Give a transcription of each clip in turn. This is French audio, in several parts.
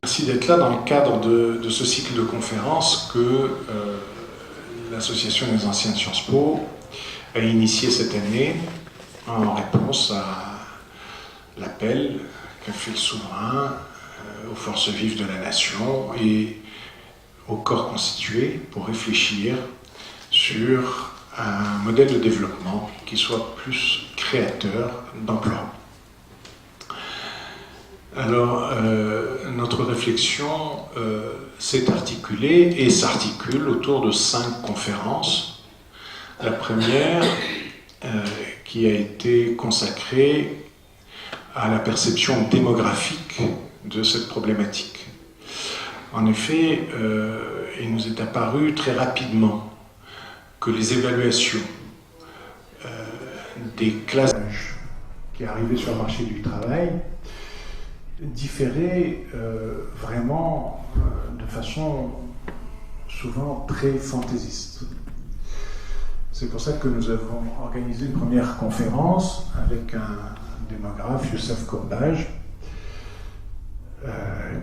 Merci d'être là dans le cadre de ce cycle de conférences que l'Association des anciens de Sciences Po a initié cette année en réponse à l'appel qu'a fait le souverain aux forces vives de la nation et au corps constitué pour réfléchir sur un modèle de développement qui soit plus créateur d'emplois. Alors, notre réflexion s'est articulée et s'articule autour de 5 conférences. La première, qui a été consacrée à la perception démographique de cette problématique. En effet, il nous est apparu très rapidement que les évaluations des classes qui arrivaient sur le marché du travail différaient vraiment de façon souvent très fantaisiste. C'est pour ça que nous avons organisé une première conférence avec un démographe, Youssef Courbage,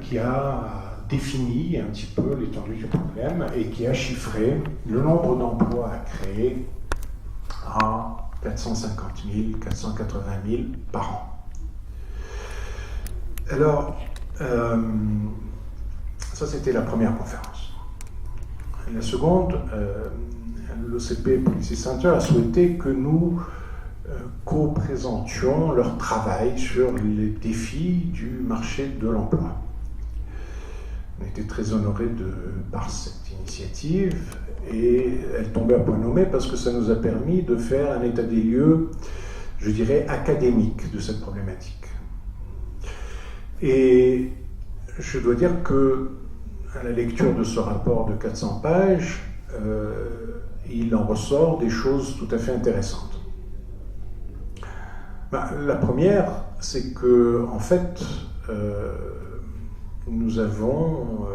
qui a défini un petit peu l'étendue du problème et qui a chiffré le nombre d'emplois à créer à 450 000, 480 000 par an. Alors, ça c'était la première conférence. Et la seconde, l'OCP Policy Center a souhaité que nous co-présentions leur travail sur les défis du marché de l'emploi. On était très honorés par cette initiative et elle tombait à point nommé parce que ça nous a permis de faire un état des lieux, je dirais, académique de cette problématique. Et je dois dire que, à la lecture de ce rapport de 400 pages, il en ressort des choses tout à fait intéressantes. La première, c'est que, en fait, nous avons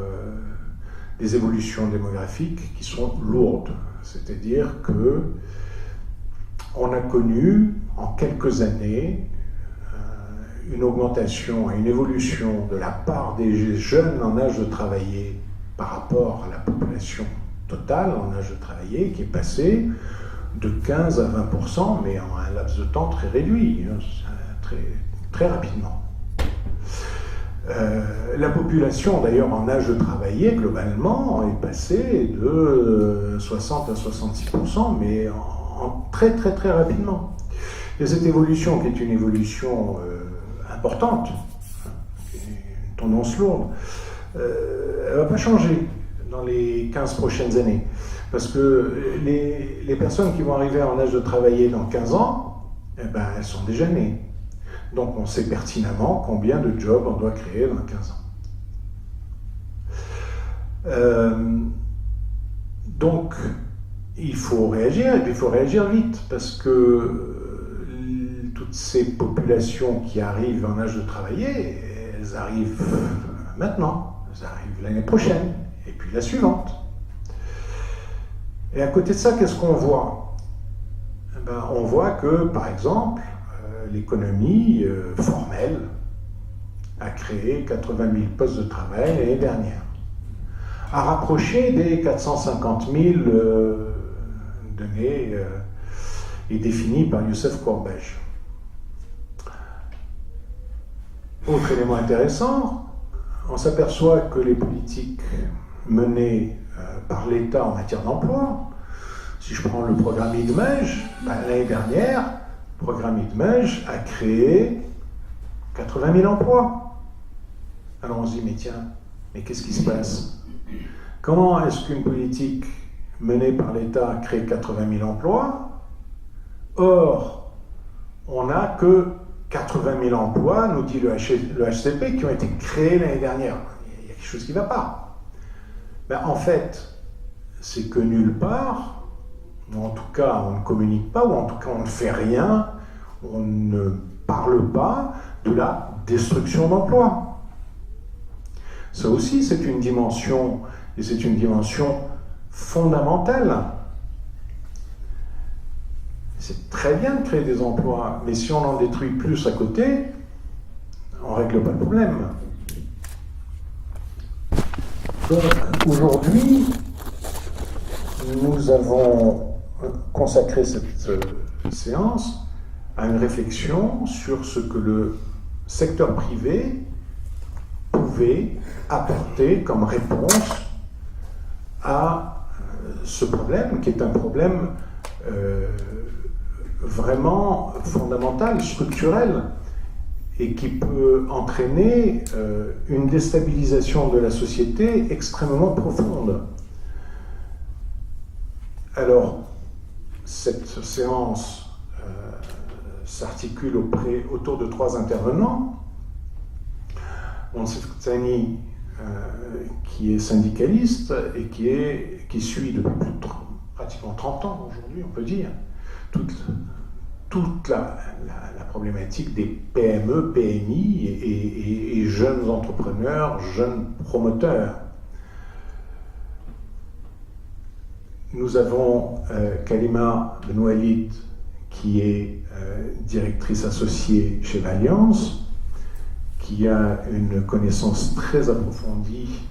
des évolutions démographiques qui sont lourdes. C'est-à-dire que on a connu, en quelques années, une augmentation et une évolution de la part des jeunes en âge de travailler par rapport à la population totale en âge de travailler, qui est passée de 15 à 20%, mais en un laps de temps très réduit, très, très rapidement. La population, d'ailleurs, en âge de travailler, globalement, est passée de 60 à 66%, mais très, très, très rapidement. Et cette évolution, qui est une évolution importante, une tendance lourde, elle ne va pas changer dans les 15 prochaines années. Parce que les personnes qui vont arriver en âge de travailler dans 15 ans, elles sont déjà nées. Donc on sait pertinemment combien de jobs on doit créer dans 15 ans. Donc il faut réagir, et puis il faut réagir vite, parce que toutes ces populations qui arrivent en âge de travailler, elles arrivent maintenant, elles arrivent l'année prochaine, et puis la suivante. Et à côté de ça, qu'est-ce qu'on voit ? On voit que, par exemple, l'économie formelle a créé 80 000 postes de travail l'année dernière, a rapproché des 450 000 donnés et définis par Youssef Courbage. Autre élément intéressant, on s'aperçoit que les politiques menées par l'État en matière d'emploi, si je prends le programme IDMEJ, l'année dernière, le programme IDMEJ a créé 80 000 emplois. Alors on se dit, mais tiens, mais qu'est-ce qui se passe ? Comment est-ce qu'une politique menée par l'État crée 80 000 emplois ? Or, on n'a que 80 000 emplois, nous dit le HCP, qui ont été créés l'année dernière. Il y a quelque chose qui ne va pas. En fait, c'est que nulle part, ou en tout cas on ne communique pas, ou en tout cas on ne fait rien, on ne parle pas de la destruction d'emplois. Ça aussi, c'est une dimension, et c'est une dimension fondamentale. C'est très bien de créer des emplois, mais si on en détruit plus à côté, on ne règle pas le problème. Donc aujourd'hui, nous avons consacré cette séance à une réflexion sur ce que le secteur privé pouvait apporter comme réponse à ce problème, qui est un problème vraiment fondamental, structurel, et qui peut entraîner une déstabilisation de la société extrêmement profonde. Alors, cette séance s'articule autour de 3 intervenants. Monsef Tzani, qui est syndicaliste et qui suit depuis pratiquement 30 ans aujourd'hui, on peut dire, toute la problématique des PME, PMI et jeunes entrepreneurs, jeunes promoteurs. Nous avons Kalima Benoualid, qui est directrice associée chez Valiance, qui a une connaissance très approfondie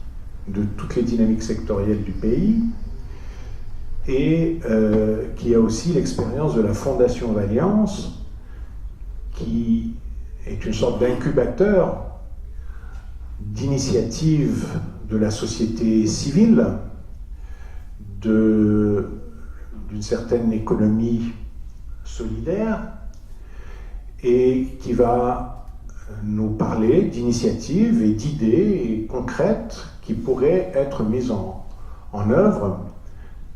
de toutes les dynamiques sectorielles du pays, et qui a aussi l'expérience de la Fondation Valiance, qui est une sorte d'incubateur d'initiatives de la société civile, d'une certaine économie solidaire, et qui va nous parler d'initiatives et d'idées concrètes qui pourraient être mises en œuvre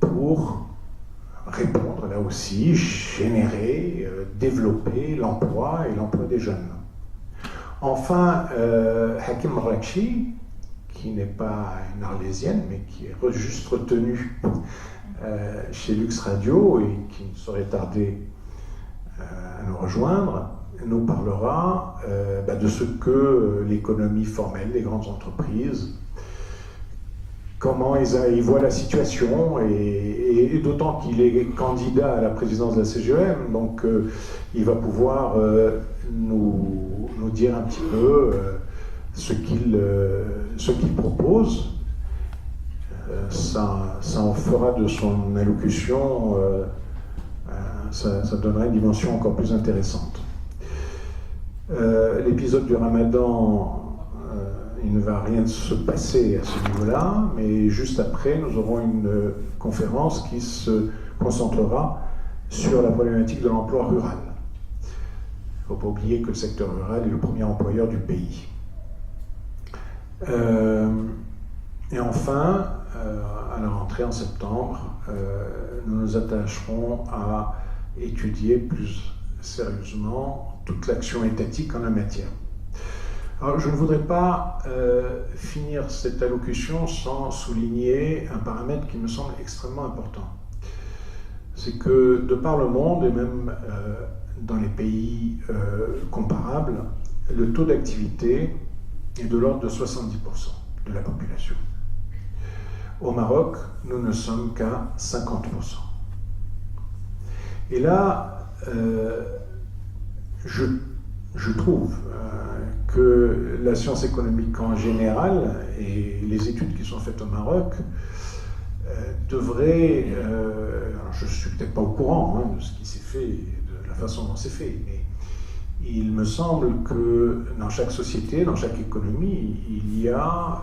pour répondre, là aussi, générer, développer l'emploi et l'emploi des jeunes. Enfin, Hakim Rakchi, qui n'est pas une Arlésienne, mais qui est juste retenue chez Lux Radio et qui ne saurait tarder à nous rejoindre, nous parlera de ce que l'économie formelle, les grandes entreprises, comment ils voient la situation, et d'autant qu'il est candidat à la présidence de la CGEM, donc il va pouvoir nous dire un petit peu ce qu'il propose. Ça en fera de son allocution, ça donnera une dimension encore plus intéressante. L'épisode du Ramadan, il ne va rien se passer à ce niveau-là, mais juste après, nous aurons une conférence qui se concentrera sur la problématique de l'emploi rural. Il ne faut pas oublier que le secteur rural est le premier employeur du pays. Et enfin, à la rentrée en septembre, nous nous attacherons à étudier plus sérieusement toute l'action étatique en la matière. Alors, je ne voudrais pas finir cette allocution sans souligner un paramètre qui me semble extrêmement important. C'est que, de par le monde, et même dans les pays comparables, le taux d'activité est de l'ordre de 70% de la population. Au Maroc, nous ne sommes qu'à 50%. Et là, je trouve que la science économique en général et les études qui sont faites au Maroc devraient, alors je ne suis peut-être pas au courant de ce qui s'est fait, de la façon dont c'est fait, mais il me semble que dans chaque société, dans chaque économie, il y a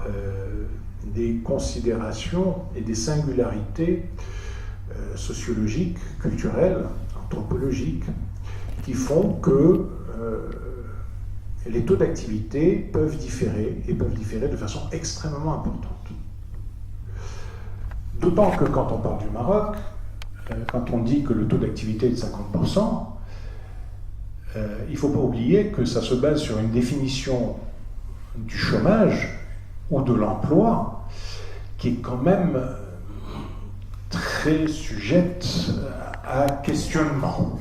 des considérations et des singularités sociologiques, culturelles, anthropologiques, qui font que les taux d'activité peuvent différer, et peuvent différer de façon extrêmement importante. D'autant que quand on parle du Maroc, quand on dit que le taux d'activité est de 50%, il ne faut pas oublier que ça se base sur une définition du chômage ou de l'emploi qui est quand même très sujette à questionnement.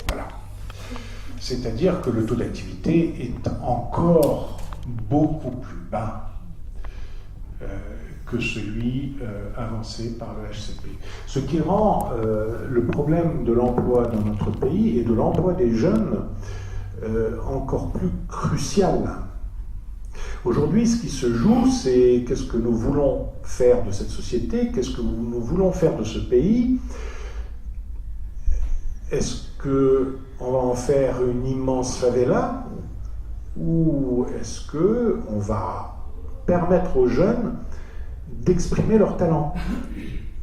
Voilà. C'est-à-dire que le taux d'activité est encore beaucoup plus bas que celui avancé par le HCP. Ce qui rend le problème de l'emploi dans notre pays et de l'emploi des jeunes encore plus crucial. Aujourd'hui, ce qui se joue, c'est qu'est-ce que nous voulons faire de cette société, qu'est-ce que nous voulons faire de ce pays. Est-ce qu'on va en faire une immense favela ou est-ce qu'on va permettre aux jeunes d'exprimer leur talent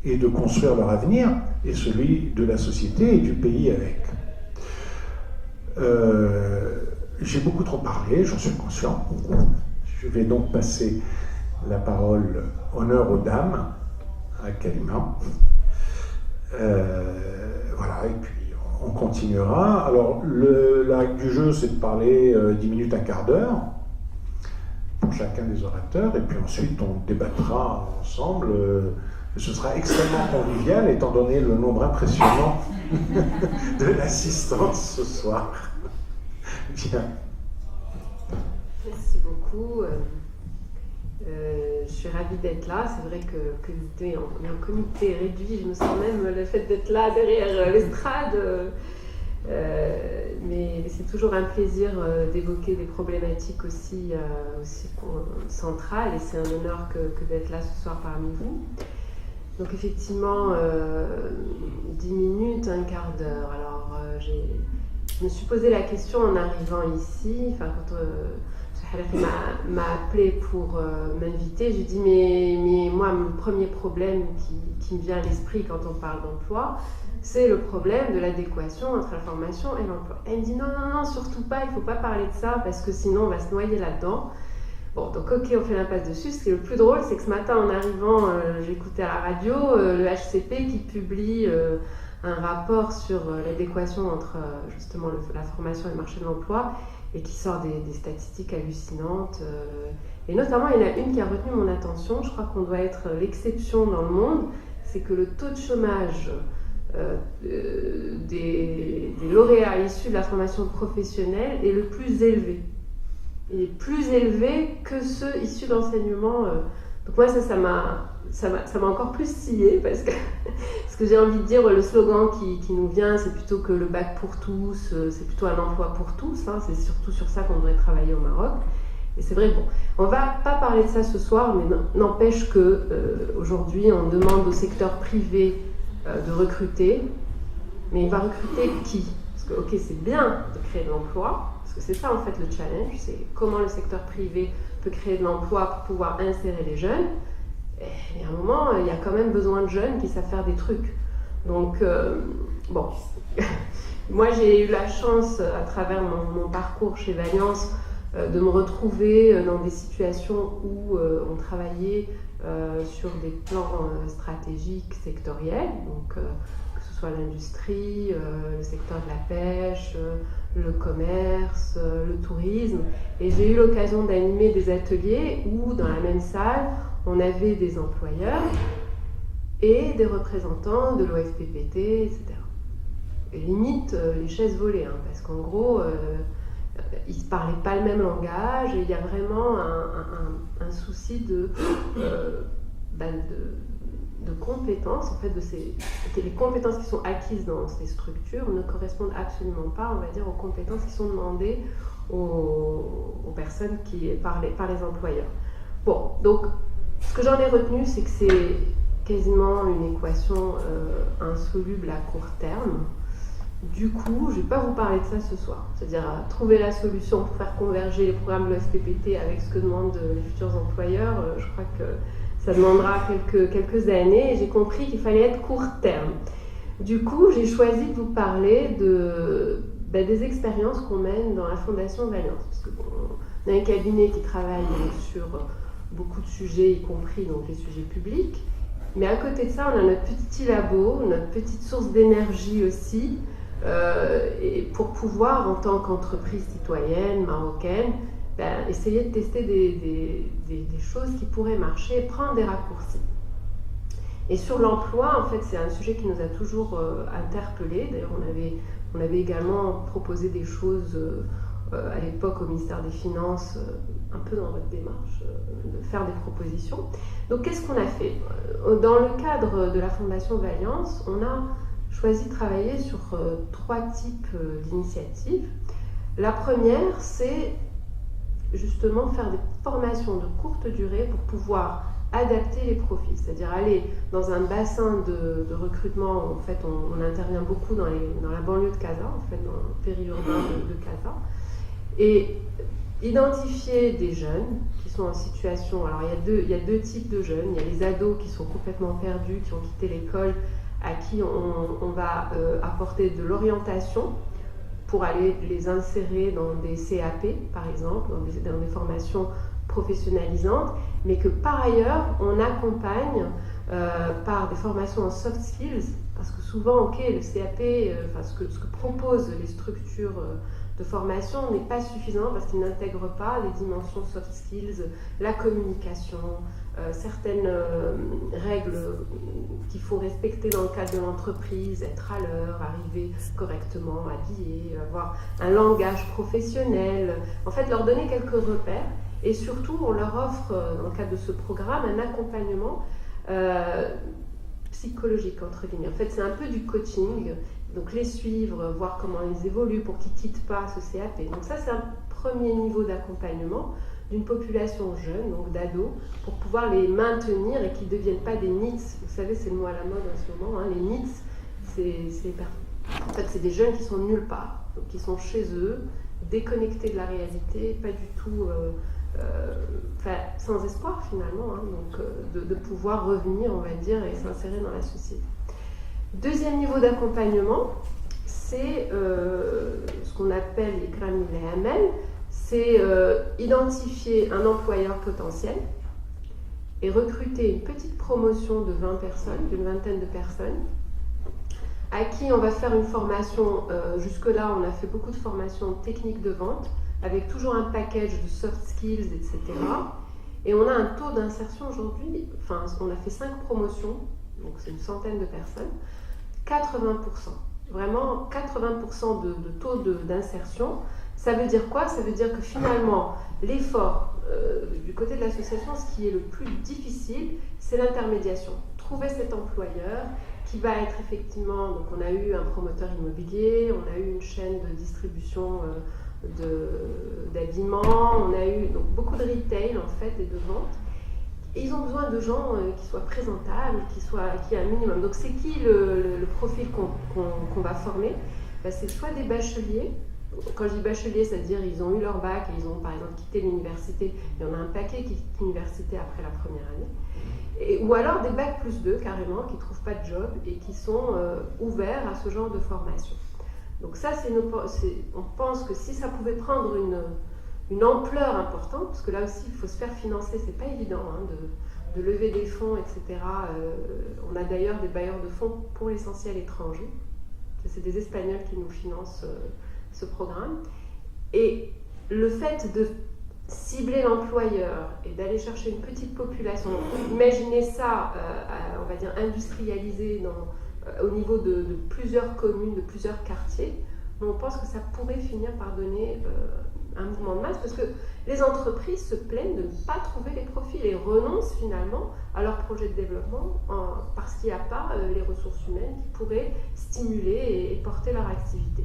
et de construire leur avenir et celui de la société et du pays avec. J'ai beaucoup trop parlé, j'en suis conscient. Je vais donc passer la parole, honneur aux dames, à Kalima. Voilà, et puis on continuera. Alors, la règle du jeu, c'est de parler 10 minutes, un quart d'heure pour chacun des orateurs, et puis ensuite on débattra ensemble. Ce sera extrêmement convivial, étant donné le nombre impressionnant de l'assistance ce soir. Bien. Merci beaucoup. Je suis ravie d'être là. C'est vrai que on est en comité réduit. Je me sens même le fait d'être là derrière l'estrade. Mais c'est toujours un plaisir d'évoquer des problématiques aussi centrales. Et c'est un honneur que d'être là ce soir parmi vous. Donc effectivement, 10 minutes, un quart d'heure. Alors je me suis posé la question en arrivant ici, enfin quand m'a appelé pour m'inviter, j'ai dit mais moi mon premier problème qui me vient à l'esprit quand on parle d'emploi, c'est le problème de l'adéquation entre la formation et l'emploi. Elle me dit non, surtout pas, il ne faut pas parler de ça parce que sinon on va se noyer là-dedans. Bon, donc ok, on fait l'impasse dessus. Ce qui est le plus drôle, c'est que ce matin en arrivant, j'écoutais à la radio le HCP qui publie un rapport sur l'adéquation entre justement la formation et le marché de l'emploi et qui sort des statistiques hallucinantes. Et notamment, il y en a une qui a retenu mon attention, je crois qu'on doit être l'exception dans le monde, c'est que le taux de chômage des lauréats issus de la formation professionnelle est le plus élevé. Il est plus élevé que ceux issus d'enseignement. Donc moi, ça m'a encore plus scié parce que ce que j'ai envie de dire, le slogan qui nous vient, c'est plutôt que le bac pour tous, c'est plutôt un emploi pour tous. Hein, c'est surtout sur ça qu'on devrait travailler au Maroc. Et c'est vrai, bon, on ne va pas parler de ça ce soir, mais n'empêche que aujourd'hui, on demande au secteur privé de recruter. Mais il va recruter qui ? Parce que, ok, c'est bien de créer de l'emploi, parce que c'est ça en fait le challenge, c'est comment le secteur privé peut créer de l'emploi pour pouvoir insérer les jeunes. Et à un moment, il y a quand même besoin de jeunes qui savent faire des trucs. Donc, bon, moi j'ai eu la chance, à travers mon parcours chez Valiance, de me retrouver dans des situations où on travaillait sur des plans stratégiques sectoriels, donc que ce soit l'industrie, le secteur de la pêche, le commerce, le tourisme. Et j'ai eu l'occasion d'animer des ateliers où, dans la même salle, on avait des employeurs et des représentants de l'OFPPT, etc. Et limite, les chaises volaient, hein, parce qu'en gros, ils ne parlaient pas le même langage, et il y a vraiment un souci de compétences, en fait, les compétences qui sont acquises dans ces structures ne correspondent absolument pas, on va dire, aux compétences qui sont demandées aux personnes par les employeurs. Bon, donc, ce que j'en ai retenu, c'est que c'est quasiment une équation insoluble à court terme. Du coup, je ne vais pas vous parler de ça ce soir, c'est-à-dire trouver la solution pour faire converger les programmes de l'OFPPT avec ce que demandent les futurs employeurs. Je crois que ça demandera quelques années, et j'ai compris qu'il fallait être court terme. Du coup, j'ai choisi de vous parler des expériences qu'on mène dans la Fondation Valiance. Parce que, on a un cabinet qui travaille sur beaucoup de sujets, y compris donc, les sujets publics. Mais à côté de ça, on a notre petit labo, notre petite source d'énergie aussi, et pour pouvoir, en tant qu'entreprise citoyenne, marocaine, essayer de tester des choses qui pourraient marcher, prendre des raccourcis. Et sur l'emploi, en fait, c'est un sujet qui nous a toujours interpellés. D'ailleurs, on avait également proposé des choses à l'époque au ministère des Finances, un peu dans votre démarche, de faire des propositions. Donc, qu'est-ce qu'on a fait ? Dans le cadre de la Fondation Valiance, on a choisi de travailler sur 3 types d'initiatives. La première, c'est justement faire des formations de courte durée pour pouvoir adapter les profils, c'est-à-dire aller dans un bassin de recrutement. En fait, on intervient beaucoup dans la banlieue de Casa, en fait, dans le périurbain de Casa, et identifier des jeunes qui sont en situation. Alors, il y a deux types de jeunes. Il y a les ados qui sont complètement perdus, qui ont quitté l'école, à qui on va apporter de l'orientation pour aller les insérer dans des CAP, par exemple, dans des formations professionnalisantes, mais que par ailleurs, on accompagne par des formations en soft skills, parce que souvent, ok, le CAP, ce que proposent les structures de formation n'est pas suffisant parce qu'ils n'intègrent pas les dimensions soft skills, la communication, certaines règles qu'il faut respecter dans le cadre de l'entreprise, être à l'heure, arriver correctement habillé, avoir un langage professionnel, en fait leur donner quelques repères. Et surtout, on leur offre, dans le cadre de ce programme, un accompagnement psychologique, entre guillemets. En fait, c'est un peu du coaching, donc les suivre, voir comment ils évoluent pour qu'ils ne quittent pas ce CAP. Donc ça, c'est un premier niveau d'accompagnement d'une population jeune, donc d'ados, pour pouvoir les maintenir et qu'ils ne deviennent pas des NEETs. Vous savez, c'est le mot à la mode en ce moment, hein. Les NEETs, en fait, c'est des jeunes qui sont nulle part, donc qui sont chez eux, déconnectés de la réalité, pas du tout... sans espoir finalement, hein, donc de pouvoir revenir, on va dire, et s'insérer dans la société. Deuxième niveau d'accompagnement, c'est ce qu'on appelle l'Ikram Amel, c'est identifier un employeur potentiel et recruter une petite promotion de 20 personnes, d'une vingtaine de personnes, à qui on va faire une formation. Jusque-là, on a fait beaucoup de formations techniques de vente, avec toujours un package de soft skills, etc. Et on a un taux d'insertion aujourd'hui, enfin, on a fait 5 promotions, donc c'est une centaine de personnes, 80%. Vraiment 80% de taux d'insertion. Ça veut dire quoi? Ça veut dire que finalement, l'effort du côté de l'association, ce qui est le plus difficile, c'est l'intermédiation. Trouver cet employeur qui va être effectivement... Donc on a eu un promoteur immobilier, on a eu une chaîne de distribution d'habillement, on a eu donc beaucoup de retail en fait et de vente. Et ils ont besoin de gens qui soient présentables, qui aient un minimum. Donc c'est qui le profil qu'on va former? C'est soit des bacheliers. Quand je dis bachelier, c'est-à-dire ils ont eu leur bac et ils ont par exemple quitté l'université. Il y en a un paquet qui quitte l'université après la première année. Ou alors des bac plus 2 carrément, qui ne trouvent pas de job et qui sont ouverts à ce genre de formation. Donc ça, on pense que si ça pouvait prendre une ampleur importante, parce que là aussi il faut se faire financer, c'est pas évident hein, de lever des fonds, etc. On a d'ailleurs des bailleurs de fonds pour l'essentiel étrangers. C'est des Espagnols qui nous financent ce programme. Et le fait de cibler l'employeur et d'aller chercher une petite population, imaginez ça, on va dire industrialisé au niveau de plusieurs communes, de plusieurs quartiers, on pense que ça pourrait finir par donner un mouvement de masse, parce que les entreprises se plaignent de ne pas trouver les profils et renoncent finalement à leur projet de développement parce qu'il n'y a pas les ressources humaines qui pourraient stimuler et porter leur activité.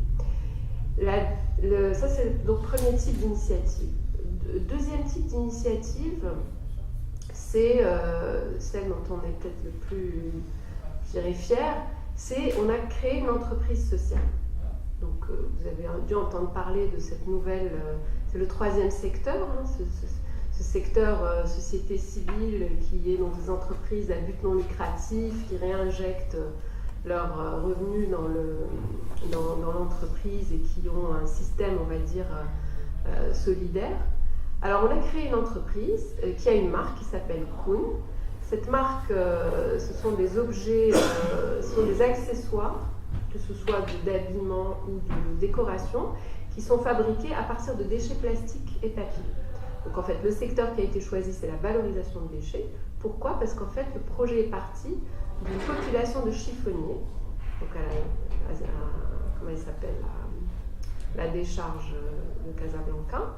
Ça, c'est donc le premier type d'initiative. Deuxième type d'initiative, c'est celle dont on est peut-être le plus, je dirais, fier, c'est on a créé une entreprise sociale. Donc vous avez dû entendre parler de cette nouvelle, c'est le troisième secteur, hein, ce secteur société civile qui est donc des entreprises à but non lucratif qui réinjectent leurs revenus dans l'entreprise et qui ont un système, on va dire, solidaire. Alors on a créé une entreprise qui a une marque qui s'appelle Kuhn. Cette marque, ce sont des objets, ce sont des accessoires, que ce soit d'habillement ou de décoration, qui sont fabriqués à partir de déchets plastiques et papier. Donc en fait, le secteur qui a été choisi, c'est la valorisation de déchets. Pourquoi? Parce qu'en fait, le projet est parti d'une population de chiffonniers, donc comment il s'appelle, la décharge de Casablanca.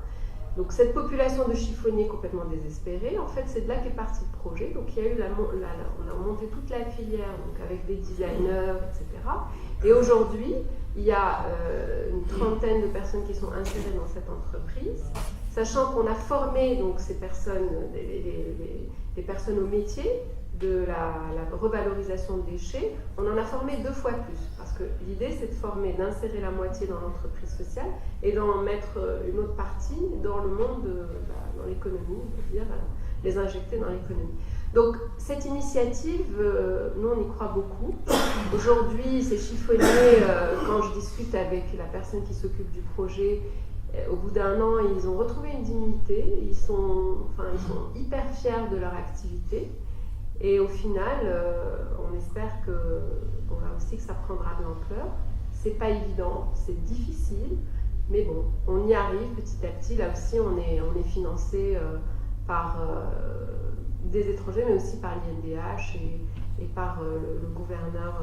Donc cette population de chiffonniers complètement désespérée, en fait, c'est de là qu'est parti le projet. Donc il y a eu on a monté toute la filière, donc avec des designers, etc. Et aujourd'hui, il y a une trentaine de personnes qui sont insérées dans cette entreprise. sachant qu'on a formé donc, ces personnes, les personnes au métier de la revalorisation de déchets, on en a formé 2 fois plus. Parce que l'idée, c'est de former, d'insérer la moitié dans l'entreprise sociale et d'en mettre une autre partie dans le monde, dans l'économie, c'est-à-dire les injecter dans l'économie. Donc, cette initiative, nous, on y croit beaucoup. Aujourd'hui, c'est chiffonné quand je discute avec la personne qui s'occupe du projet. Au bout d'1 an, ils ont retrouvé une dignité, ils sont hyper fiers de leur activité. Et au final, on espère que, là aussi, que ça prendra de l'ampleur. C'est pas évident, c'est difficile, mais bon, on y arrive petit à petit. Là aussi, on est financé par des étrangers, mais aussi par l'INDH et par le gouverneur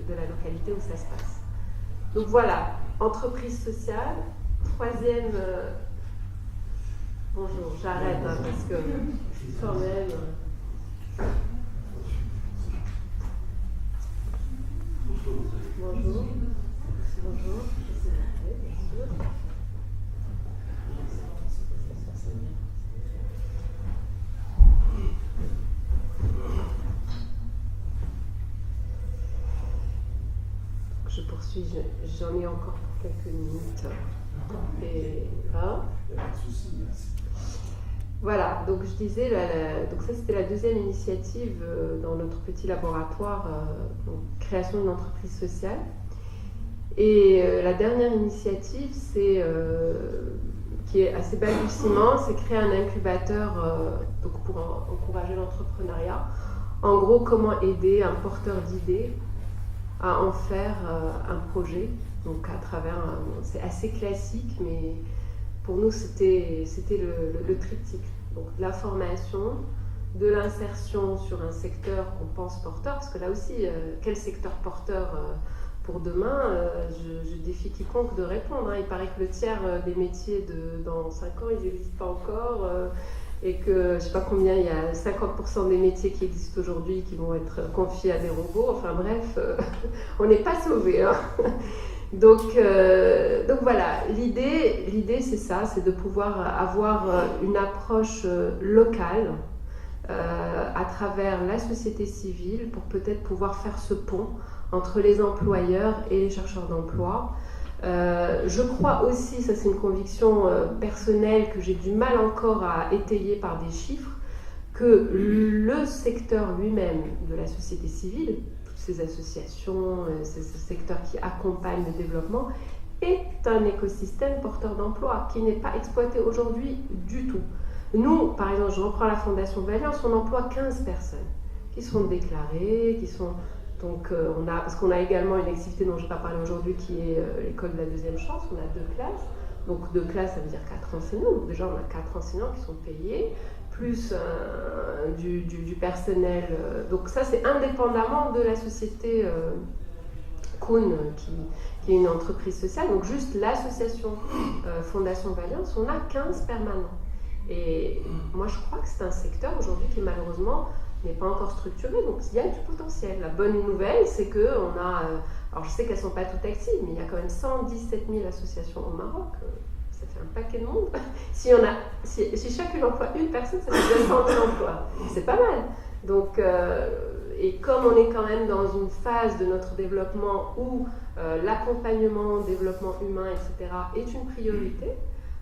de la localité où ça se passe. Donc voilà, entreprise sociale. 3e, bonjour, j'arrête parce que quand même. Bonjour. Bonjour. Je poursuis, j'en ai encore pour quelques minutes. Et, voilà, donc je disais, donc ça c'était la 2e initiative dans notre petit laboratoire, donc, création d'une entreprise sociale. Et la dernière initiative, qui est assez balbutiement, c'est créer un incubateur donc pour encourager l'entrepreneuriat. En gros, comment aider un porteur d'idées à en faire un projet. Donc à travers, c'est assez classique, mais pour nous c'était le triptyque. Donc de la formation, de l'insertion sur un secteur qu'on pense porteur, parce que là aussi, quel secteur porteur pour demain, je défie quiconque de répondre. Il paraît que le tiers des métiers dans 5 ans, ils n'existent pas encore. Et que je ne sais pas combien, il y a 50% des métiers qui existent aujourd'hui qui vont être confiés à des robots. Enfin bref, on n'est pas sauvés. Hein. Donc voilà, l'idée c'est ça, c'est de pouvoir avoir une approche locale à travers la société civile pour peut-être pouvoir faire ce pont entre les employeurs et les chercheurs d'emploi. Je crois aussi, ça c'est une conviction personnelle que j'ai du mal encore à étayer par des chiffres, que le secteur lui-même de la société civile, toutes ces associations, ces secteurs qui accompagnent le développement, est un écosystème porteur d'emploi qui n'est pas exploité aujourd'hui du tout. Nous, par exemple, je reprends la Fondation Valiance, on emploie 15 personnes qui sont déclarées, qui sont... Donc, parce qu'on a également une activité dont je n'ai pas parlé aujourd'hui qui est l'école de la 2e chance, on a 2 classes. Donc 2 classes, ça veut dire 4 enseignants. Donc déjà, on a 4 enseignants qui sont payés, plus du personnel. Donc ça, c'est indépendamment de la société Kuhn, qui est une entreprise sociale. Donc juste l'association Fondation Valiance, on a 15 permanents. Et moi, je crois que c'est un secteur aujourd'hui qui malheureusement n'est pas encore structuré, donc il y a du potentiel. La bonne nouvelle, c'est qu'on a, alors je sais qu'elles ne sont pas toutes actives, mais il y a quand même 117 000 associations au Maroc, ça fait un paquet de monde. Si chacune emploie une personne, ça fait 200 000 emplois, c'est pas mal. Donc, et comme on est quand même dans une phase de notre développement où l'accompagnement, développement humain, etc. est une priorité,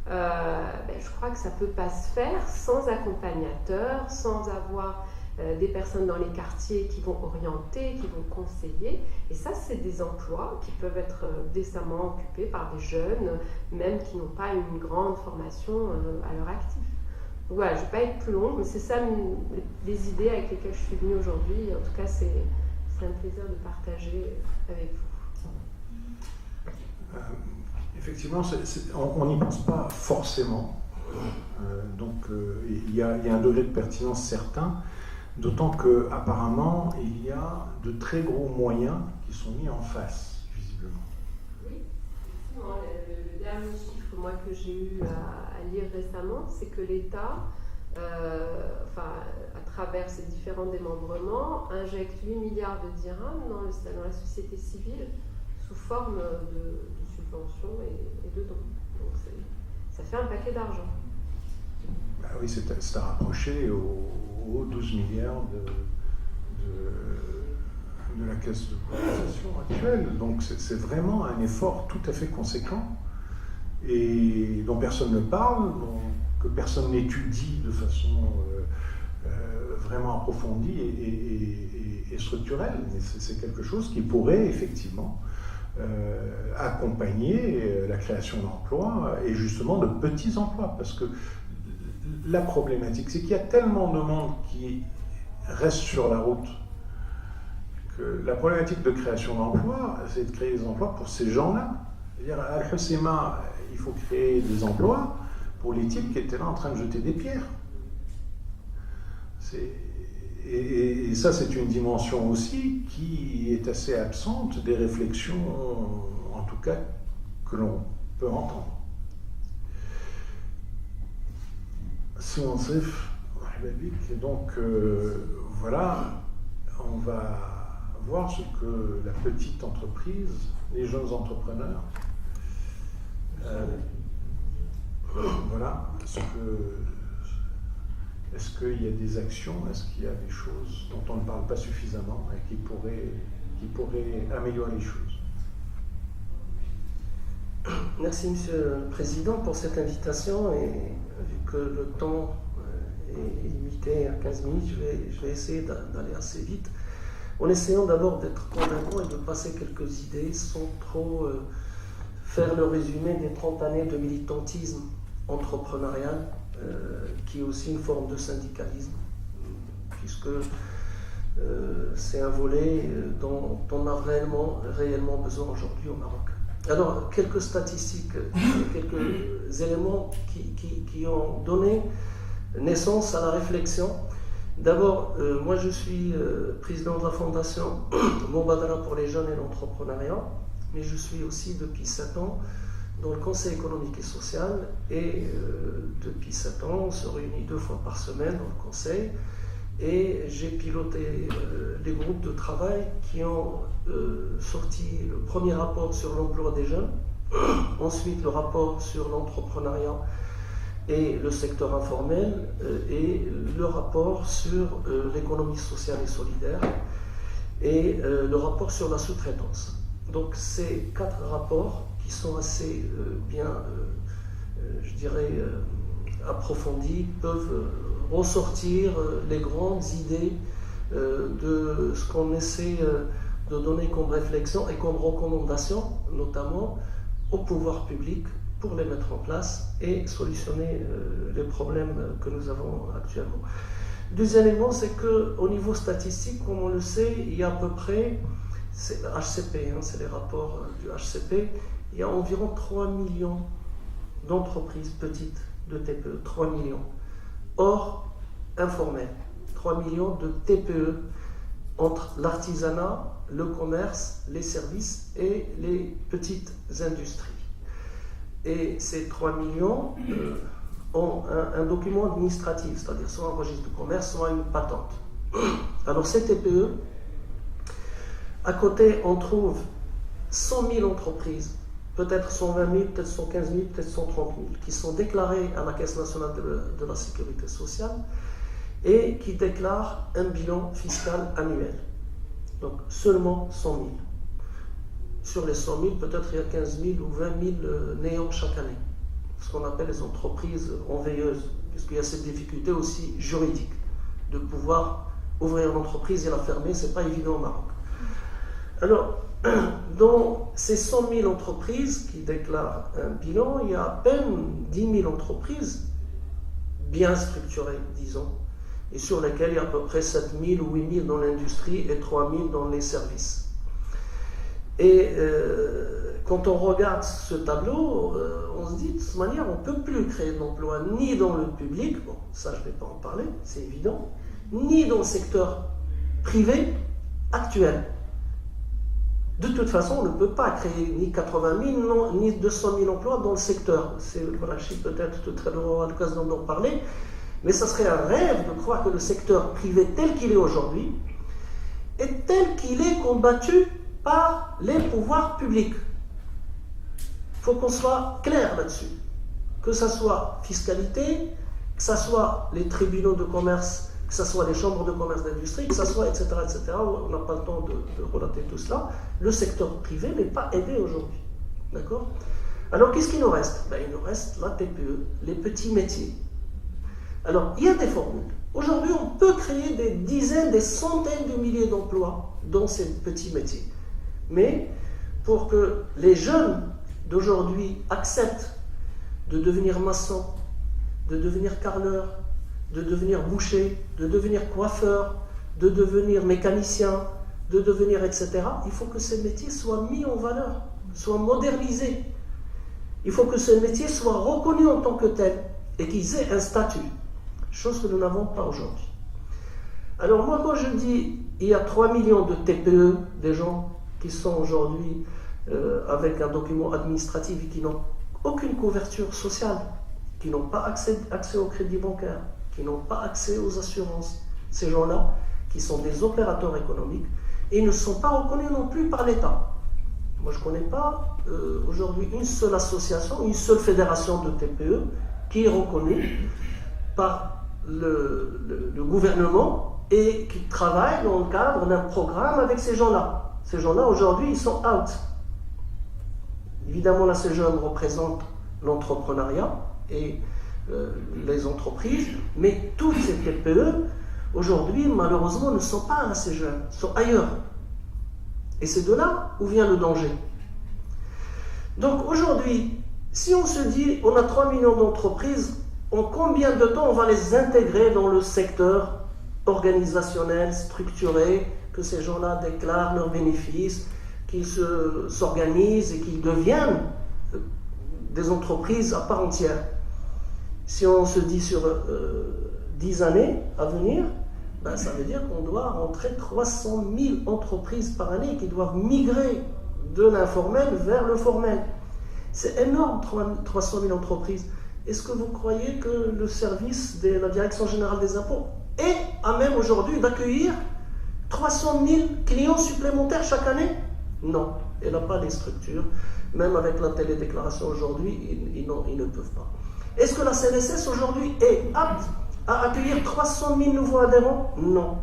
je crois que ça ne peut pas se faire sans accompagnateur, sans avoir des personnes dans les quartiers qui vont orienter, qui vont conseiller. Et ça, c'est des emplois qui peuvent être décemment occupés par des jeunes, même qui n'ont pas une grande formation à leur actif. Donc voilà, je ne vais pas être plus longue, mais c'est ça les idées avec lesquelles je suis venue aujourd'hui. En tout cas, c'est un plaisir de partager avec vous. Effectivement, on n'y pense pas forcément. Donc, il y a un degré de pertinence certain. D'autant qu'apparemment, il y a de très gros moyens qui sont mis en face, visiblement. Oui, le dernier chiffre que j'ai eu à lire récemment, c'est que l'État, à travers ses différents démembrements, injecte 8 milliards de dirhams dans la société civile sous forme de subventions et de dons. Donc ça fait un paquet d'argent. Bah oui, c'est à rapprocher aux 12 milliards de la caisse de compensation actuelle. Donc c'est vraiment un effort tout à fait conséquent et dont personne ne parle, que personne n'étudie de façon vraiment approfondie et structurelle. Mais c'est quelque chose qui pourrait effectivement accompagner la création d'emplois et justement de petits emplois. Parce que la problématique, c'est qu'il y a tellement de monde qui reste sur la route que la problématique de création d'emplois, c'est de créer des emplois pour ces gens-là. C'est-à-dire, à Al-Husseima, il faut créer des emplois pour les types qui étaient là en train de jeter des pierres. Et ça, c'est une dimension aussi qui est assez absente des réflexions, en tout cas, que l'on peut entendre. Si on sait, donc voilà, on va voir ce que la petite entreprise, les jeunes entrepreneurs, voilà, est-ce qu'il y a des actions, est-ce qu'il y a des choses dont on ne parle pas suffisamment et qui pourraient améliorer les choses? Merci Monsieur le Président pour cette invitation, et vu que le temps est limité à 15 minutes, je vais essayer d'aller assez vite, en essayant d'abord d'être convaincant et de passer quelques idées sans trop faire le résumé des 30 années de militantisme entrepreneurial, qui est aussi une forme de syndicalisme, puisque c'est un volet dont on a réellement besoin aujourd'hui au Maroc. Alors, quelques statistiques, quelques éléments qui ont donné naissance à la réflexion. D'abord, moi je suis président de la fondation Moubadara pour les jeunes et l'entrepreneuriat, mais je suis aussi depuis 7 ans dans le Conseil économique et social, et depuis 7 ans, on se réunit 2 fois par semaine dans le Conseil, et j'ai piloté les groupes de travail qui ont sorti le premier rapport sur l'emploi des jeunes, ensuite le rapport sur l'entrepreneuriat et le secteur informel, et le rapport sur l'économie sociale et solidaire, et le rapport sur la sous-traitance. Donc ces 4 rapports qui sont assez bien, je dirais, approfondis, peuvent ressortir les grandes idées de ce qu'on essaie de donner comme réflexion et comme recommandation, notamment au pouvoir public, pour les mettre en place et solutionner les problèmes que nous avons actuellement. Deuxième élément, c'est qu'au niveau statistique, comme on le sait, il y a à peu près, c'est le HCP, c'est les rapports du HCP, il y a environ 3 millions d'entreprises petites, de TPE, 3 millions, hors informel, 3 millions de TPE entre l'artisanat, le commerce, les services et les petites industries. Et ces 3 millions ont un document administratif, c'est-à-dire soit un registre de commerce, soit une patente. Alors ces TPE, à côté, on trouve 100 000 entreprises, peut-être 120 000, peut-être 115 000, peut-être 130 000, qui sont déclarées à la Caisse nationale de la sécurité sociale et qui déclarent un bilan fiscal annuel. Donc seulement 100 000. Sur les 100 000, peut-être il y a 15 000 ou 20 000 néants chaque année, ce qu'on appelle les entreprises enveilleuses, puisqu'il y a cette difficulté aussi juridique de pouvoir ouvrir une entreprise et la fermer, ce n'est pas évident au Maroc. Alors, dans ces 100 000 entreprises qui déclarent un bilan, il y a à peine 10 000 entreprises bien structurées, disons, et sur lesquelles il y a à peu près 7 000 ou 8 000 dans l'industrie et 3 000 dans les services. Et quand on regarde ce tableau, on se dit de toute manière, on ne peut plus créer d'emplois ni dans le public, bon, ça je ne vais pas en parler, c'est évident, ni dans le secteur privé actuel. De toute façon, on ne peut pas créer ni 80 000, ni 200 000 emplois dans le secteur. Voilà, je sais peut-être tout à l'heure on aura l'occasion d'en parler, mais ça serait un rêve de croire que le secteur privé tel qu'il est aujourd'hui est tel qu'il est combattu par les pouvoirs publics. Il faut qu'on soit clair là-dessus. que ce soit fiscalité, que ce soit les tribunaux de commerce, que ce soit les chambres de commerce d'industrie, que ce soit, etc., etc., on n'a pas le temps de relater tout cela, le secteur privé n'est pas aidé aujourd'hui. D'accord ? Alors, qu'est-ce qu'il nous reste ? Il nous reste la TPE, les petits métiers. Alors, il y a des formules. Aujourd'hui, on peut créer des dizaines, des centaines de milliers d'emplois dans ces petits métiers. Mais pour que les jeunes d'aujourd'hui acceptent de devenir maçon, de devenir carreleur, de devenir boucher, de devenir coiffeur, de devenir mécanicien, de devenir etc., il faut que ces métiers soient mis en valeur, soient modernisés. Il faut que ces métiers soient reconnus en tant que tels et qu'ils aient un statut, chose que nous n'avons pas aujourd'hui. Alors moi, quand je dis il y a 3 millions de TPE, des gens qui sont aujourd'hui avec un document administratif et qui n'ont aucune couverture sociale, qui n'ont pas accès au crédit bancaire, qui n'ont pas accès aux assurances, ces gens-là, qui sont des opérateurs économiques, et ne sont pas reconnus non plus par l'État. Moi, je ne connais pas aujourd'hui une seule association, une seule fédération de TPE qui est reconnue par le gouvernement et qui travaille dans le cadre d'un programme avec ces gens-là. Ces gens-là, aujourd'hui, ils sont out. Évidemment, la CGEM représente l'entrepreneuriat et les entreprises, mais toutes ces TPE, aujourd'hui, malheureusement, ne sont pas à la CGEM, sont ailleurs. Et c'est de là où vient le danger. Donc aujourd'hui, si on se dit, on a 3 millions d'entreprises, en combien de temps on va les intégrer dans le secteur organisationnel, structuré, que ces gens-là déclarent leurs bénéfices, qu'ils s'organisent et qu'ils deviennent des entreprises à part entière. Si on se dit sur 10 années à venir, ça veut dire qu'on doit rentrer 300 000 entreprises par année qui doivent migrer de l'informel vers le formel. C'est énorme, 300 000 entreprises. Est-ce que vous croyez que le service de la Direction Générale des Impôts est à même aujourd'hui d'accueillir 300 000 clients supplémentaires chaque année? Non, elle n'a pas les structures. Même avec la télédéclaration aujourd'hui, ils ne peuvent pas. Est-ce que la CNSS aujourd'hui est apte à accueillir 300 000 nouveaux adhérents? Non.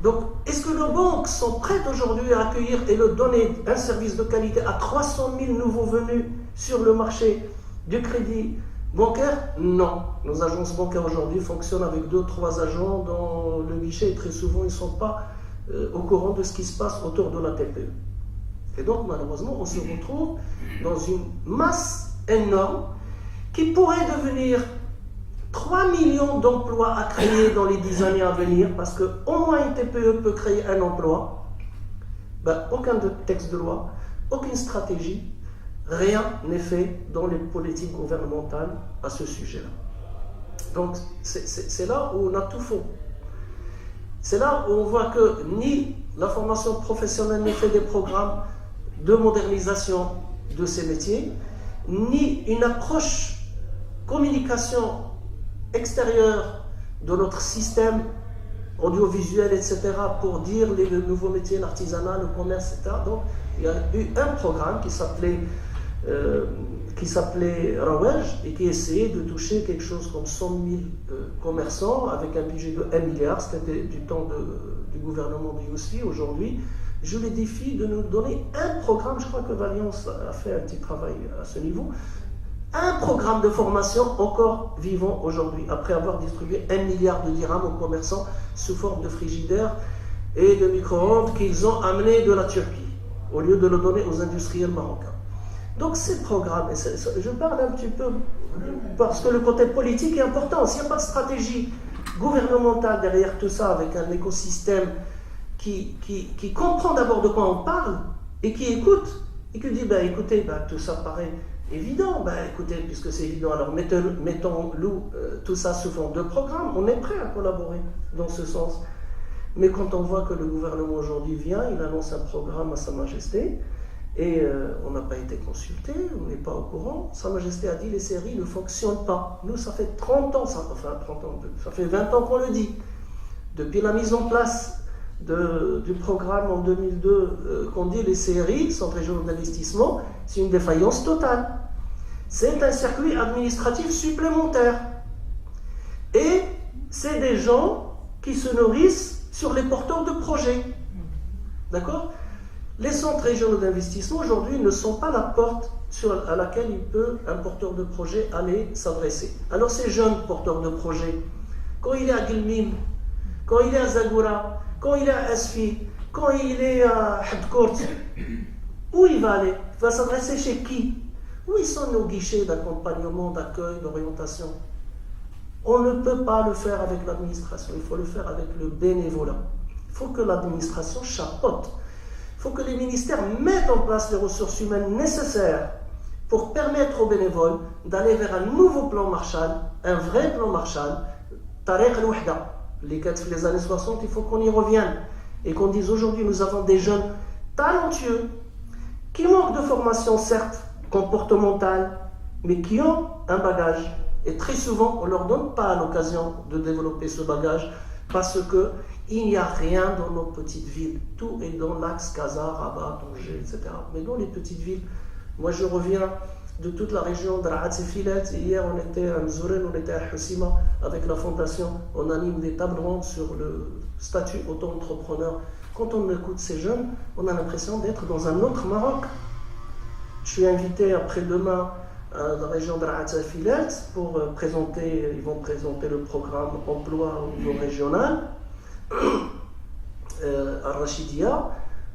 Donc, est-ce que nos banques sont prêtes aujourd'hui à accueillir et de donner un service de qualité à 300 000 nouveaux venus sur le marché du crédit bancaire? Non. Nos agences bancaires aujourd'hui fonctionnent avec 2-3 agents dans le guichet et très souvent ils ne sont pas au courant de ce qui se passe autour de la TPE. Et donc, malheureusement, on se retrouve dans une masse énorme qui pourrait devenir 3 millions d'emplois à créer dans les 10 années à venir, parce qu'au moins une TPE peut créer un emploi. Aucun texte de loi, aucune stratégie, rien n'est fait dans les politiques gouvernementales à ce sujet-là. Donc, c'est là où on a tout faux. C'est là où on voit que ni la formation professionnelle ne fait des programmes de modernisation de ces métiers, ni une approche communication extérieure de notre système audiovisuel, etc., pour dire les nouveaux métiers, l'artisanat, le commerce, etc. Donc, il y a eu un programme qui s'appelait Rawej et qui essayait de toucher quelque chose comme 100 000 commerçants avec un budget de 1 milliard. C'était du temps du gouvernement de Yousfi. Aujourd'hui, je les défie de nous donner un programme. Je crois que Valiance a fait un petit travail à ce niveau. Un programme de formation encore vivant aujourd'hui, après avoir distribué 1 milliard de dirhams aux commerçants sous forme de frigidaires et de micro-ondes qu'ils ont amenés de la Turquie, au lieu de le donner aux industriels marocains. Donc ces programmes, je parle un petit peu parce que le côté politique est important. S'il n'y a pas de stratégie gouvernementale derrière tout ça, avec un écosystème qui comprend d'abord de quoi on parle et qui écoute, et qui dit, écoutez, tout ça paraît évident, écoutez, puisque c'est évident, alors mettons-nous tout ça sous forme de programme, on est prêt à collaborer dans ce sens. Mais quand on voit que le gouvernement aujourd'hui vient, il annonce un programme à Sa Majesté, et on n'a pas été consulté, on n'est pas au courant. Sa Majesté a dit les séries ne fonctionnent pas. Nous, ça fait 30 ans, ça fait 20 ans qu'on le dit. Depuis la mise en place du programme en 2002, qu'on dit les séries, Centre régional d'investissement, c'est une défaillance totale. C'est un circuit administratif supplémentaire. Et c'est des gens qui se nourrissent sur les porteurs de projets. D'accord? Les centres régionaux d'investissement aujourd'hui ne sont pas la porte à laquelle un porteur de projet aller s'adresser. Alors ces jeunes porteurs de projet, quand il est à Guilmim, quand il est à Zagora, quand il est à Asfi, quand il est à Hadkourt, où il va aller? Il va s'adresser chez qui? Où ils sont nos guichets d'accompagnement, d'accueil, d'orientation? On ne peut pas le faire avec l'administration, il faut le faire avec le bénévolat. Il faut que l'administration chapeaute. Il faut que les ministères mettent en place les ressources humaines nécessaires pour permettre aux bénévoles d'aller vers un nouveau plan Marshall, un vrai plan Marshall, Tariq al-Wahda. Les années 60, il faut qu'on y revienne et qu'on dise aujourd'hui nous avons des jeunes talentueux qui manquent de formation certes comportementale, mais qui ont un bagage. Et très souvent, on ne leur donne pas l'occasion de développer ce bagage parce qu'il n'y a rien dans nos petites villes. Tout est dans l'axe Casa, Rabat, Tanger, etc. Mais dans les petites villes, moi je reviens de toute la région de Rahat et Filet. Hier, on était à Mzouren, on était à Hussima avec la fondation. On anime des tables rondes sur le statut auto-entrepreneur. Quand on écoute ces jeunes, on a l'impression d'être dans un autre Maroc. Je suis invité après-demain à la région de Rahat et Filet pour présenter, ils vont présenter le programme emploi au niveau régional à Rachidia.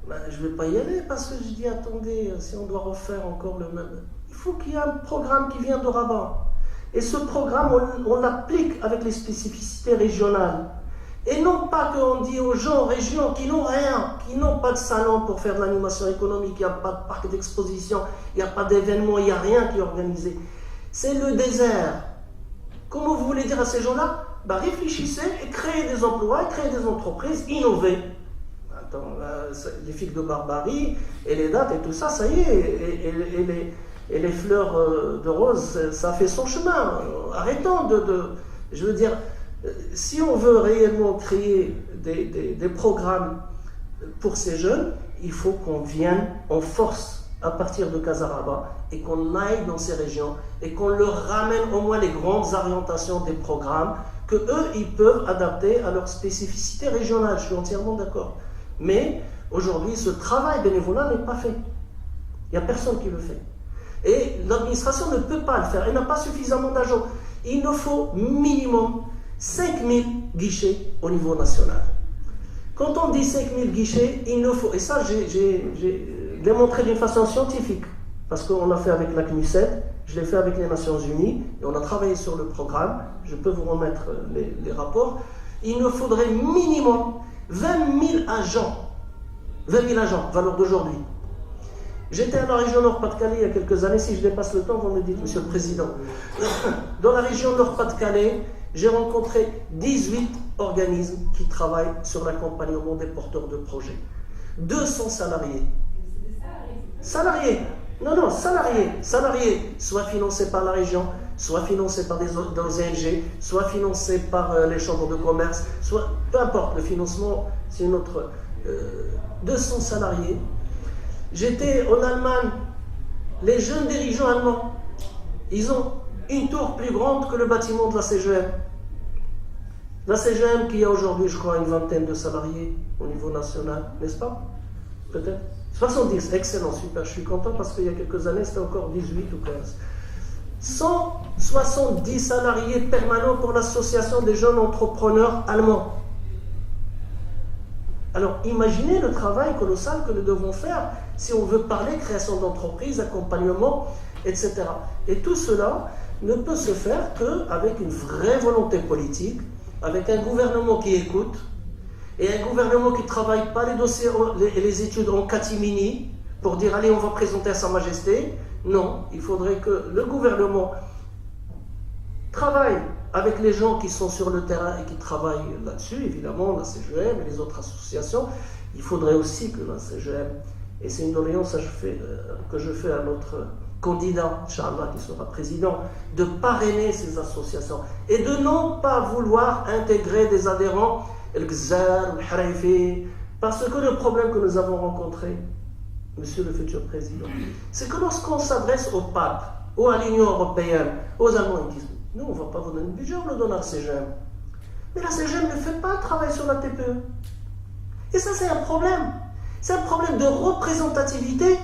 Ben, je ne vais pas y aller parce que je dis attendez, si on doit refaire encore le même. Il faut qu'il y ait un programme qui vient de Rabat. Et ce programme, on l'applique avec les spécificités régionales. Et non pas qu'on dit aux gens, régions qui n'ont rien, qui n'ont pas de salon pour faire de l'animation économique, il n'y a pas de parc d'exposition, il n'y a pas d'événement, il n'y a rien qui est organisé. C'est le désert. Comment vous voulez dire à ces gens-là? Ben, réfléchissez et créez des emplois, créez des entreprises, innovez. Attends, les figues de barbarie et les dates et tout ça, ça y est, et les fleurs de rose, ça fait son chemin. Arrêtons je veux dire, si on veut réellement créer des programmes pour ces jeunes, il faut qu'on vienne en force à partir de Casaraba et qu'on aille dans ces régions et qu'on leur ramène au moins les grandes orientations des programmes que eux ils peuvent adapter à leurs spécificités régionales. Je suis entièrement d'accord. Mais aujourd'hui, ce travail bénévolat n'est pas fait. Il n'y a personne qui le fait. Et l'administration ne peut pas le faire. Elle n'a pas suffisamment d'agents. Il nous faut minimum 5000 guichets au niveau national. Quand on dit 5000 guichets, il nous faut, et ça j'ai démontré d'une façon scientifique, parce qu'on l'a fait avec la CNUSED, je l'ai fait avec les Nations Unies, et on a travaillé sur le programme, je peux vous remettre les rapports, il nous faudrait minimum 20 000 agents, 20 000 agents, valeur d'aujourd'hui. J'étais à la région Nord-Pas-de-Calais il y a quelques années, si je dépasse le temps, vous me dites, Monsieur le Président. Dans la région Nord-Pas-de-Calais, j'ai rencontré 18 organismes qui travaillent sur l'accompagnement des porteurs de projets. 200 salariés. Salariés. Non, salariés. Soit financés par la région, soit financés par des ONG, soit financés par les chambres de commerce, soit, peu importe, le financement, c'est une autre. 200 salariés. J'étais en Allemagne, les jeunes dirigeants allemands, ils ont une tour plus grande que le bâtiment de la CGM. La CGM qui a aujourd'hui, je crois, une vingtaine de salariés au niveau national, n'est-ce pas? Peut-être 70, excellent, super, je suis content parce qu'il y a quelques années, c'était encore 18 ou 15. 170 salariés permanents pour l'association des jeunes entrepreneurs allemands. Alors, imaginez le travail colossal que nous devons faire si on veut parler création d'entreprises, accompagnement, etc. Et tout cela ne peut se faire qu'avec une vraie volonté politique, avec un gouvernement qui écoute, et un gouvernement qui ne travaille pas les dossiers et les études en catimini pour dire allez on va présenter à Sa Majesté. Non, il faudrait que le gouvernement travaille avec les gens qui sont sur le terrain et qui travaillent là-dessus, évidemment la CGM et les autres associations. Il faudrait aussi que la CGM, et c'est une doléance que je fais à notre candidat, Inch'Allah, qui sera président, de parrainer ces associations et de non pas vouloir intégrer des adhérents, El Ghzar, El Haraifi, parce que le problème que nous avons rencontré, Monsieur le futur président, c'est que lorsqu'on s'adresse au pape, ou à l'Union européenne, aux Allemands, ils disent nous, on ne va pas vous donner le budget, on le donne à la CGM. Mais la CGM ne fait pas le travail sur la TPE. Et ça, c'est un problème. C'est un problème de représentativité.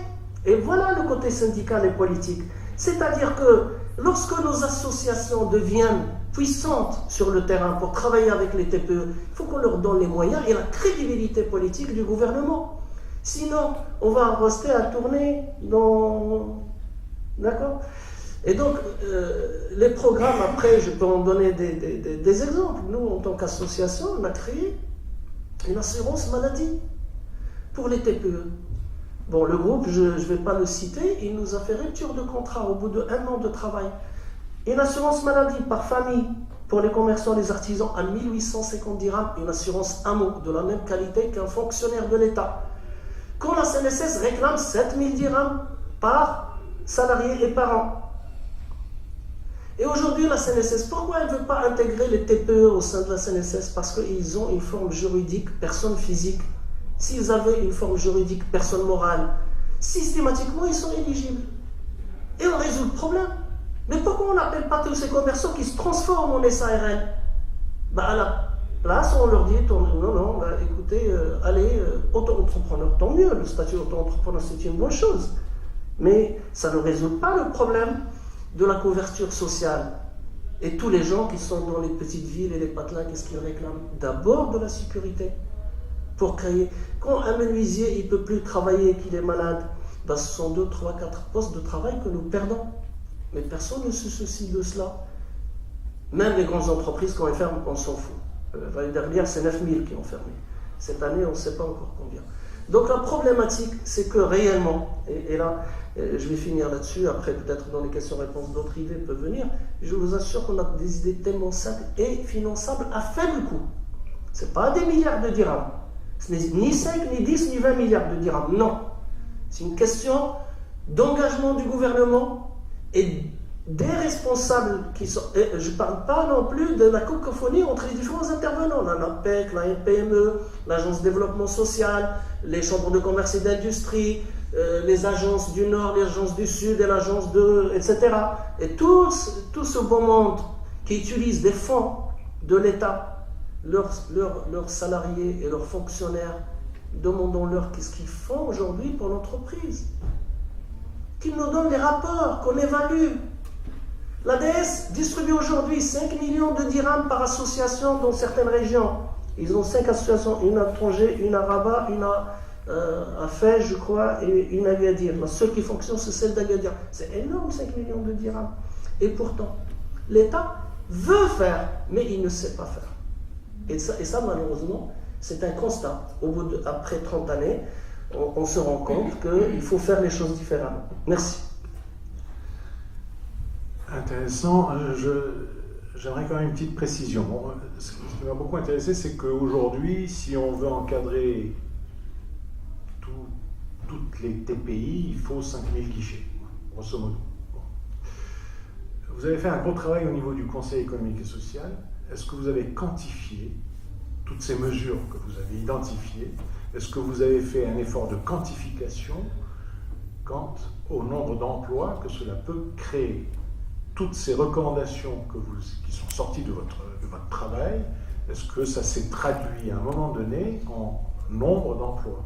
Et voilà le côté syndical et politique. C'est-à-dire que lorsque nos associations deviennent puissantes sur le terrain pour travailler avec les TPE, il faut qu'on leur donne les moyens et la crédibilité politique du gouvernement. Sinon, on va rester à tourner dans... D'accord ? Et donc, les programmes, après, je peux en donner des exemples. Nous, en tant qu'association, on a créé une assurance maladie pour les TPE. Bon, le groupe, je ne vais pas le citer, il nous a fait rupture de contrat au bout d'1 an de travail. Une assurance maladie par famille pour les commerçants et les artisans à 1850 dirhams, une assurance AMO de la même qualité qu'un fonctionnaire de l'État. Quand la CNSS réclame 7000 dirhams par salarié et par an. Et aujourd'hui, la CNSS, pourquoi elle ne veut pas intégrer les TPE au sein de la CNSS? Parce qu'ils ont une forme juridique, personne physique. S'ils avaient une forme juridique, personne morale, systématiquement, ils sont éligibles. Et on résout le problème. Mais pourquoi on n'appelle pas tous ces commerçants qui se transforment en SARL? À la place, on leur dit, non, écoutez, allez, auto-entrepreneur, tant mieux, le statut auto-entrepreneur, c'est une bonne chose. Mais ça ne résout pas le problème de la couverture sociale. Et tous les gens qui sont dans les petites villes et les patelins, qu'est-ce qu'ils réclament? D'abord de la sécurité. Pour créer. Quand un menuisier il ne peut plus travailler, qu'il est malade, ce sont 2, 3, 4 postes de travail que nous perdons. Mais personne ne se soucie de cela. Même les grandes entreprises, quand elles ferment, on s'en fout. L'année dernière, c'est 9000 qui ont fermé. Cette année, on ne sait pas encore combien. Donc la problématique, c'est que réellement, et là, je vais finir là-dessus, après peut-être dans les questions-réponses, d'autres idées peuvent venir, je vous assure qu'on a des idées tellement simples et finançables à faible coût. Ce n'est pas des milliards de dirhams. Ce n'est ni 5, ni 10, ni 20 milliards de dirhams. Non. C'est une question d'engagement du gouvernement et des responsables qui sont... Et je ne parle pas non plus de la cacophonie entre les différents intervenants. La NAPEC, la NPME, l'Agence de développement social, les chambres de commerce et d'industrie, les agences du Nord, les agences du Sud et l'agence de... etc. Et tout ce beau monde qui utilise des fonds de l'État, leurs salariés et leurs fonctionnaires, demandons-leur qu'est-ce qu'ils font aujourd'hui pour l'entreprise. Qu'ils nous donnent les rapports, qu'on évalue. L'ADS distribue aujourd'hui 5 millions de dirhams par association dans certaines régions. Ils ont 5 associations, une à Tanger, une à Rabat, une à Fès, je crois, et une à Agadir. La seule qui fonctionne, c'est celle d'Agadir. C'est énorme, 5 millions de dirhams. Et pourtant, l'État veut faire, mais il ne sait pas faire. Et ça, malheureusement, c'est un constat. Après 30 années, on se rend compte qu'il faut faire les choses différemment. Merci. Intéressant. J'aimerais quand même une petite précision. Ce qui m'a beaucoup intéressé, c'est qu'aujourd'hui, si on veut encadrer toutes les TPI, il faut 5000 guichets, grosso modo. Bon. Vous avez fait un gros travail au niveau du Conseil économique et social. Est-ce que vous avez quantifié toutes ces mesures que vous avez identifiées? Est-ce que vous avez fait un effort de quantification quant au nombre d'emplois que cela peut créer? Toutes ces recommandations qui sont sorties de votre travail, est-ce que ça s'est traduit à un moment donné en nombre d'emplois?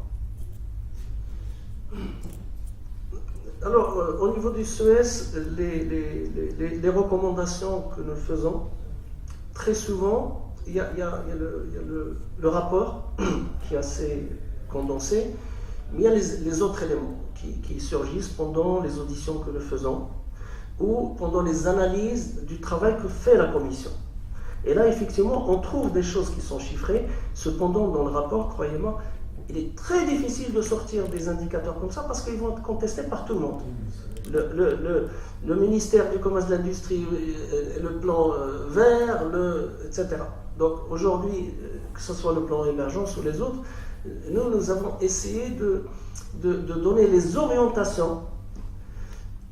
Alors, au niveau du CES, les recommandations que nous faisons, très souvent, il y a le rapport qui est assez condensé, mais il y a les autres éléments qui surgissent pendant les auditions que nous faisons ou pendant les analyses du travail que fait la commission. Et là, effectivement, on trouve des choses qui sont chiffrées. Cependant, dans le rapport, croyez-moi, il est très difficile de sortir des indicateurs comme ça parce qu'ils vont être contestés par tout le monde. Le ministère du Commerce et de l'Industrie, le plan vert, etc. Donc aujourd'hui, que ce soit le plan émergence ou les autres, nous avons essayé de donner les orientations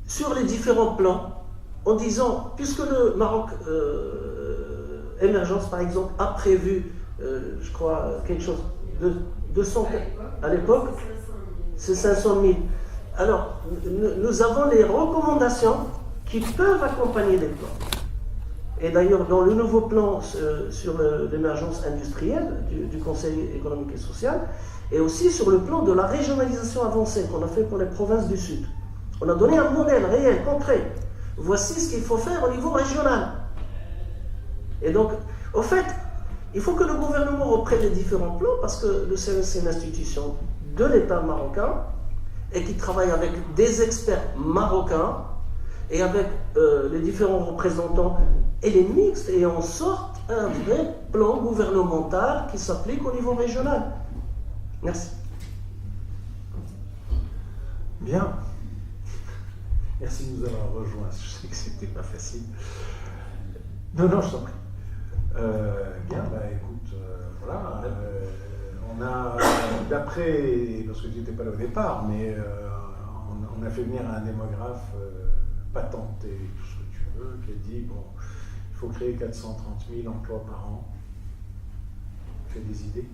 sur les différents plans en disant, puisque le Maroc émergence par exemple a prévu, je crois, quelque chose de 200 à l'époque, c'est 500 000. Alors, nous avons les recommandations qui peuvent accompagner les plans. Et d'ailleurs, dans le nouveau plan sur l'émergence industrielle du Conseil économique et social, et aussi sur le plan de la régionalisation avancée qu'on a fait pour les provinces du Sud. On a donné un modèle réel, concret. Voici ce qu'il faut faire au niveau régional. Et donc, au fait, il faut que le gouvernement reprenne les différents plans parce que le CNS, c'est une institution de l'État marocain et qui travaille avec des experts marocains et avec les différents représentants et les mixtes, et en sorte un vrai plan gouvernemental qui s'applique au niveau régional. Merci. Bien. Merci de nous avoir rejoints. Je sais que c'était pas facile. Non, je t'en prie. Bien, écoute, voilà. On a, d'après, parce que tu n'étais pas là au départ, mais on a fait venir un démographe patenté, tout ce que tu veux, qui a dit, bon, il faut créer 430 000 emplois par an. Tu as des idées?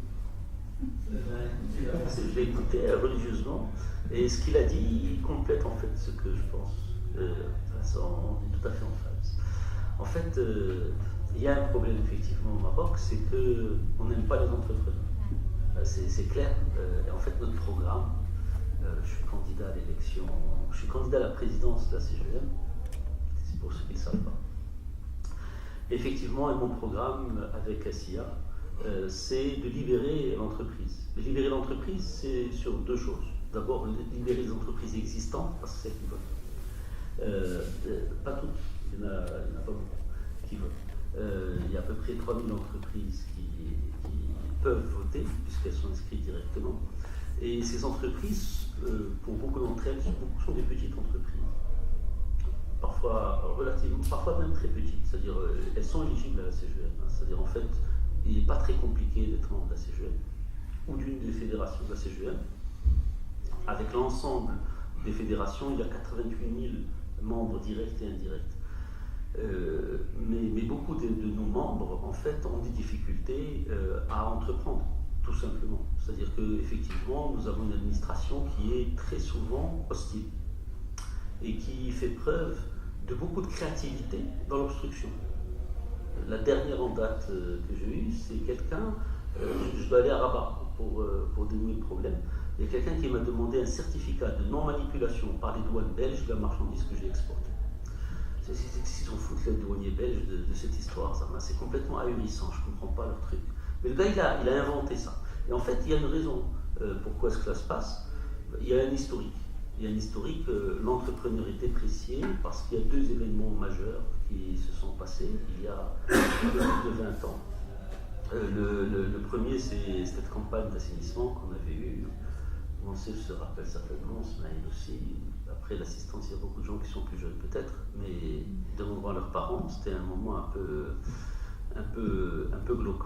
Je l'ai écouté religieusement, et ce qu'il a dit complète en fait ce que je pense. On est tout à fait en phase. En fait, il y a un problème effectivement au Maroc, c'est qu'on n'aime pas les entrepreneurs. C'est clair. Et en fait, notre programme, je suis candidat à l'élection, je suis candidat à la présidence de la CGM, c'est pour ceux qui ne le savent pas. Effectivement, et mon programme avec ASIA, c'est de libérer l'entreprise. Libérer l'entreprise, c'est sur deux choses. D'abord, libérer les entreprises existantes, parce que c'est qui votent. Pas toutes, il n'y en a pas beaucoup qui votent. Il y a à peu près 3000 entreprises qui peuvent voter, puisqu'elles sont inscrites directement. Et ces entreprises, pour beaucoup d'entre elles, sont des petites entreprises. Parfois même très petites, c'est-à-dire elles sont éligibles à la CGM. C'est-à-dire en fait, il n'est pas très compliqué d'être membre de la CGM ou d'une des fédérations de la CGM. Avec l'ensemble des fédérations, il y a 88 000 membres directs et indirects. Mais beaucoup de nos membres, en fait, ont des difficultés à entreprendre, tout simplement. C'est-à-dire qu'effectivement, nous avons une administration qui est très souvent hostile et qui fait preuve de beaucoup de créativité dans l'obstruction. La dernière en date que j'ai eue, c'est quelqu'un, je dois aller à Rabat pour dénouer le problème, il y a quelqu'un qui m'a demandé un certificat de non-manipulation par les douanes belges de la marchandise que j'ai exportée. Ils s'en foutent les douaniers belges de cette histoire, c'est complètement ahurissant, je ne comprends pas leur truc. Mais le gars, il a inventé ça. Et en fait, il y a une raison pourquoi est-ce que ça se passe. Il y a un historique. Il y a un historique, l'entrepreneur est déprécié parce qu'il y a deux événements majeurs qui se sont passés il y a plus de 20 ans. Le premier, c'est cette campagne d'assainissement qu'on avait eue. Mansel se rappelle certainement, Smaïl aussi. Après l'assistance, il y a beaucoup de gens qui sont plus jeunes peut-être, mais ils demanderont à leurs parents. C'était un moment un peu glauque,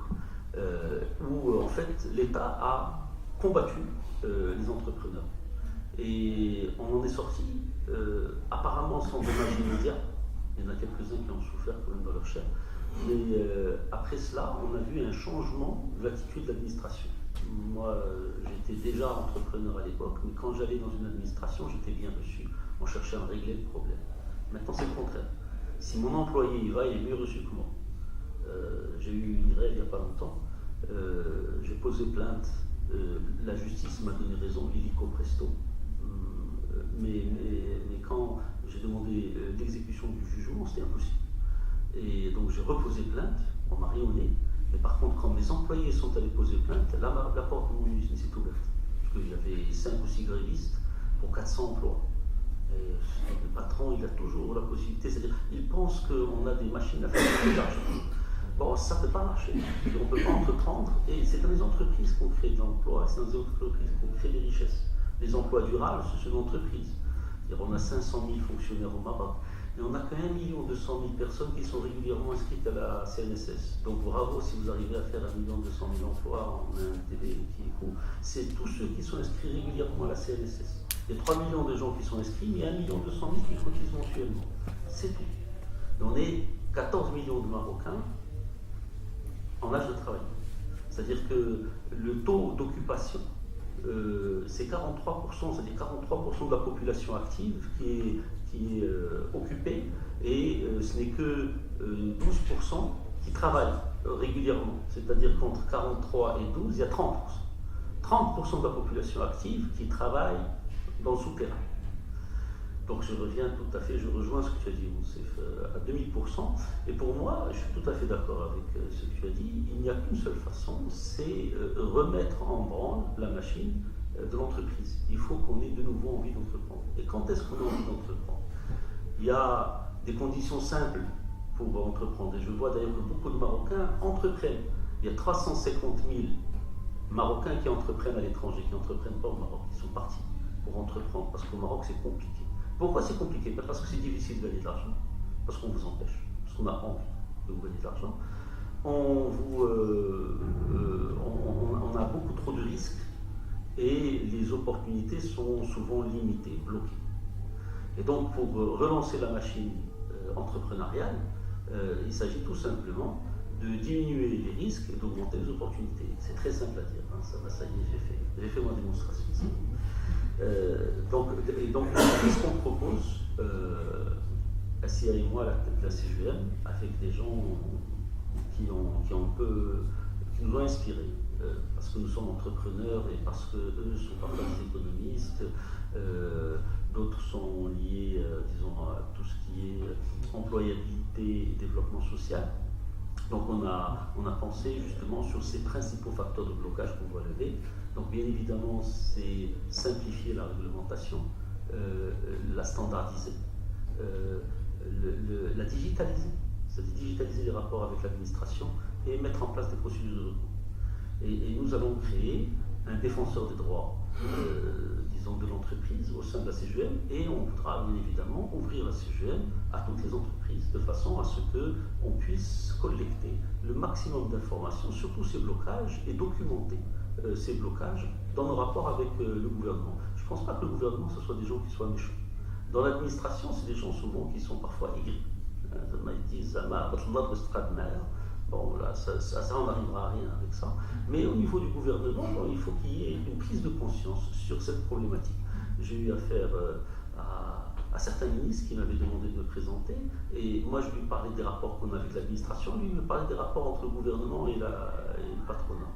où en fait l'État a combattu les entrepreneurs. Et on en est sorti, apparemment sans dommage immédiat. Il y en a quelques-uns qui ont souffert quand même dans leur chair. Mais après cela, on a vu un changement de l'attitude de l'administration. Moi, j'étais déjà entrepreneur à l'époque, mais quand j'allais dans une administration, j'étais bien reçu. On cherchait à régler le problème. Maintenant, c'est le contraire. Si mon employé y va, il est mieux reçu que moi. J'ai eu une grève il n'y a pas longtemps. J'ai posé plainte. La justice m'a donné raison, illico presto. Mais quand j'ai demandé l'exécution du jugement, c'était impossible. Et donc j'ai reposé plainte, on m'a rien au nez. Mais par contre, quand mes employés sont allés poser plainte, là, la porte de mon usine s'est ouverte. Parce qu'il y avait 5 ou 6 grévistes pour 400 emplois. Et le patron, il a toujours la possibilité, c'est-à-dire, il pense qu'on a des machines à faire de l'argent. Bon, ça ne peut pas marcher. On ne peut pas entreprendre. Et c'est dans les entreprises qu'on crée de l'emploi, c'est dans les entreprises qu'on crée des richesses. Les emplois durables, c'est une entreprise. C'est-à-dire, on a 500 000 fonctionnaires au Maroc. Et on n'a que 1 200 000 personnes qui sont régulièrement inscrites à la CNSS. Donc bravo si vous arrivez à faire 1 200 000 emplois en un TV qui est court. C'est tous ceux qui sont inscrits régulièrement à la CNSS. Il y a 3 millions de gens qui sont inscrits, mais 1 200 000 qui cotisent mensuellement. C'est tout. Et on est 14 millions de Marocains en âge de travail. C'est-à-dire que le taux d'occupation c'est 43%, c'est-à-dire 43% de la population active qui est occupée, et ce n'est que 12% qui travaillent régulièrement. C'est-à-dire qu'entre 43 et 12, il y a 30%. 30% de la population active qui travaille dans le souterrain. Donc je rejoins ce que tu as dit, Moussef, à 2000%. Et pour moi, je suis tout à fait d'accord avec ce que tu as dit. Il n'y a qu'une seule façon, c'est remettre en branle la machine de l'entreprise. Il faut qu'on ait de nouveau envie d'entreprendre. Et quand est-ce qu'on a envie d'entreprendre? Il y a des conditions simples pour entreprendre. Et je vois d'ailleurs que beaucoup de Marocains entreprennent. Il y a 350 000 Marocains qui entreprennent à l'étranger, qui n'entreprennent pas au Maroc. Ils sont partis pour entreprendre, parce qu'au Maroc c'est compliqué. Pourquoi c'est compliqué? Pas parce que c'est difficile de gagner de l'argent, parce qu'on vous empêche, parce qu'on a envie de vous gagner de l'argent. On a beaucoup trop de risques et les opportunités sont souvent limitées, bloquées. Et donc pour relancer la machine entrepreneuriale, il s'agit tout simplement de diminuer les risques et d'augmenter les opportunités. C'est très simple à dire, hein. Ça y est, j'ai fait ma démonstration. Donc, ce qu'on propose, Assia et moi, à la tête de la CGM, avec des gens qui nous ont inspirés, parce que nous sommes entrepreneurs et parce qu'eux sont parfois des économistes, d'autres sont liés, disons, à tout ce qui est employabilité et développement social. Donc on a pensé justement sur ces principaux facteurs de blocage qu'on doit lever. Donc bien évidemment, c'est simplifier la réglementation, la standardiser, la digitaliser, c'est-à-dire digitaliser les rapports avec l'administration et mettre en place des procédures de recours. Et nous allons créer un défenseur des droits, disons, de l'entreprise au sein de la CGM, et on voudra bien évidemment ouvrir la CGM à toutes les entreprises de façon à ce qu'on puisse collecter le maximum d'informations sur tous ces blocages et documenter ces blocages dans nos rapports avec le gouvernement. Je ne pense pas que le gouvernement, ce soit des gens qui soient méchants. Dans l'administration, c'est des gens souvent qui sont parfois aigris. Ils disent bon, là, ça on n'arrivera à rien avec ça. Mais au niveau du gouvernement, il faut qu'il y ait une prise de conscience sur cette problématique. J'ai eu affaire à certains ministres qui m'avaient demandé de me présenter, et moi je lui parlais des rapports qu'on a avec l'administration, lui il me parlait des rapports entre le gouvernement et le patronat.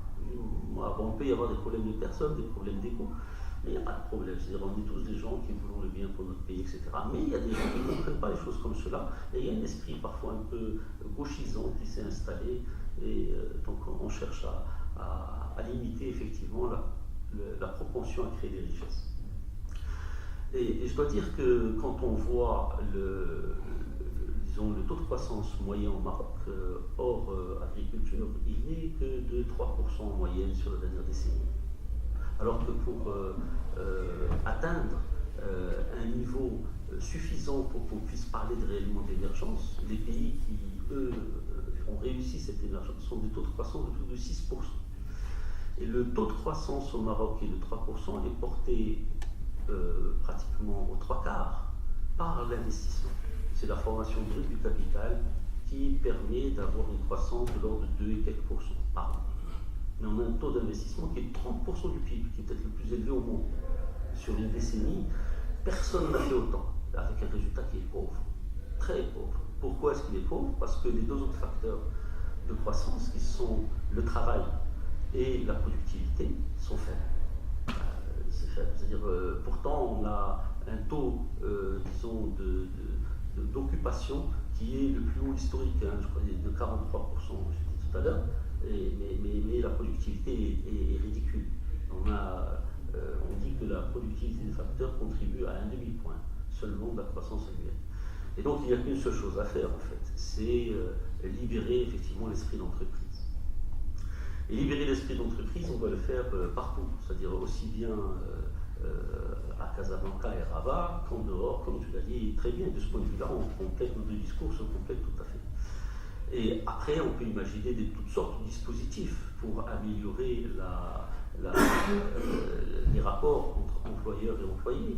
Moi, bon, il peut y avoir des problèmes de personnes, des problèmes d'ego, mais il n'y a pas de problème. C'est-à-dire, on est tous des gens qui voulons le bien pour notre pays, etc. Mais il y a des gens qui ne comprennent pas les choses comme cela, et il y a un esprit parfois un peu gauchisant qui s'est installé, et donc on cherche à limiter effectivement la propension à créer des richesses. Et je dois dire que quand on voit le taux de croissance moyen au Maroc, hors agriculture, il n'est que de 3% en moyenne sur la dernière décennie. Alors que pour atteindre un niveau suffisant pour qu'on puisse parler réellement d'émergence, les pays qui, eux, ont réussi cette émergence sont des taux de croissance de plus de 6%. Et le taux de croissance au Maroc qui est de 3% est porté pratiquement aux 3/4 par l'investissement. C'est la formation brute du capital qui permet d'avoir une croissance de l'ordre de 2 et quelques % par an. Mais on a un taux d'investissement qui est 30% du PIB, qui est peut-être le plus élevé au monde. Sur une décennie, personne n'a fait autant, avec un résultat qui est pauvre, très pauvre. Pourquoi est-ce qu'il est pauvre? Parce que les deux autres facteurs de croissance, qui sont le travail et la productivité, sont faibles. C'est-à-dire, pourtant, on a un taux, disons, d'occupation qui est le plus haut historique, hein, je crois, de 43%, j'ai dit tout à l'heure, mais la productivité est ridicule. On dit que la productivité des facteurs contribue à un demi-point seulement de la croissance annuelle. Et donc, il n'y a qu'une seule chose à faire, en fait, c'est libérer effectivement l'esprit d'entreprise. Et libérer l'esprit d'entreprise, on doit le faire partout, c'est-à-dire aussi bien à Casablanca et Rabat qu'en dehors, comme tu l'as dit très bien. De ce point de vue-là, on complète nos deux discours, se complètent tout à fait. Et après, on peut imaginer toutes sortes de dispositifs pour améliorer les rapports entre employeurs et employés.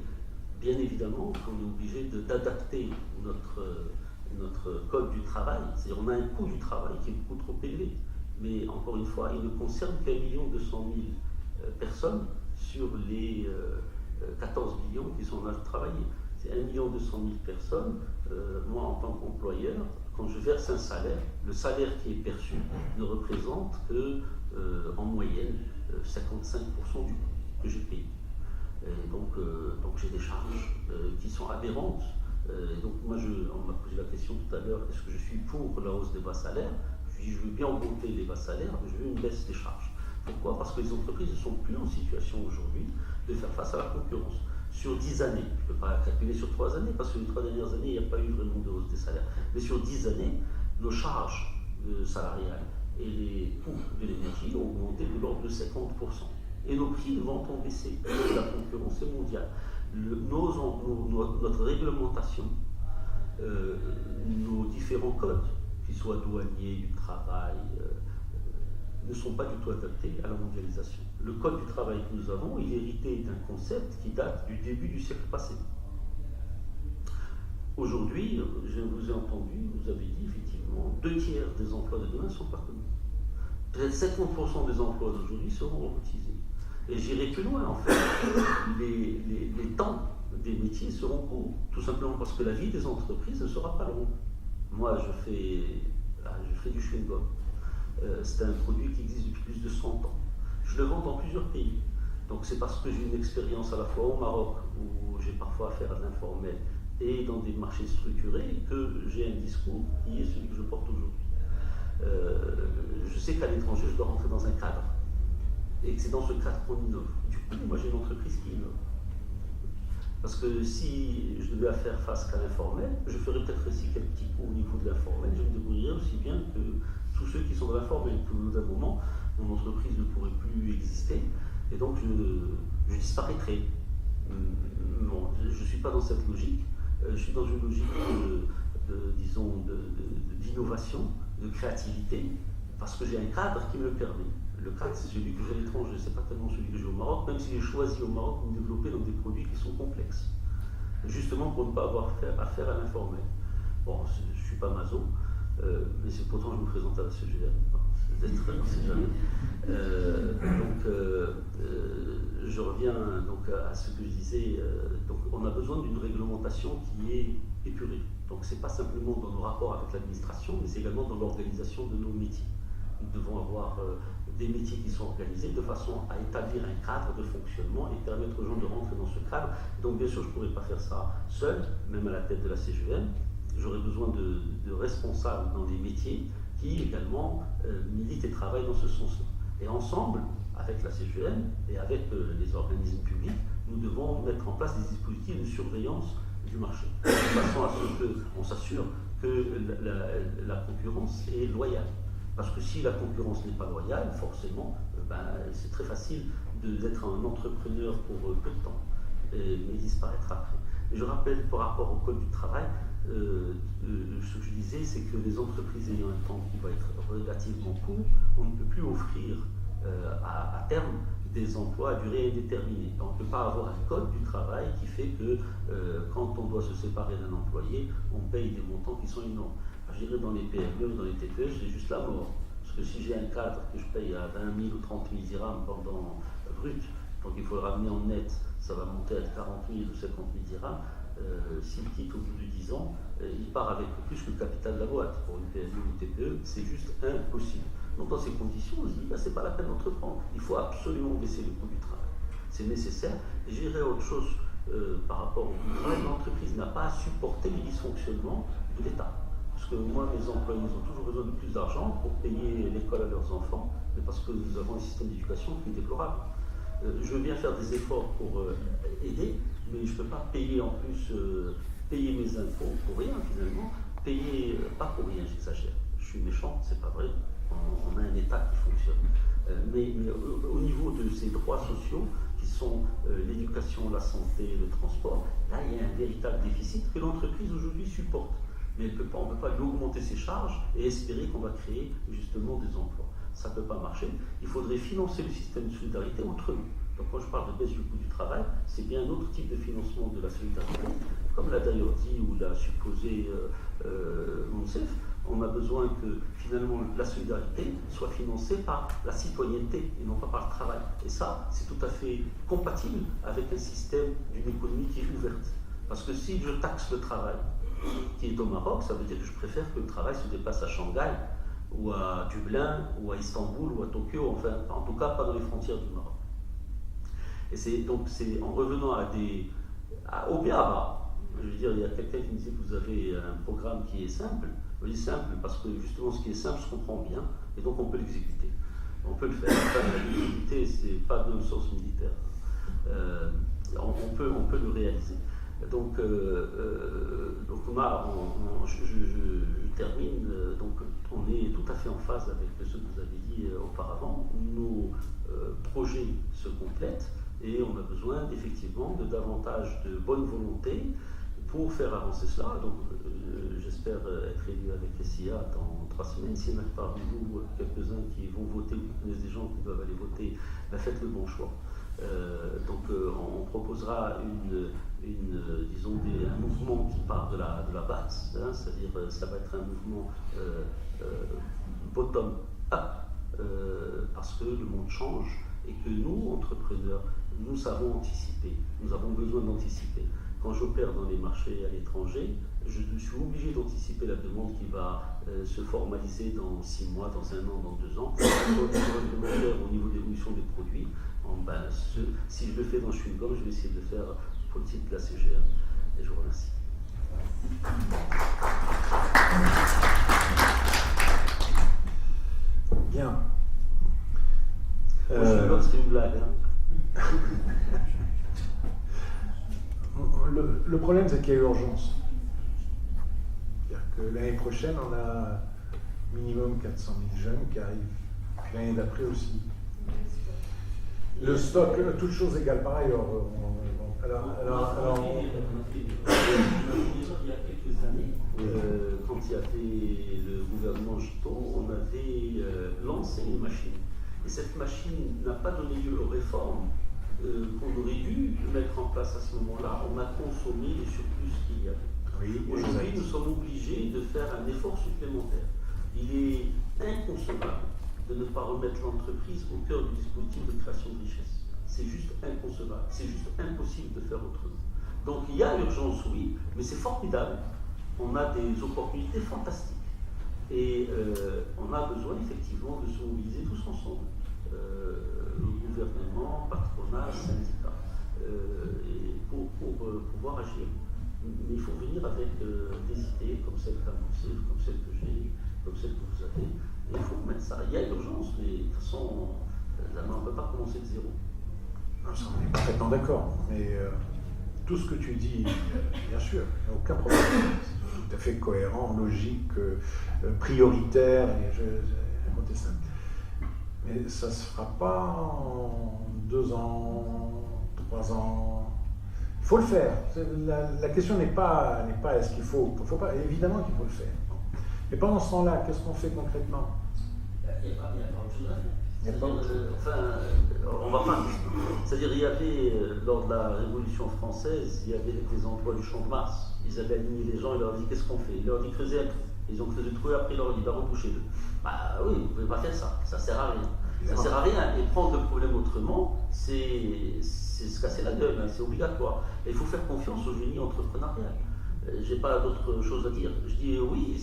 Bien évidemment, on est obligé d'adapter notre code du travail. C'est-à-dire, on a un coût du travail qui est beaucoup trop élevé. Mais encore une fois, il ne concerne qu'1 200 000 personnes sur les 14 millions qui sont en âge de travailler. C'est 1 200 000 personnes. Moi, en tant qu'employeur, quand je verse un salaire, le salaire qui est perçu ne représente que, en moyenne, 55% du coût que j'ai payé. Et donc j'ai des charges qui sont aberrantes. Donc moi, on m'a posé la question tout à l'heure, est-ce que je suis pour la hausse des bas salaires? Je veux bien augmenter les bas salaires, mais je veux une baisse des charges. Pourquoi? Parce que les entreprises ne sont plus en situation aujourd'hui de faire face à la concurrence. Sur 10 années, je ne peux pas calculer sur 3 années, parce que les 3 dernières années, il n'y a pas eu vraiment de hausse des salaires. Mais sur 10 années, nos charges salariales et les coûts de l'énergie ont augmenté de l'ordre de 50%. Et nos prix de vente ont baissé. La concurrence est mondiale. Notre réglementation, nos différents codes, qu'ils soient douaniers, du travail, ne sont pas du tout adaptés à la mondialisation. Le code du travail que nous avons, il est hérité d'un concept qui date du début du siècle passé. Aujourd'hui, je vous ai entendu, vous avez dit effectivement, 2/3 des emplois de demain ne sont pas connus. Peut-être 50% des emplois d'aujourd'hui seront robotisés. Et j'irai plus loin en fait. Les temps des métiers seront courts, tout simplement parce que la vie des entreprises ne sera pas longue. Moi, je fais du chewing-gum. C'est un produit qui existe depuis plus de 100 ans. Je le vends dans plusieurs pays. Donc c'est parce que j'ai une expérience à la fois au Maroc, où j'ai parfois affaire à l'informel, et dans des marchés structurés, que j'ai un discours qui est celui que je porte aujourd'hui. Je sais qu'à l'étranger, je dois rentrer dans un cadre. Et que c'est dans ce cadre qu'on innove. Du coup, moi j'ai une entreprise qui innove. Parce que si je devais faire face qu'à l'informel, je ferais peut-être aussi quelques petits coups au niveau de l'informel, je me débrouillerais aussi bien que tous ceux qui sont dans l'informel. Au bout d'un moment, mon entreprise ne pourrait plus exister, et donc je disparaîtrais. Bon, je ne suis pas dans cette logique, je suis dans une logique d'innovation, de créativité, parce que j'ai un cadre qui me le permet. Le cadre, c'est celui que j'ai à l'étranger, c'est pas tellement celui que j'ai au Maroc, même si j'ai choisi au Maroc de me développer dans des produits qui sont complexes. Justement pour ne pas avoir affaire à l'informel. Bon, je ne suis pas maso, mais c'est pourtant je me présente à la CGM. On sait jamais. Je reviens donc à ce que je disais. Donc on a besoin d'une réglementation qui est épurée. Donc c'est pas simplement dans nos rapports avec l'administration, mais c'est également dans l'organisation de nos métiers. Nous devons avoir des métiers qui sont organisés de façon à établir un cadre de fonctionnement et permettre aux gens de rentrer dans ce cadre. Donc bien sûr, je ne pourrais pas faire ça seul, même à la tête de la CGM. J'aurais besoin de responsables dans les métiers qui également militent et travaillent dans ce sens-là. Et ensemble, avec la CGM et avec les organismes publics, nous devons mettre en place des dispositifs de surveillance du marché, de façon à ce qu'on s'assure que la concurrence est loyale. Parce que si la concurrence n'est pas loyale, forcément, c'est très facile d'être un entrepreneur pour peu de temps, mais disparaître après. Et je rappelle par rapport au Code du travail, ce que je disais, c'est que les entreprises ayant un temps qui va être relativement court, on ne peut plus offrir à terme des emplois à durée indéterminée. Donc, on ne peut pas avoir un code du travail qui fait que quand on doit se séparer d'un employé, on paye des montants qui sont énormes. Je dirais dans les PME ou dans les TPE, c'est juste la mort. Parce que si j'ai un cadre que je paye à 20 000 ou 30 000 dirhams pendant brut, donc il faut le ramener en net, ça va monter à 40 000 ou 50 000 dirhams. S'il quitte au bout de 10 ans, il part avec plus que le capital de la boîte. Pour une PME ou une TPE, c'est juste impossible. Donc dans ces conditions, on se dit, c'est pas la peine d'entreprendre. Il faut absolument baisser le coût du travail. C'est nécessaire. Et je dirais autre chose par rapport au coût du travail. L'entreprise n'a pas à supporter les dysfonctionnements de l'État. Parce que moi, mes employés ont toujours besoin de plus d'argent pour payer l'école à leurs enfants, mais parce que nous avons un système d'éducation qui est déplorable. Je veux bien faire des efforts pour aider, mais je ne peux pas payer en plus, payer mes impôts pour rien finalement, payer, pas pour rien, j'exagère, je suis méchant, c'est pas vrai, on a un État qui fonctionne. Mais au niveau de ces droits sociaux, qui sont l'éducation, la santé, le transport, là il y a un véritable déficit que l'entreprise aujourd'hui supporte. Mais on ne peut pas lui augmenter ses charges et espérer qu'on va créer justement des emplois. Ça ne peut pas marcher. Il faudrait financer le système de solidarité autrement. Donc quand je parle de baisse du coût du travail, c'est bien un autre type de financement de la solidarité. Comme l'a d'ailleurs dit ou l'a supposé Monsef, On a besoin que finalement la solidarité soit financée par la citoyenneté et non pas par le travail. Et ça, c'est tout à fait compatible avec un système d'une économie qui est ouverte. Parce que si je taxe le travail qui est au Maroc, ça veut dire que je préfère que le travail se déplace à Shanghai ou à Dublin ou à Istanbul ou à Tokyo, enfin en tout cas pas dans les frontières du Maroc. Et c'est en revenant au BABA. Je veux dire, il y a quelqu'un qui me disait que vous avez un programme qui est simple. Oui, simple parce que justement ce qui est simple se comprend bien et donc on peut l'exécuter. On peut le faire. Enfin, l'exécuter, c'est pas d'un sens militaire. On peut le réaliser. Donc je termine. Donc on est tout à fait en phase avec ce que vous avez dit auparavant. Nos projets se complètent et on a besoin effectivement de davantage de bonne volonté pour faire avancer cela. Donc j'espère être élu avec SIA dans 3 semaines. S'il y en a parmi vous quelques-uns qui vont voter, ou qui connaissent des gens qui doivent aller voter, faites le bon choix. On proposera un mouvement qui part de la base, hein, c'est-à-dire ça va être un mouvement bottom-up, parce que le monde change et que nous, entrepreneurs, nous savons anticiper, nous avons besoin d'anticiper. Quand j'opère dans les marchés à l'étranger, je suis obligé d'anticiper la demande qui va se formaliser dans 6 mois, dans 1 an, dans 2 ans, au niveau de l'évolution des produits. Si je le fais dans le chewing-gum, je vais essayer de le faire pour le type de la CGM. Et je vous remercie. Bien. Le chewing-gum, c'est une blague. Hein. Le problème, c'est qu'il y a urgence. C'est-à-dire que l'année prochaine, on a minimum 400 000 jeunes qui arrivent. Puis l'année d'après aussi. Le stock, toutes choses égales par ailleurs. Il y a quelques années, quand il y avait le gouvernement Gito, on avait lancé une machine. Et cette machine n'a pas donné lieu aux réformes qu'on aurait dû mettre en place à ce moment-là. On a consommé les surplus qu'il y avait. Oui, aujourd'hui, nous sommes obligés de faire un effort supplémentaire. Il est inconcevable de ne pas remettre l'entreprise au cœur du dispositif de création de richesse. C'est juste inconcevable, c'est juste impossible de faire autrement. Donc il y a urgence, oui, mais c'est formidable. On a des opportunités fantastiques. Et on a besoin effectivement de se mobiliser tous ensemble. Gouvernement, patronat, syndicat, pour pouvoir agir. Mais il faut venir avec des idées comme celle qu'annoncée, comme celle que j'ai, comme celle que vous avez. Et il faut mettre ça. Il y a urgence, mais de toute façon, on ne peut pas commencer de zéro. On est parfaitement d'accord. Mais tout ce que tu dis, bien sûr, il n'y a aucun problème. C'est tout à fait cohérent, logique, prioritaire, et incontestable. Mais ça ne se fera pas en 2 ans, 3 ans. Il faut le faire. La question n'est pas est-ce qu'il faut pas. Évidemment qu'il faut le faire. Mais pendant ce temps-là, qu'est-ce qu'on fait concrètement? Il n'y a pas autre chose à faire. On va pas. C'est-à-dire, il y avait, lors de la Révolution française, il y avait des emplois du Champ de Mars. Ils avaient aligné les gens, ils leur ont dit qu'est-ce qu'on fait? Ils leur ont dit creuser un trou. Ils ont creusé le trou et après ils leur ont dit rebouchez-le. Bah oui, vous ne pouvez pas faire ça, ça ne sert à rien. Ça ne sert à rien. Et prendre le problème autrement, c'est se casser la gueule, hein, c'est obligatoire. Et il faut faire confiance au génie entrepreneurial. Je n'ai pas d'autre chose à dire. Je dis oui,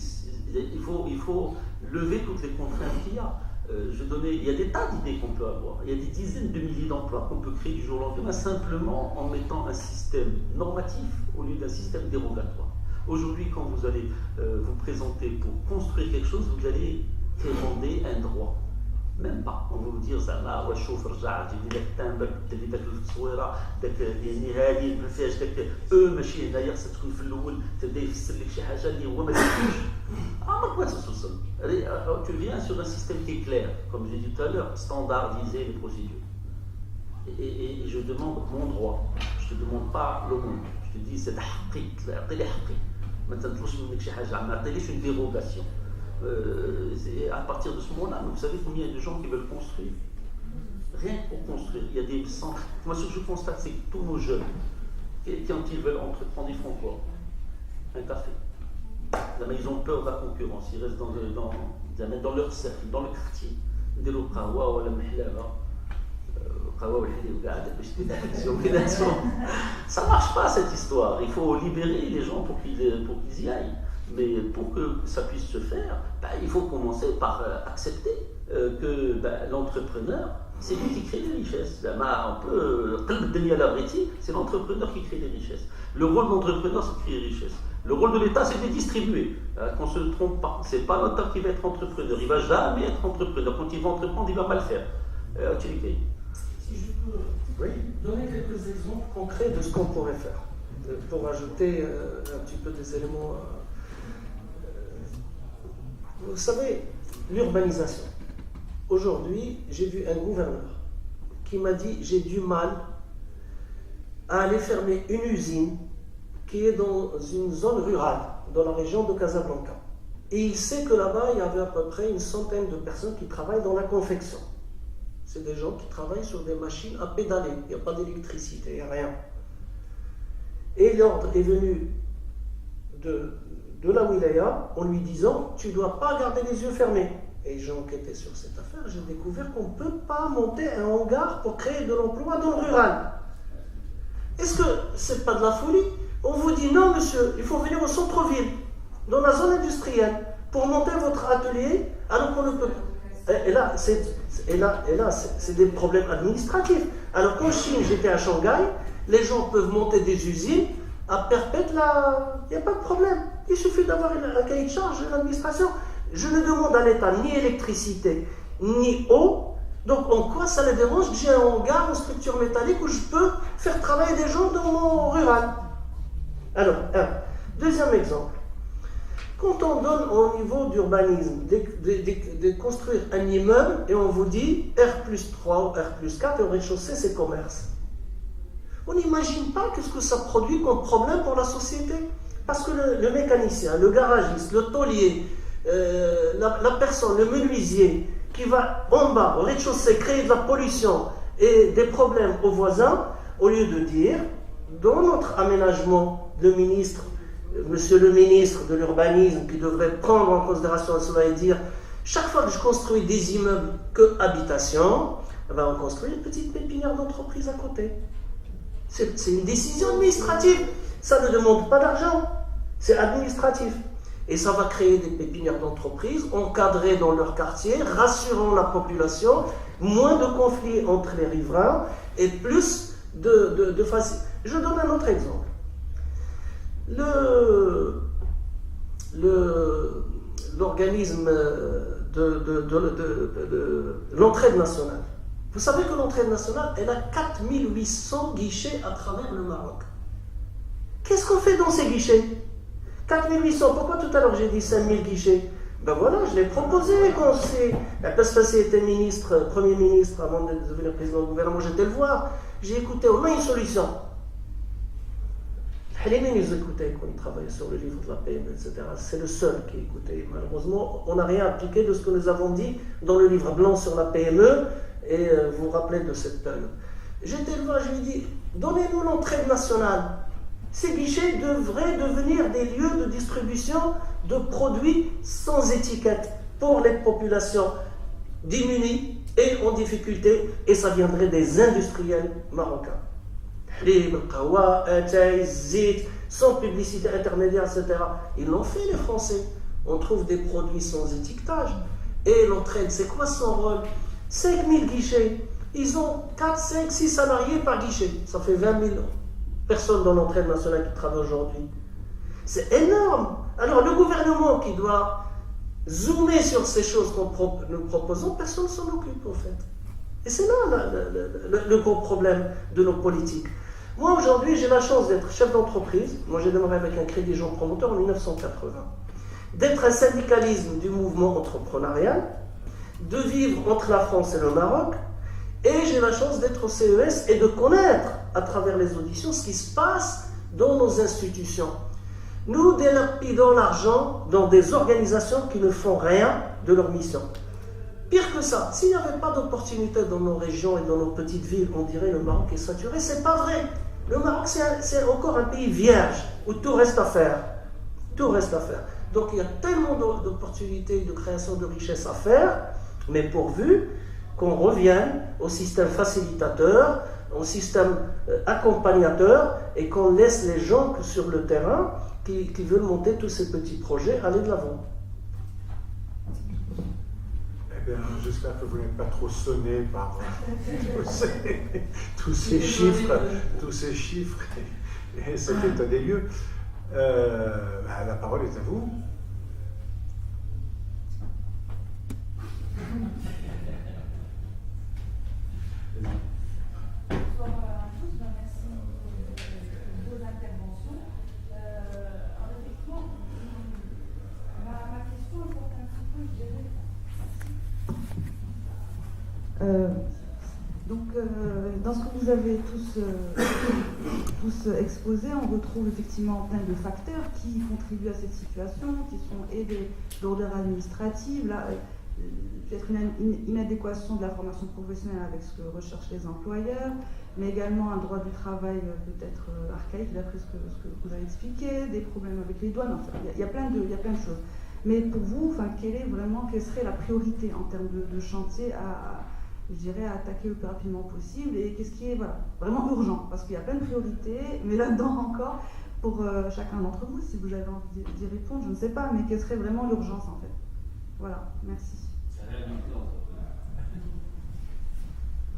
il faut lever toutes les contraintes qu'il y a. Il y a des tas d'idées qu'on peut avoir. Il y a des dizaines de milliers d'emplois qu'on peut créer du jour au lendemain simplement en mettant un système normatif au lieu d'un système dérogatoire. Aujourd'hui, quand vous allez vous présenter pour construire quelque chose, vous allez demander un droit. Même pas. On va vous dire زعما واش شوف رجع جيب لي داك التامبر دير لي داك التصويره داك يعني هذه ما فيهاش داك ماشي هنايا خصها تكون في الاول تبدا يفسر لك شي حاجه اللي هو ما دارش. ما تبغيش توصل. Tu viens sur un système qui est clair, comme j'ai dit tout à l'heure, standardiser les procédures. Et je demande mon droit. Je te demande pas le monde. Je te dis c'est حقي اعطي لي حقي. ما تنطلبش منك شي حاجه ما تعطيليش une dérogation. À partir de ce moment-là, vous savez combien de gens qui veulent construire? Rien que pour construire. Il y a des centres. Moi, ce que je constate, c'est que tous nos jeunes, quand ils veulent entreprendre, ils font quoi? Un café. ils ont peur de la concurrence, ils restent dans leur cercle, dans le quartier. Ça ne marche pas cette histoire. Il faut libérer les gens pour qu'ils y aillent. Mais pour que ça puisse se faire, il faut commencer par accepter que l'entrepreneur, c'est lui qui crée des richesses. C'est l'entrepreneur qui crée des richesses. Le rôle de l'entrepreneur, c'est de créer des richesses. Le rôle de l'État, c'est de les distribuer. Qu'on ne se trompe pas. Ce n'est pas l'État qui va être entrepreneur. Il ne va jamais être entrepreneur. Quand il va entreprendre, il va mal faire. Si je peux donner quelques exemples concrets de ce qu'on pourrait faire, pour ajouter un petit peu des éléments. Vous savez, l'urbanisation. Aujourd'hui, j'ai vu un gouverneur qui m'a dit « j'ai du mal à aller fermer une usine qui est dans une zone rurale, dans la région de Casablanca. Et il sait que là-bas, il y avait à peu près une centaine de personnes qui travaillent dans la confection. C'est des gens qui travaillent sur des machines à pédaler. Il n'y a pas d'électricité, il n'y a rien. Et l'ordre est venu de la wilaya en lui disant « tu ne dois pas garder les yeux fermés ». Et j'ai enquêté sur cette affaire, j'ai découvert qu'on ne peut pas monter un hangar pour créer de l'emploi dans le rural. Est-ce que ce n'est pas de la folie? On vous dit non monsieur, il faut venir au centre-ville, dans la zone industrielle, pour monter votre atelier, alors qu'on ne peut pas. Et là, c'est des problèmes administratifs. Alors qu'en Chine, j'étais à Shanghai, les gens peuvent monter des usines à perpète, il n'y a pas de problème. Il suffit d'avoir un cahier de charge de l'administration. Je ne demande à l'État ni électricité, ni eau. Donc en quoi ça les dérange que j'ai un hangar, une structure métallique où je peux faire travailler des gens dans mon rural? Alors, deuxième exemple. Quand on donne au niveau d'urbanisme de construire un immeuble et on vous dit R+3 ou R+4 et au rez-de-chaussée c'est commerce. On n'imagine pas ce que ça produit comme problème pour la société. Parce que le mécanicien, le garagiste, le tôlier, la personne, le menuisier qui va en bas, au rez-de-chaussée, créer de la pollution et des problèmes aux voisins, au lieu de dire, dans notre aménagement, monsieur le ministre de l'urbanisme, qui devrait prendre en considération cela et dire, chaque fois que je construis des immeubles que habitation, on construit une petite pépinière d'entreprise à côté. C'est une décision administrative. Ça ne demande pas d'argent. C'est administratif. Et ça va créer des pépinières d'entreprise encadrées dans leur quartier, rassurant la population, moins de conflits entre les riverains et plus de facilité. Je donne un autre exemple. L'organisme de l'entraide nationale. Vous savez que l'entraide nationale, elle a 4800 guichets à travers le Maroc. Qu'est-ce qu'on fait dans ces guichets? 4800, pourquoi tout à l'heure j'ai dit 5000 guichets? Ben voilà, je l'ai proposé quand Pasfassi était Premier ministre avant de devenir président du gouvernement, j'étais le voir. J'ai écouté au moins une solution. Halimi nous écoutait quand il travaillait sur le livre de la PME, etc. C'est le seul qui écoutait. Malheureusement, on n'a rien appliqué de ce que nous avons dit dans le livre blanc sur la PME, et vous vous rappelez de cette période. J'étais le voir, je lui ai dit, donnez-nous l'entraide nationale. Ces guichets devraient devenir des lieux de distribution de produits sans étiquette pour les populations démunies et en difficulté, et ça viendrait des industriels marocains. Sans publicité intermédiaire, etc. Ils l'ont fait, les Français. On trouve des produits sans étiquetage. Et l'entraide, c'est quoi son rôle? 5000 guichets. Ils ont 4, 5, 6 salariés par guichet. Ça fait 20 000 personnes dans l'entraide nationale qui travaillent aujourd'hui. C'est énorme. Alors le gouvernement qui doit zoomer sur ces choses que nous proposons, personne ne s'en occupe en fait. Et c'est là le gros problème de nos politiques. Moi aujourd'hui j'ai la chance d'être chef d'entreprise. Moi j'ai démarré avec un crédit jeune promoteur en 1980. D'être un syndicalisme du mouvement entrepreneurial, de vivre entre la France et le Maroc. Et j'ai la chance d'être au CES et de connaître à travers les auditions ce qui se passe dans nos institutions. Nous délapidons l'argent dans des organisations qui ne font rien de leur mission. Pire que ça, s'il n'y avait pas d'opportunités dans nos régions et dans nos petites villes, on dirait le Maroc est saturé. C'est pas vrai. Le Maroc, c'est encore un pays vierge où tout reste à faire. Tout reste à faire. Donc il y a tellement d'opportunités de création de richesse à faire, mais pourvu qu'on revienne au système facilitateur, au système accompagnateur, et qu'on laisse les gens sur le terrain qui veulent monter tous ces petits projets aller de l'avant. Eh bien, j'espère que vous n'êtes pas trop sonné par tous ces chiffres et cet état des lieux. La parole est à vous. Bonsoir à tous, merci pour vos interventions. Effectivement, ma question porte un petit peu, je dirais. Dans ce que vous avez tous exposé, on retrouve effectivement plein de facteurs qui contribuent à cette situation, qui sont et des lourdeurs administratives, peut-être une inadéquation de la formation professionnelle avec ce que recherchent les employeurs, mais également un droit du travail peut-être archaïque, d'après ce que vous avez expliqué, des problèmes avec les douanes, enfin, il y a plein de choses. Mais pour vous, quelle serait la priorité en termes de chantier à attaquer le plus rapidement possible, et qu'est-ce qui est vraiment urgent, parce qu'il y a plein de priorités, mais là-dedans encore, pour chacun d'entre vous, si vous avez envie d'y répondre, je ne sais pas, mais quelle serait vraiment l'urgence en fait. Voilà, merci.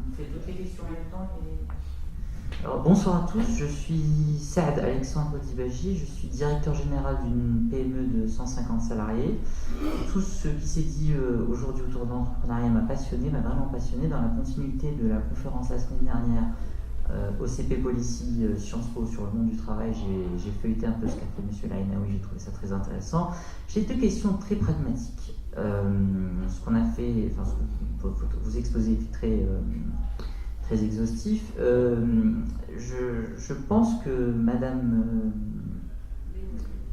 On fait toutes les questions en même temps. Alors, bonsoir à tous, je suis Saad Alexandre Dibaji, je suis directeur général d'une PME de 150 salariés. Tout ce qui s'est dit aujourd'hui autour de l'entrepreneuriat m'a vraiment passionné. Dans la continuité de la conférence la semaine dernière au CP Policy Sciences Po sur le monde du travail, j'ai feuilleté un peu ce qu'a fait M. Laïnaoui, j'ai trouvé ça très intéressant. J'ai deux questions très pragmatiques. Ce qu'on a fait, vous exposez était très exhaustif. Je pense que Madame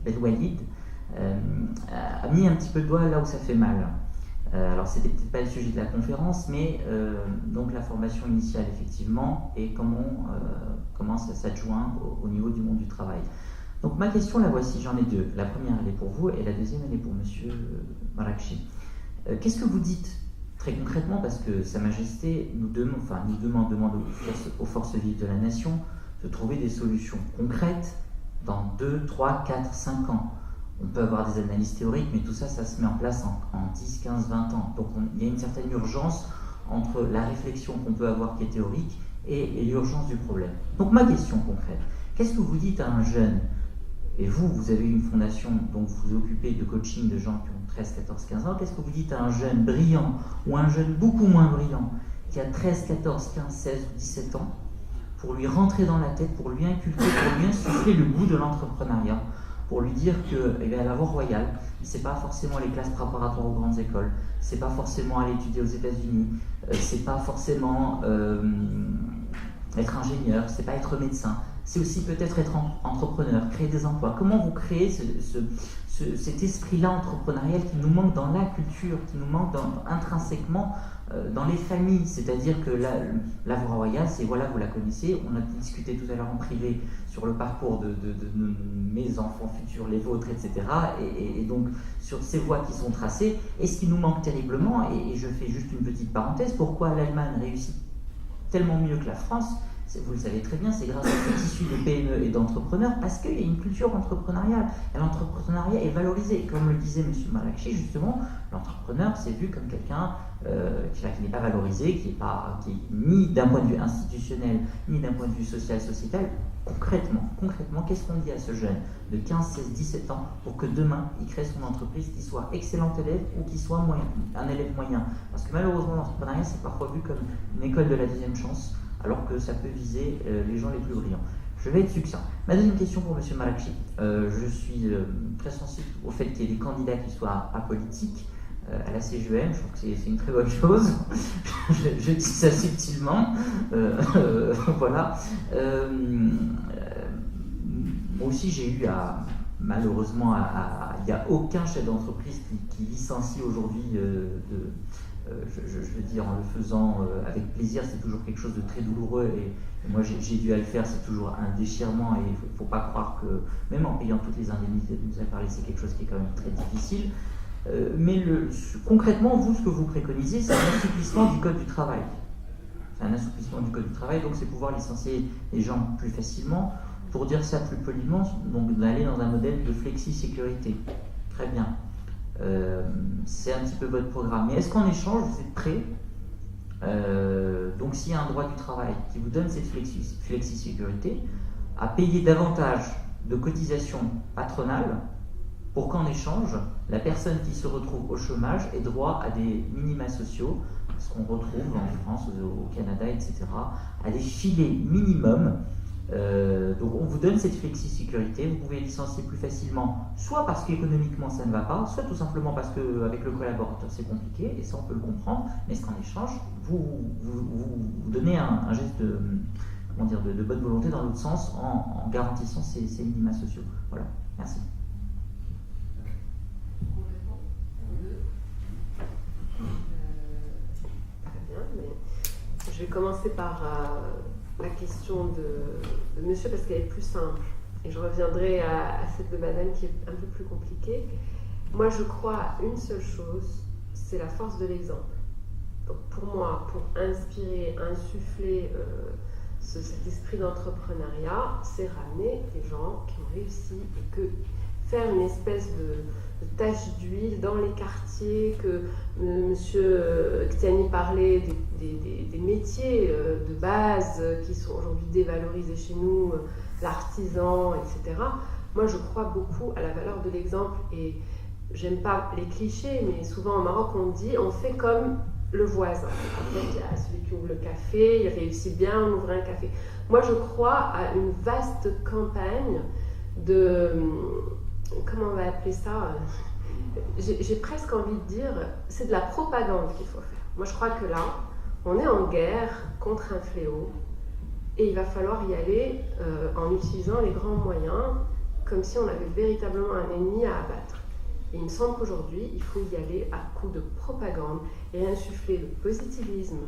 Beloualid a mis un petit peu le doigt là où ça fait mal. Alors c'était peut-être pas le sujet de la conférence, mais donc la formation initiale effectivement, et comment ça s'adjoint au niveau du monde du travail. Donc ma question la voici, j'en ai deux. La première elle est pour vous et la deuxième elle est pour Monsieur Marakchi. Qu'est-ce que vous dites très concrètement, parce que Sa Majesté nous demande aux forces vives de la nation de trouver des solutions concrètes dans 2, 3, 4, 5 ans. On peut avoir des analyses théoriques, mais tout ça, ça se met en place en 10, 15, 20 ans. Donc il y a une certaine urgence entre la réflexion qu'on peut avoir qui est théorique et l'urgence du problème. Donc ma question concrète, qu'est-ce que vous dites à un jeune, et vous avez une fondation dont vous vous occupez de coaching de gens qui ont 13, 14, 15 ans, qu'est-ce que vous dites à un jeune brillant ou un jeune beaucoup moins brillant qui a 13, 14, 15, 16 ou 17 ans, pour lui rentrer dans la tête, pour lui inculquer, pour lui insuffler le goût de l'entrepreneuriat, pour lui dire que la voie royale, c'est pas forcément les classes préparatoires aux grandes écoles, c'est pas forcément aller étudier aux États-Unis, c'est pas forcément être ingénieur, c'est pas être médecin, c'est aussi peut-être être entrepreneur, créer des emplois. Comment vous créez cet esprit-là entrepreneurial qui nous manque dans la culture, qui nous manque intrinsèquement dans les familles? C'est-à-dire que la voie royale, c'est, voilà, vous la connaissez, on a discuté tout à l'heure en privé sur le parcours de mes enfants futurs, les vôtres, etc. Et donc sur ces voies qui sont tracées, et ce qui nous manque terriblement, et je fais juste une petite parenthèse, pourquoi l'Allemagne réussit tellement mieux que la France, vous le savez très bien, c'est grâce à ce tissu de PME et d'entrepreneurs, parce qu'il y a une culture entrepreneuriale. Et l'entrepreneuriat est valorisé. Et comme le disait M. Marakchi, justement, l'entrepreneur, c'est vu comme quelqu'un qui n'est pas valorisé, qui est ni d'un point de vue institutionnel, ni d'un point de vue social-sociétal. Concrètement, qu'est-ce qu'on dit à ce jeune de 15, 16, 17 ans pour que demain, il crée son entreprise, qu'il soit excellent élève ou qu'il soit un élève moyen? Parce que malheureusement, l'entrepreneuriat, c'est parfois vu comme une école de la deuxième chance, alors que ça peut viser les gens les plus brillants. Je vais être succinct. Ma deuxième question pour M. Marakchi. Je suis très sensible au fait qu'il y ait des candidats qui soient apolitiques à la CGEM. Je trouve que c'est une très bonne chose. je dis ça subtilement. Voilà. Moi aussi, j'ai eu malheureusement, il n'y a aucun chef d'entreprise qui licencie aujourd'hui je le dis en le faisant avec plaisir, c'est toujours quelque chose de très douloureux et moi j'ai dû à le faire, c'est toujours un déchirement et il ne faut pas croire que, même en payant toutes les indemnités dont vous avez parlé, c'est quelque chose qui est quand même très difficile. Mais concrètement, vous, ce que vous préconisez, c'est un assouplissement du Code du travail. C'est un assouplissement du Code du travail, donc c'est pouvoir licencier les gens plus facilement. Pour dire ça plus poliment, donc d'aller dans un modèle de flexi-sécurité. Très bien. C'est un petit peu votre programme. Mais est-ce qu'en échange, vous êtes prêt donc s'il y a un droit du travail qui vous donne cette flexi-sécurité, à payer davantage de cotisations patronales pour qu'en échange, la personne qui se retrouve au chômage ait droit à des minima sociaux, ce qu'on retrouve en France, au Canada, etc., à des filets minimums. Donc on vous donne cette flexi-sécurité, vous pouvez licencier plus facilement, soit parce qu'économiquement ça ne va pas, soit tout simplement parce qu'avec le collaborateur c'est compliqué, et ça on peut le comprendre, mais ce qu'en échange, vous donnez un geste de bonne volonté dans l'autre sens en garantissant ces minima sociaux. Voilà, merci. Très bien, mais je vais commencer par la question de monsieur parce qu'elle est plus simple et je reviendrai à celle de madame qui est un peu plus compliquée. Moi je crois à une seule chose, c'est la force de l'exemple. Donc pour moi, pour inspirer, insuffler cet esprit d'entrepreneuriat, c'est ramener des gens qui ont réussi et que faire une espèce de tache d'huile dans les quartiers, que monsieur Ktiani parlait des métiers de base qui sont aujourd'hui dévalorisés chez nous, l'artisan, etc. Moi, je crois beaucoup à la valeur de l'exemple et j'aime pas les clichés, mais souvent au Maroc, on dit on fait comme le voisin. En fait, il y a celui qui ouvre le café, il réussit bien en ouvrant un café. Moi, je crois à une vaste campagne de... Comment on va appeler ça ? J'ai presque envie de dire, c'est de la propagande qu'il faut faire. Moi, je crois que là, on est en guerre contre un fléau et il va falloir y aller en utilisant les grands moyens, comme si on avait véritablement un ennemi à abattre. Et il me semble qu'aujourd'hui, il faut y aller à coup de propagande et insuffler le positivisme,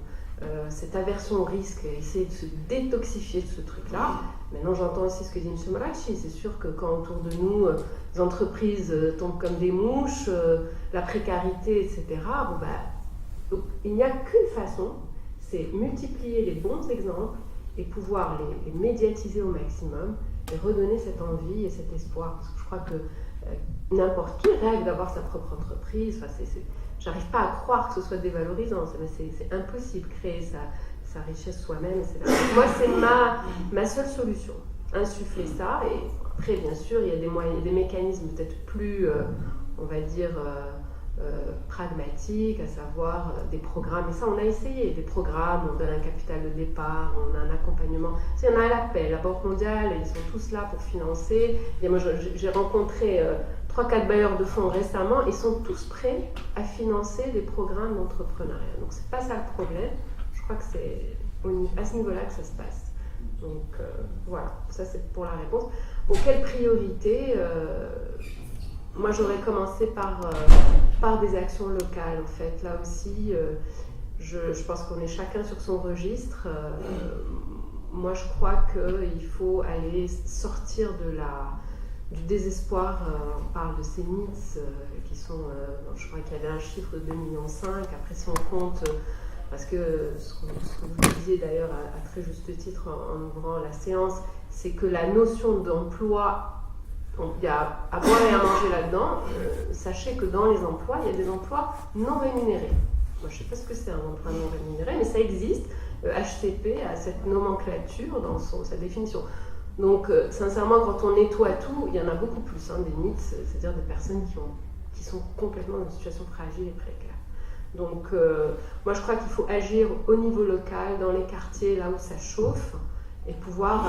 cette aversion au risque, essayer de se détoxifier de ce truc-là. Maintenant, j'entends aussi ce que dit M. Morachi. C'est sûr que quand autour de nous, les entreprises tombent comme des mouches, la précarité, etc., donc, il n'y a qu'une façon, c'est multiplier les bons exemples et pouvoir les médiatiser au maximum et redonner cette envie et cet espoir. Parce que je crois que n'importe qui rêve d'avoir sa propre entreprise. Enfin, j'arrive pas à croire que ce soit dévalorisant, c'est impossible, créer sa richesse soi-même. Moi, c'est ma seule solution, insuffler ça. Et après, bien sûr, il y a des moyens, des mécanismes peut-être plus, on va dire, pragmatiques, à savoir des programmes. Et ça, on a essayé, des programmes, on donne un capital de départ, on a un accompagnement. On a l'appel, la Banque mondiale, ils sont tous là pour financer. Et moi, j'ai rencontré 3-4 bailleurs de fonds récemment, ils sont tous prêts à financer des programmes d'entrepreneuriat. Donc c'est pas ça le problème, je crois que c'est à ce niveau-là que ça se passe. Donc voilà, ça c'est pour la réponse. Bon, quelle priorité moi j'aurais commencé par des actions locales en fait. Là aussi, je pense qu'on est chacun sur son registre. Moi je crois qu'il faut aller sortir du désespoir. On parle de ces mythes qui sont, je crois qu'il y avait un chiffre de 2,5 millions. Après, si on compte, parce que ce que vous disiez d'ailleurs à très juste titre en ouvrant la séance, c'est que la notion d'emploi, il y a à boire et à manger là-dedans. Sachez que dans les emplois, il y a des emplois non rémunérés. Moi, je ne sais pas ce que c'est un emploi non rémunéré, mais ça existe. HCP a cette nomenclature dans sa définition. Donc, sincèrement, quand on nettoie tout, il y en a beaucoup plus, des mythes, c'est-à-dire des personnes qui sont complètement dans une situation fragile et précaire. Donc, moi, je crois qu'il faut agir au niveau local, dans les quartiers, là où ça chauffe, et pouvoir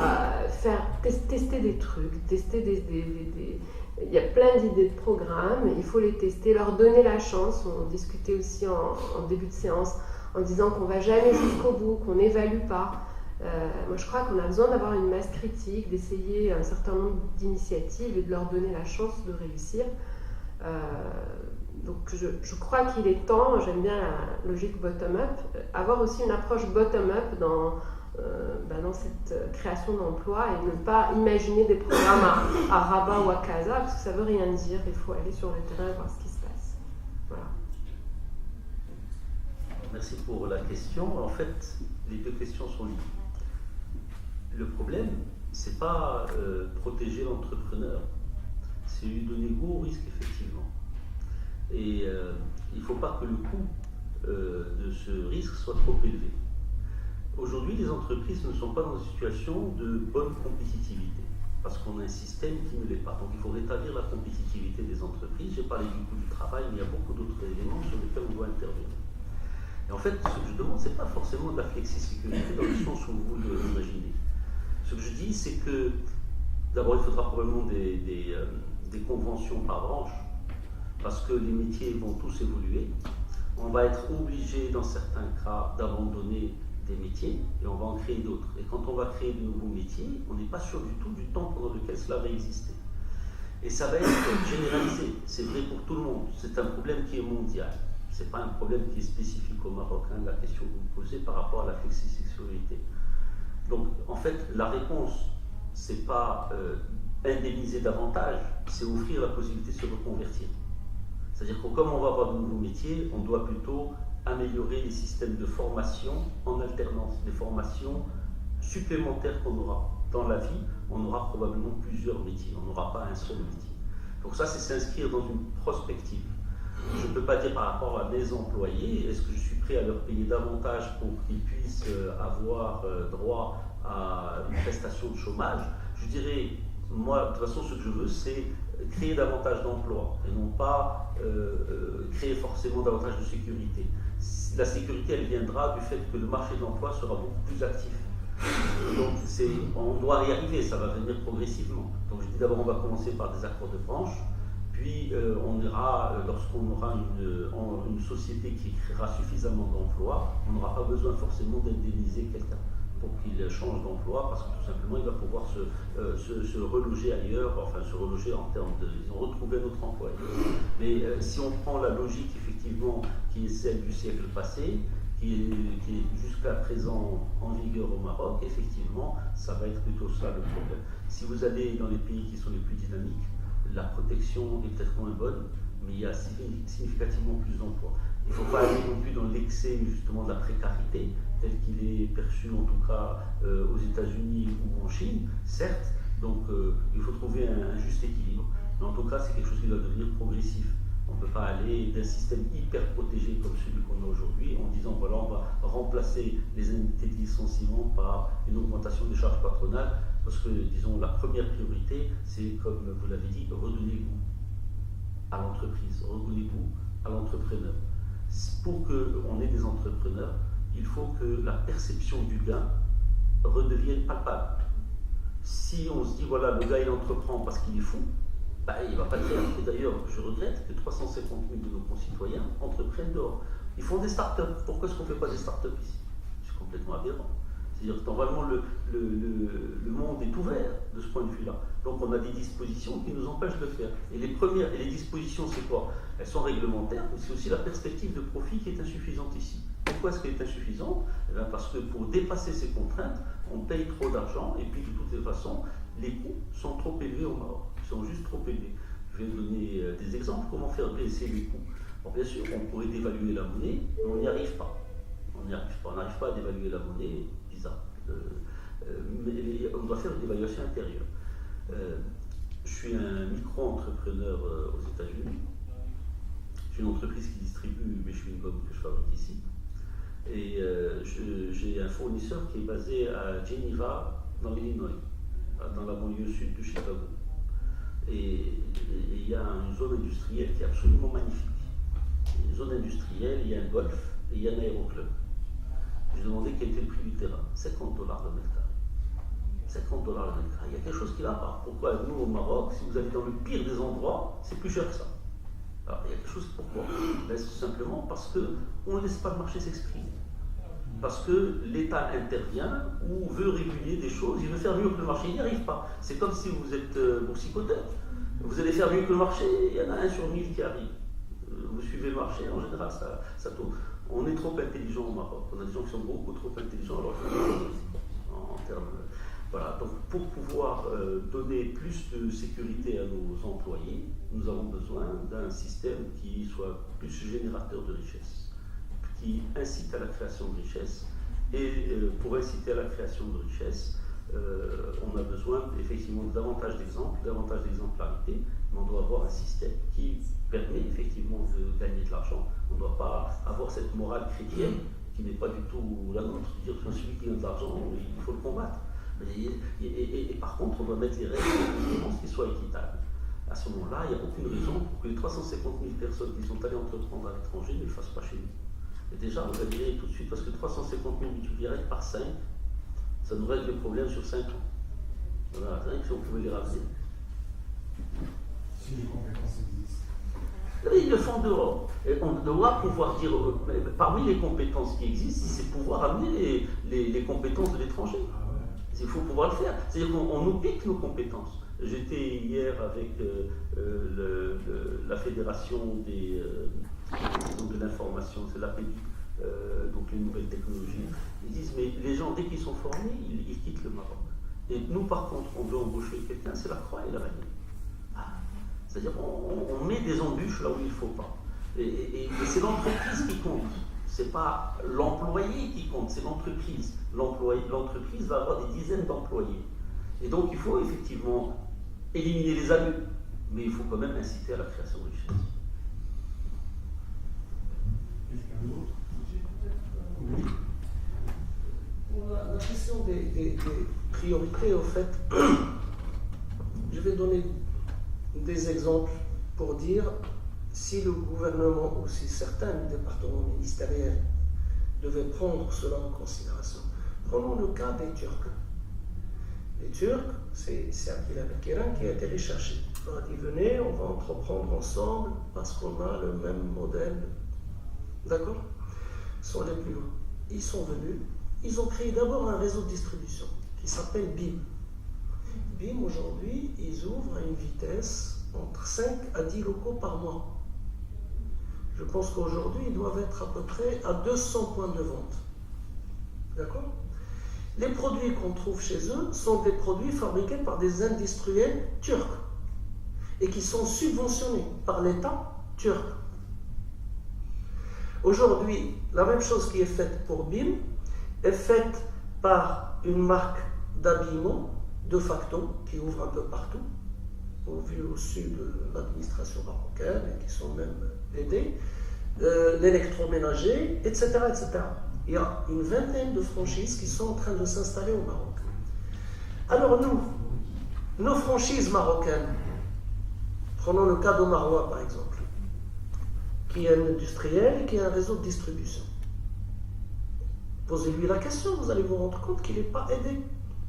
tester des trucs, il y a plein d'idées de programmes, il faut les tester, leur donner la chance. On discutait aussi en début de séance en disant qu'on ne va jamais jusqu'au bout, qu'on n'évalue pas. Moi, je crois qu'on a besoin d'avoir une masse critique, d'essayer un certain nombre d'initiatives et de leur donner la chance de réussir. Donc je crois qu'il est temps, j'aime bien la logique bottom-up, avoir aussi une approche bottom-up dans cette création d'emplois et ne pas imaginer des programmes à Rabat ou à Casa, parce que ça ne veut rien dire, il faut aller sur le terrain voir ce qui se passe. Voilà. Merci pour la question. En fait, les deux questions sont liées. Le problème, ce n'est pas protéger l'entrepreneur, c'est lui donner goût au risque, effectivement. Et il ne faut pas que le coût de ce risque soit trop élevé. Aujourd'hui, les entreprises ne sont pas dans une situation de bonne compétitivité, parce qu'on a un système qui ne l'est pas. Donc il faut rétablir la compétitivité des entreprises. J'ai parlé du coût du travail, mais il y a beaucoup d'autres éléments sur lesquels on doit intervenir. Et en fait, ce que je demande, ce n'est pas forcément de la flexisécurité dans le sens où vous l'imaginez. Ce que je dis, c'est que d'abord, il faudra probablement des conventions par branche, parce que les métiers vont tous évoluer. On va être obligé, dans certains cas, d'abandonner des métiers et on va en créer d'autres. Et quand on va créer de nouveaux métiers, on n'est pas sûr du tout du temps pendant lequel cela va exister. Et ça va être généralisé. C'est vrai pour tout le monde. C'est un problème qui est mondial. Ce n'est pas un problème qui est spécifique au Maroc, hein, la question que vous posez par rapport à la flexisexualité. Donc, en fait, la réponse, ce n'est pas indemniser davantage, c'est offrir la possibilité de se reconvertir. C'est-à-dire que comme on va avoir de nouveaux métiers, on doit plutôt améliorer les systèmes de formation en alternance, des formations supplémentaires qu'on aura. Dans la vie, on aura probablement plusieurs métiers, on n'aura pas un seul métier. Donc ça, c'est s'inscrire dans une prospective. Je ne peux pas dire par rapport à mes employés, est-ce que je suis prêt à leur payer davantage pour qu'ils puissent avoir droit à une prestation de chômage. Je dirais, moi, de toute façon, ce que je veux, c'est créer davantage d'emplois et non pas créer forcément davantage de sécurité. La sécurité, elle viendra du fait que le marché de l'emploi sera beaucoup plus actif. Donc, on doit y arriver, ça va venir progressivement. Donc, je dis d'abord, on va commencer par des accords de branche, puis on ira, lorsqu'on aura une société qui créera suffisamment d'emplois, on n'aura pas besoin forcément d'indemniser quelqu'un pour qu'il change d'emploi, parce que tout simplement il va pouvoir se reloger ailleurs, enfin se reloger en termes de, ils ont retrouvé un autre emploi. Mais si on prend la logique effectivement qui est celle du siècle passé, qui est jusqu'à présent en vigueur au Maroc, effectivement, ça va être plutôt ça le problème. Si vous allez dans les pays qui sont les plus dynamiques, la protection est peut-être moins bonne, mais il y a significativement plus d'emplois. Il ne faut pas aller non plus dans l'excès justement de la précarité, tel qu'il est perçu en tout cas aux États-Unis ou en Chine, certes, donc il faut trouver un juste équilibre. Mais en tout cas, c'est quelque chose qui doit devenir progressif. On ne peut pas aller d'un système hyper protégé comme celui qu'on a aujourd'hui en disant voilà, on va remplacer les indemnités de licenciement par une augmentation des charges patronales, parce que disons la première priorité, c'est comme vous l'avez dit, redonner goût à l'entreprise, redonner goût à l'entrepreneur. Pour qu'on ait des entrepreneurs, il faut que la perception du gain redevienne palpable. Si on se dit voilà, le gars il entreprend parce qu'il est fou, bah, il ne va pas le faire. Et d'ailleurs, je regrette que 350 000 de nos concitoyens entreprennent dehors. Ils font des start-up. Pourquoi est-ce qu'on ne fait pas des start-up ici? C'est complètement aberrant. C'est-à-dire que normalement, le monde est ouvert de ce point de vue-là. Donc on a des dispositions qui nous empêchent de le faire. Et les dispositions, c'est quoi? Elles sont réglementaires, mais c'est aussi la perspective de profit qui est insuffisante ici. Pourquoi est-ce qu'elle est insuffisante? Eh bien parce que pour dépasser ces contraintes, on paye trop d'argent, et puis de toutes les façons, les coûts sont trop élevés au Maroc. Ils sont juste trop élevés. Je vais donner des exemples. Comment faire baisser les coûts? Bon, bien sûr, on pourrait dévaluer la monnaie, mais on n'y arrive pas. On n'arrive pas à dévaluer la monnaie, bizarre. Mais on doit faire une évaluation intérieure. Je suis un micro-entrepreneur aux États-Unis. J'ai une entreprise qui distribue mes chewing-gums que je fabrique ici. Et j'ai un fournisseur qui est basé à Geneva, dans l'Illinois, dans la banlieue sud de Chicago. Et il y a une zone industrielle qui est absolument magnifique. Une zone industrielle, il y a un golf et il y a un aéroclub. J'ai demandé quel était le prix du terrain. $50 le mètre carré. $50 le mètre carré. Il y a quelque chose qui va pas. Pourquoi nous au Maroc, si vous allez dans le pire des endroits, c'est plus cher que ça? Alors il y a quelque chose, pourquoi? Ben, c'est tout simplement parce qu'on ne laisse pas le marché s'exprimer. Parce que l'État intervient ou veut réguler des choses, il veut faire mieux que le marché, il n'y arrive pas. C'est comme si vous êtes boursicoteur. Vous allez faire mieux que le marché, il y en a 1 sur 1000 qui arrive. Vous suivez le marché, en général, ça tourne. On est trop intelligent au Maroc. On a des gens qui sont beaucoup trop intelligents, alors en termes. Voilà, donc pour pouvoir donner plus de sécurité à nos employés, nous avons besoin d'un système qui soit plus générateur de richesse, qui incite à la création de richesse. Et pour inciter à la création de richesse, on a besoin effectivement davantage d'exemples, davantage d'exemplarité, mais on doit avoir un système qui permet effectivement de gagner de l'argent. On ne doit pas avoir cette morale chrétienne qui n'est pas du tout la nôtre, dire que celui qui gagne de l'argent, il faut le combattre. Et par contre, on doit mettre les règles de concurrence qui soient équitables. À ce moment-là, il n'y a aucune raison pour que les 350 000 personnes qui sont allées entreprendre à l'étranger ne le fassent pas chez nous. Et déjà, on gagnerait tout de suite, parce que 350 000 multipliés par 5, ça nous règle le problème sur 5 ans. Voilà, si on pouvait les ramener. Si les compétences existent. Ils le font dehors. Et on doit pouvoir dire, parmi les compétences qui existent, c'est pouvoir amener les compétences de l'étranger. Il faut pouvoir le faire. C'est-à-dire qu'on nous pique nos compétences. J'étais hier avec la fédération de l'information, c'est l'APEDI, donc les nouvelles technologies. Ils disent, mais les gens, dès qu'ils sont formés, ils quittent le Maroc. Et nous, par contre, on veut embaucher quelqu'un, c'est la croix et la bannière. C'est-à-dire qu'on met des embûches là où il ne faut pas. Et c'est l'entreprise qui compte. Ce n'est pas l'employé qui compte, c'est l'entreprise. L'entreprise va avoir des dizaines d'employés. Et donc il faut effectivement éliminer les abus, mais il faut quand même inciter à la création de richesse. Quelqu'un d'autre? Pour la question des priorités, au fait, je vais donner des exemples pour dire si le gouvernement ou si certains départements ministériels devaient prendre cela en considération. Prenons le cas des Turcs. Les Turcs, c'est Abdel Keran qui a été recherché. On a dit venez, on va entreprendre ensemble parce qu'on a le même modèle. D'accord? Ils sont allés plus loin. Ils sont venus, ils ont créé d'abord un réseau de distribution qui s'appelle BIM. BIM, aujourd'hui, ils ouvrent à une vitesse entre 5 à 10 locaux par mois. Je pense qu'aujourd'hui, ils doivent être à peu près à 200 points de vente. D'accord? Les produits qu'on trouve chez eux sont des produits fabriqués par des industriels turcs et qui sont subventionnés par l'État turc. Aujourd'hui, la même chose qui est faite pour BIM est faite par une marque d'habillement, De Facto, qui ouvre un peu partout, au vu au sud de l'administration marocaine et qui sont même aidés, l'électroménager, etc., etc. Il y a une vingtaine de franchises qui sont en train de s'installer au Maroc. Alors nous, nos franchises marocaines, prenons le cas d'Omarwa par exemple, qui est un industriel et qui a un réseau de distribution. Posez-lui la question, vous allez vous rendre compte qu'il n'est pas aidé.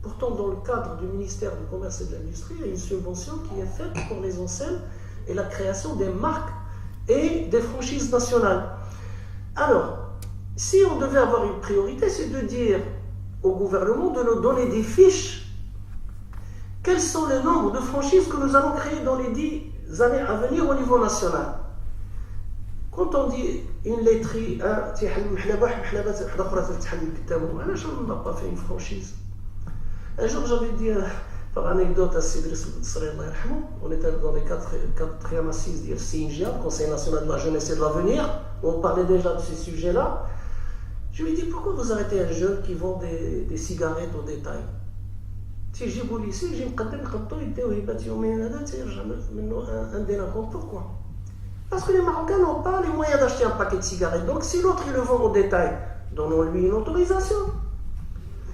Pourtant, dans le cadre du ministère du Commerce et de l'Industrie, il y a une subvention qui est faite pour les enseignes et la création des marques et des franchises nationales. Alors, si on devait avoir une priorité, c'est de dire au gouvernement de nous donner des fiches. Quels sont les nombres de franchises que nous allons créer dans les 10 années à venir au niveau national? Quand on dit une laiterie, on n'a pas fait une franchise. Un jour, j'avais dit, par anecdote, à Sidris on était dans les 4e assises du CNGA, Conseil national de la jeunesse et de l'avenir, où on parlait déjà de ces sujets-là. Je lui ai dit, pourquoi vous arrêtez un jeune qui vend des cigarettes au détail? Si j'ai voulu ici, j'ai pourquoi? Parce que les Marocains n'ont pas les moyens d'acheter un paquet de cigarettes. Donc si l'autre il le vend au détail, donnons-lui une autorisation.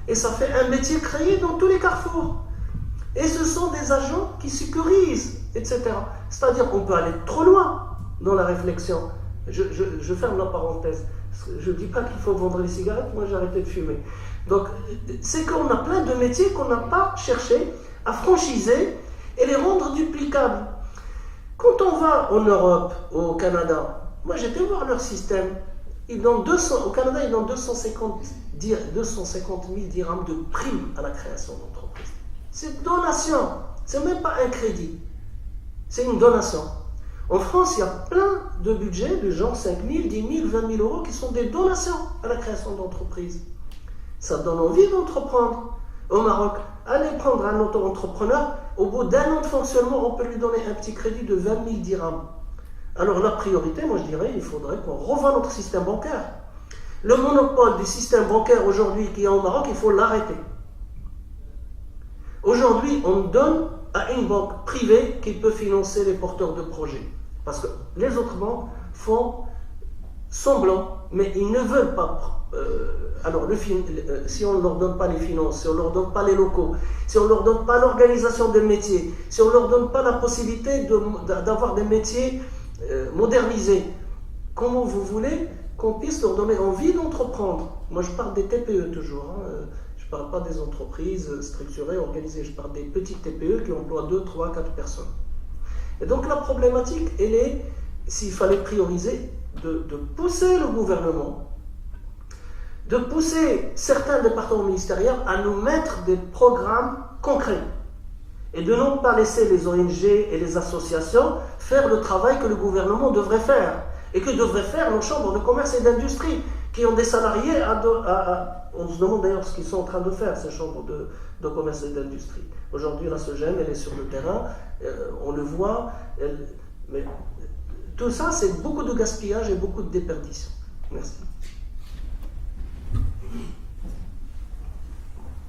Et ça fait un métier créé dans tous les carrefours. Et ce sont des agents qui sécurisent, etc. C'est-à-dire qu'on peut aller trop loin dans la réflexion. Je ferme la parenthèse. Je ne dis pas qu'il faut vendre les cigarettes, moi j'ai arrêté de fumer. Donc c'est qu'on a plein de métiers qu'on n'a pas cherché à franchiser et les rendre duplicables. Quand on va en Europe, au Canada, moi j'étais voir leur système. Au Canada, ils donnent 250 000 dirhams de prime à la création d'entreprise. C'est donation, c'est même pas un crédit. c'est une donation. En France, il y a plein de budgets de gens 5 000, 10 000, 20 000 euros qui sont des donations à la création d'entreprises. Ça donne envie d'entreprendre. Au Maroc, allez prendre un auto-entrepreneur, au bout d'un an de fonctionnement, on peut lui donner un petit crédit de 20 000 dirhams. Alors la priorité, moi je dirais, il faudrait qu'on revoie notre système bancaire. Le monopole du système bancaire aujourd'hui qui est au Maroc, il faut l'arrêter. Aujourd'hui, on donne à une banque privée qui peut financer les porteurs de projets. Parce que les autres banques font semblant, mais ils ne veulent pas. Alors, si on ne leur donne pas les finances, si on ne leur donne pas les locaux, si on ne leur donne pas l'organisation des métiers, si on ne leur donne pas la possibilité d'avoir des métiers modernisés, comment vous voulez qu'on puisse leur donner envie d'entreprendre? Moi, je parle des TPE toujours. Je ne parle pas des entreprises structurées, organisées. Je parle des petites TPE qui emploient 2, 3, 4 personnes. Et donc, la problématique, elle est, s'il fallait prioriser, de pousser le gouvernement, de pousser certains départements ministériels à nous mettre des programmes concrets et de non pas laisser les ONG et les associations faire le travail que le gouvernement devrait faire et que devraient faire nos chambres de commerce et d'industrie qui ont des salariés on se demande d'ailleurs ce qu'ils sont en train de faire, ces chambres de commerce et d'industrie. Aujourd'hui, la SOGEM, elle est sur le terrain, on le voit, mais tout ça, c'est beaucoup de gaspillage et beaucoup de déperdition. Merci.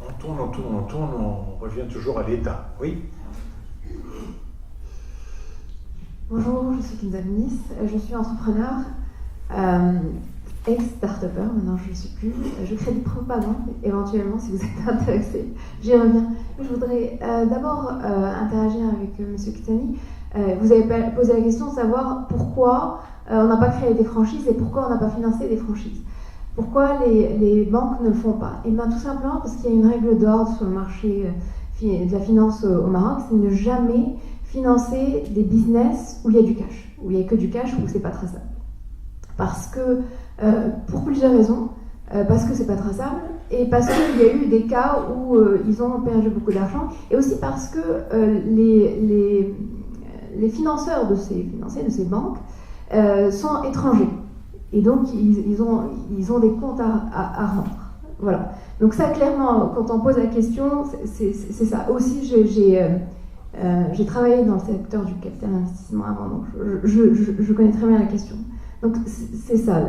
On tourne, on revient toujours à l'État. Oui. Bonjour, je suis Kinza Nice, je suis entrepreneur, ex-startupper, maintenant je ne suis plus. Je crée du propagande, éventuellement, si vous êtes intéressé, j'y reviens. Je voudrais d'abord interagir avec M. Kitani. Vous avez posé la question de savoir pourquoi on n'a pas créé des franchises et pourquoi on n'a pas financé des franchises. Pourquoi les banques ne le font pas? Et bien tout simplement parce qu'il y a une règle d'ordre sur le marché de la finance au Maroc, c'est ne jamais financer des business où il y a du cash, où il n'y a que du cash, où c'est pas traçable. Parce que, pour plusieurs raisons, parce que c'est pas traçable, et parce qu'il y a eu des cas où ils ont perdu beaucoup d'argent, et aussi parce que les financeurs de ces banques sont étrangers. Et donc, ils ont des comptes à rendre. Voilà. Donc ça, clairement, quand on pose la question, c'est ça. Aussi, j'ai travaillé dans le secteur du capital investissement avant, donc je connais très bien la question. Donc c'est ça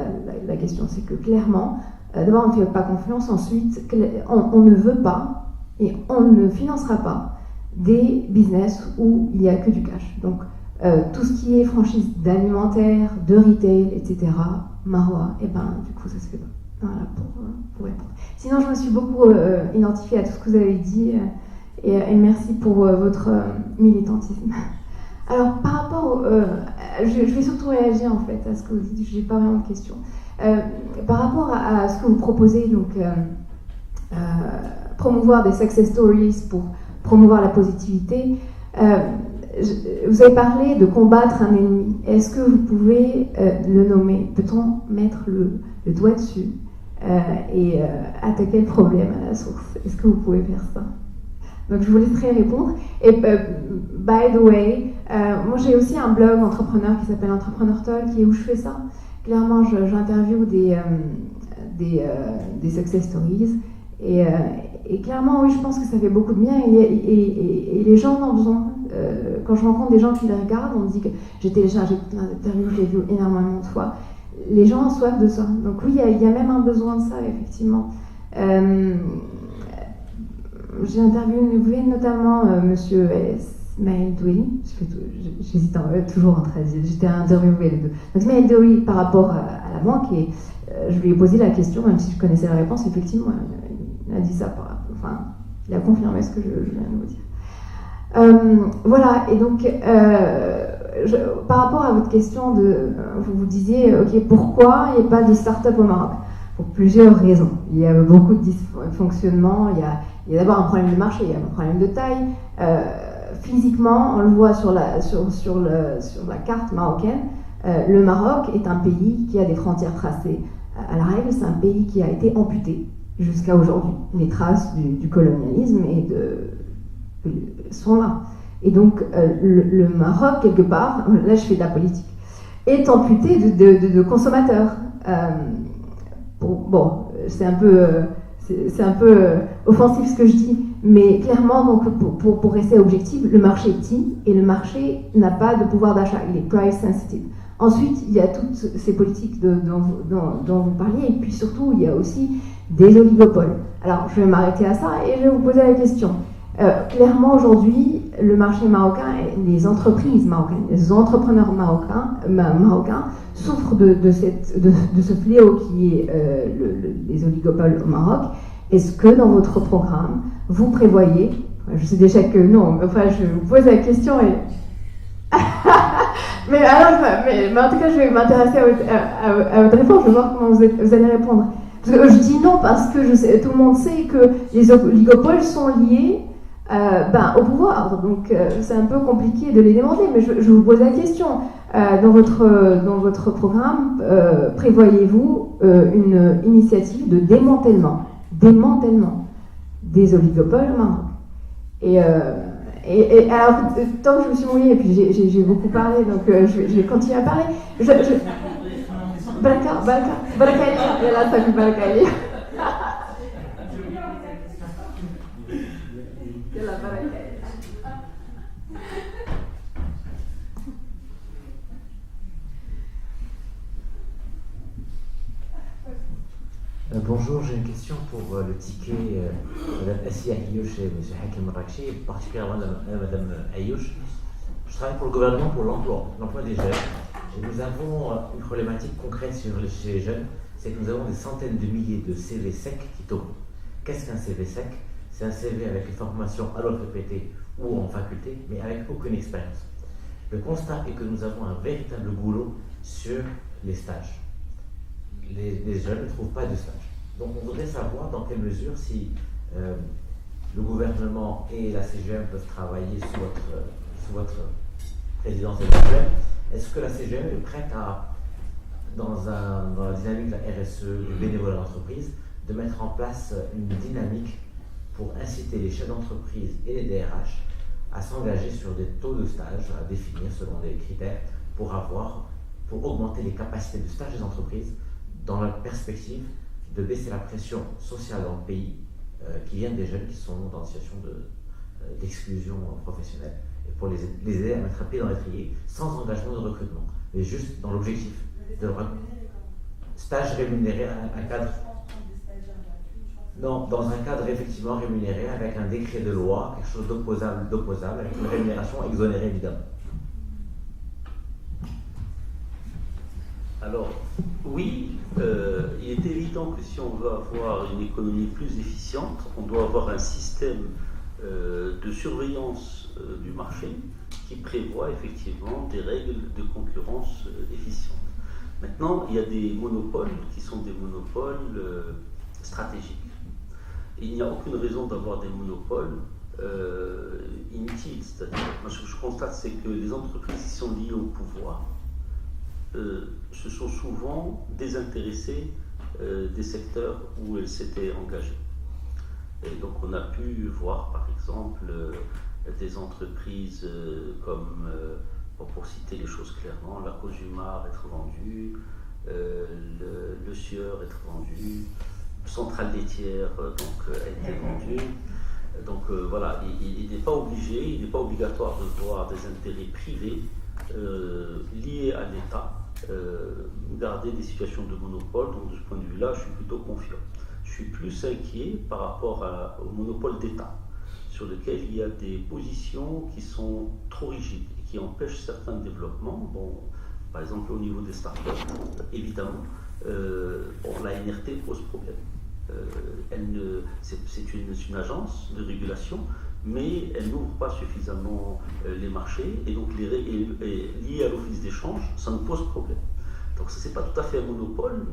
la question, c'est que clairement, d'abord on ne fait pas confiance, ensuite on ne veut pas et on ne financera pas des business où il n'y a que du cash. Donc tout ce qui est franchise d'alimentaire, de retail, etc., Marwa, et ben du coup ça se fait pas. Voilà pour répondre. Sinon je me suis beaucoup identifiée à tout ce que vous avez dit et merci pour votre militantisme. Alors par rapport, je vais surtout réagir en fait à ce que vous dites, je n'ai pas vraiment de questions. Par rapport à ce que vous proposez, donc promouvoir des success stories pour promouvoir la positivité, vous avez parlé de combattre un ennemi. Est-ce que vous pouvez le nommer? Peut-on mettre le doigt dessus et attaquer le problème à la source? Est-ce que vous pouvez faire ça? Donc je vous laisserai répondre. Et by the way, moi j'ai aussi un blog entrepreneur qui s'appelle Entrepreneur Talk où je fais ça. Clairement, j'interviewe des success stories et clairement, oui, je pense que ça fait beaucoup de bien et les gens en ont besoin. Quand je rencontre des gens qui les regardent, on me dit que j'ai téléchargé plein d'interviews, je l'ai vu énormément de fois. Les gens ont soif de ça. Donc oui, il y a même un besoin de ça, effectivement. J'ai interviewé notamment Monsieur Ismaël Douili, j'hésite toujours entre elles, j'étais interviewée les deux. Donc Ismaël Douili par rapport à la banque, et je lui ai posé la question, même si je connaissais la réponse, effectivement, il a dit ça, enfin, il a confirmé ce que je viens de vous dire. Voilà, et donc, par rapport à votre question, vous disiez, ok, pourquoi il n'y a pas de start-up au Maroc? Pour plusieurs raisons. Il y a beaucoup de dysfonctionnements, il y a d'abord un problème de marché, il y a un problème de taille. Physiquement, on le voit sur la carte marocaine, le Maroc est un pays qui a des frontières tracées à la règle, c'est un pays qui a été amputé jusqu'à aujourd'hui. Les traces du colonialisme sont là. Et donc, le Maroc, quelque part, là je fais de la politique, est amputé de consommateurs. Bon, c'est un peu offensif ce que je dis, mais clairement, donc, pour rester objectif, le marché est petit et le marché n'a pas de pouvoir d'achat, il est price sensitive. Ensuite, il y a toutes ces politiques dont vous parliez, et puis surtout, il y a aussi des oligopoles. Alors, je vais m'arrêter à ça et je vais vous poser la question. Clairement, aujourd'hui, le marché marocain, les entreprises marocaines, les entrepreneurs marocains souffrent de ce fléau qui est les oligopoles au Maroc. Est-ce que dans votre programme, vous prévoyez, je sais déjà que non, enfin, je vous pose la question et... mais en tout cas, je vais m'intéresser à votre réponse, je vais voir comment vous allez répondre. Parce que je dis non parce que tout le monde sait que les oligopoles sont liés au pouvoir, donc c'est un peu compliqué de les démonter, mais je vous pose la question. Dans votre programme, prévoyez-vous une initiative de démantèlement des oligopoles au Maroc? Et alors, tant que je me suis mouillée, et puis j'ai beaucoup parlé, donc je vais continuer à parler. Baraka, et là ça fait Baraka. Bonjour, j'ai une question pour le ticket Mme Assia Ayouch et M. Hakim Rakchi, particulièrement Mme Ayouch. Je travaille pour le gouvernement pour l'emploi des jeunes. Et nous avons une problématique concrète chez les jeunes, c'est que nous avons des centaines de milliers de CV secs qui tournent. Qu'est-ce qu'un CV sec? C'est un CV avec une formation à l'OFPT ou en faculté, mais avec aucune expérience. Le constat est que nous avons un véritable goulot sur les stages. Les jeunes ne trouvent pas de stage. Donc on voudrait savoir dans quelle mesure si le gouvernement et la CGM peuvent travailler sous votre présidence éventuelle. Est-ce que la CGM est prête à, dans la dynamique de la RSE, du bénévolat d'entreprise, de mettre en place une dynamique pour inciter les chefs d'entreprise et les DRH à s'engager sur des taux de stage à définir selon des critères pour augmenter les capacités de stage des entreprises dans la perspective de baisser la pression sociale dans le pays qui viennent des jeunes qui sont dans une situation d'exclusion professionnelle et pour les aider à mettre un pied dans l'étrier sans engagement de recrutement, mais juste dans l'objectif de stage rémunéré à un cadre. Non, dans un cadre effectivement rémunéré avec un décret de loi, quelque chose d'opposable avec une rémunération exonérée évidemment. Alors, oui, il est évident que si on veut avoir une économie plus efficiente, on doit avoir un système de surveillance du marché qui prévoit effectivement des règles de concurrence efficientes. Maintenant, il y a des monopoles qui sont des monopoles stratégiques. Il n'y a aucune raison d'avoir des monopoles inutiles. C'est-à-dire, moi, ce que je constate, c'est que les entreprises qui sont liées au pouvoir se sont souvent désintéressées des secteurs où elles s'étaient engagées. Et donc on a pu voir par exemple des entreprises comme, pour citer les choses clairement, la Cosumar être vendue, le Sieur être vendu, Centrale laitière donc a été vendue. Donc voilà, il n'est pas obligé, il n'est pas obligatoire de voir des intérêts privés liés à l'État garder des situations de monopole. Donc de ce point de vue-là, je suis plutôt confiant. Je suis plus inquiet par rapport au monopole d'État, sur lequel il y a des positions qui sont trop rigides et qui empêchent certains développements. Bon, par exemple, au niveau des startups, évidemment, la NRT pose problème. C'est une agence de régulation, mais elle n'ouvre pas suffisamment les marchés, et donc les règles liées à l'office d'échange, ça nous pose problème. Donc ce n'est pas tout à fait un monopole,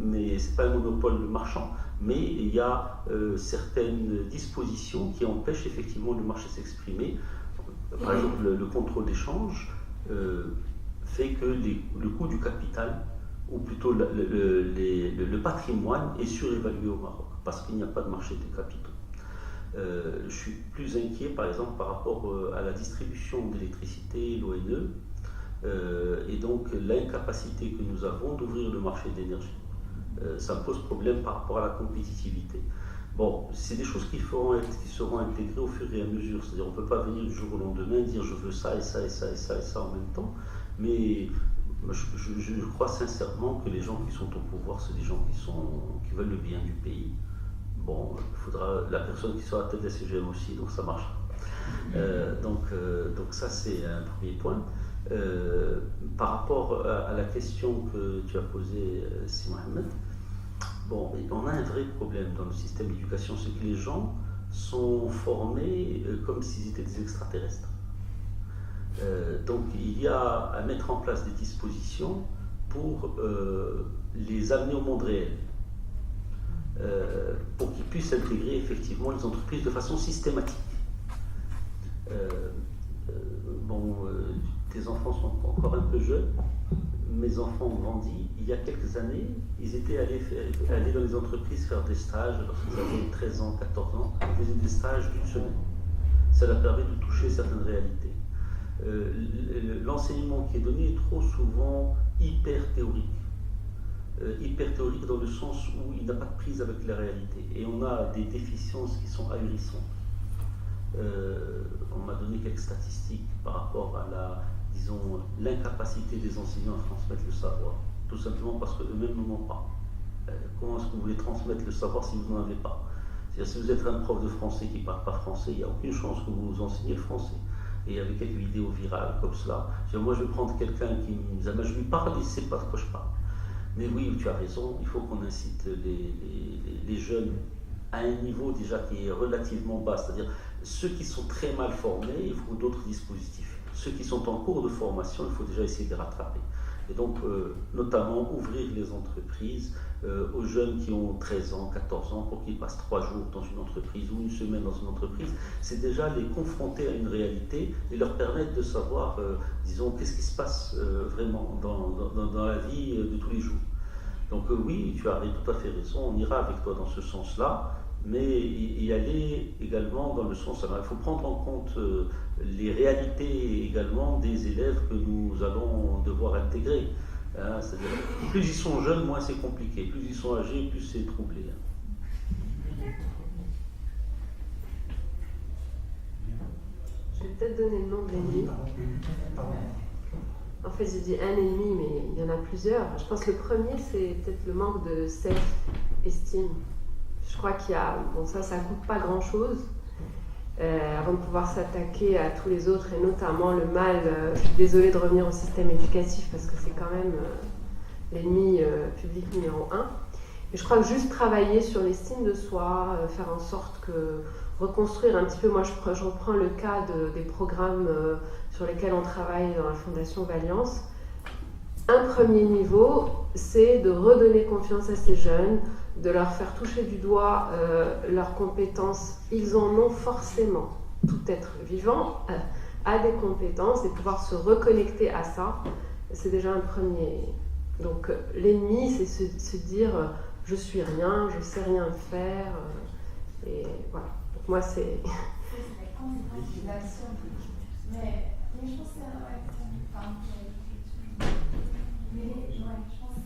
mais c'est pas un monopole marchand, mais il y a certaines dispositions qui empêchent effectivement le marché de s'exprimer. Par exemple, le contrôle d'échange fait que le coût du capital, ou plutôt le patrimoine, est surévalué au Maroc, parce qu'il n'y a pas de marché des capitaux. Je suis plus inquiet, par exemple, par rapport à la distribution d'électricité, l'ONE, et donc l'incapacité que nous avons d'ouvrir le marché de l'énergie. Ça me pose problème par rapport à la compétitivité. Bon, c'est des choses qui seront intégrées au fur et à mesure. C'est-à-dire, on ne peut pas venir du jour au lendemain dire je veux ça et ça et ça et ça et ça en même temps. Mais je crois sincèrement que les gens qui sont au pouvoir, c'est des gens qui veulent le bien du pays. Bon, il faudra la personne qui soit à la tête de la CGM aussi, donc ça marche. Donc ça, c'est un premier point. Par rapport à la question que tu as posée, Si Mohamed, bon, on a un vrai problème dans le système d'éducation, c'est que les gens sont formés comme s'ils étaient des extraterrestres. Donc il y a à mettre en place des dispositions pour les amener au monde réel, pour qu'ils puissent intégrer effectivement les entreprises de façon systématique. Tes enfants sont encore un peu jeunes, mes enfants ont grandi. Il y a quelques années, ils étaient allés dans les entreprises faire des stages lorsqu'ils avaient 13 ans, 14 ans. Ils faisaient des stages d'une semaine. Ça leur permet de toucher certaines réalités. L'enseignement qui est donné est trop souvent hyper théorique. Hyper théorique dans le sens où il n'a pas de prise avec la réalité. Et on a des déficiences qui sont ahurissantes. On m'a donné quelques statistiques par rapport à l'incapacité des enseignants à transmettre le savoir. Tout simplement parce qu'eux-mêmes n'en ont pas. Comment est-ce que vous voulez transmettre le savoir si vous n'en avez pas? C'est-à-dire, si vous êtes un prof de français qui ne parle pas français, il n'y a aucune chance que vous enseignez le français. Et avec quelques vidéos virales comme cela, moi je vais prendre quelqu'un qui me dit je lui parle, il ne sait pas de quoi je parle. Mais oui, tu as raison, il faut qu'on incite les jeunes à un niveau déjà qui est relativement bas, c'est-à-dire ceux qui sont très mal formés, il faut d'autres dispositifs. Ceux qui sont en cours de formation, il faut déjà essayer de les rattraper. Et donc, notamment, ouvrir les entreprises aux jeunes qui ont 13 ans, 14 ans, pour qu'ils passent 3 jours dans une entreprise ou une semaine dans une entreprise. C'est déjà les confronter à une réalité et leur permettre de savoir, disons, qu'est-ce qui se passe vraiment dans la vie de tous les jours. Donc oui, tu as tout à fait raison, on ira avec toi dans ce sens-là, mais y aller également dans le sens... Alors, il faut prendre en compte les réalités également des élèves que nous allons devoir intégrer. Hein, c'est-à-dire, plus ils sont jeunes, moins c'est compliqué. Plus ils sont âgés, plus c'est troublé. Je vais peut-être donner le nom de l'ennemi. En fait, j'ai dit un ennemi, mais il y en a plusieurs. Je pense que le premier, c'est peut-être le manque de self-estime. Je crois qu'il y a... Bon, ça coûte pas grand-chose. Avant de pouvoir s'attaquer à tous les autres, et notamment le mal, je suis désolée de revenir au système éducatif, parce que c'est quand même l'ennemi public numéro 1. Et je crois que juste travailler sur l'estime de soi, faire en sorte que... reconstruire un petit peu, moi je reprends le cas des programmes sur lesquels on travaille dans la Fondation Valiance. Un premier niveau, c'est de redonner confiance à ces jeunes, de leur faire toucher du doigt leurs compétences. Ils en ont forcément, tout être vivant a des compétences, et pouvoir se reconnecter à ça, c'est déjà un premier. Donc l'ennemi, c'est se dire je suis rien, je sais rien faire, et voilà. Donc moi c'est... Mais je pense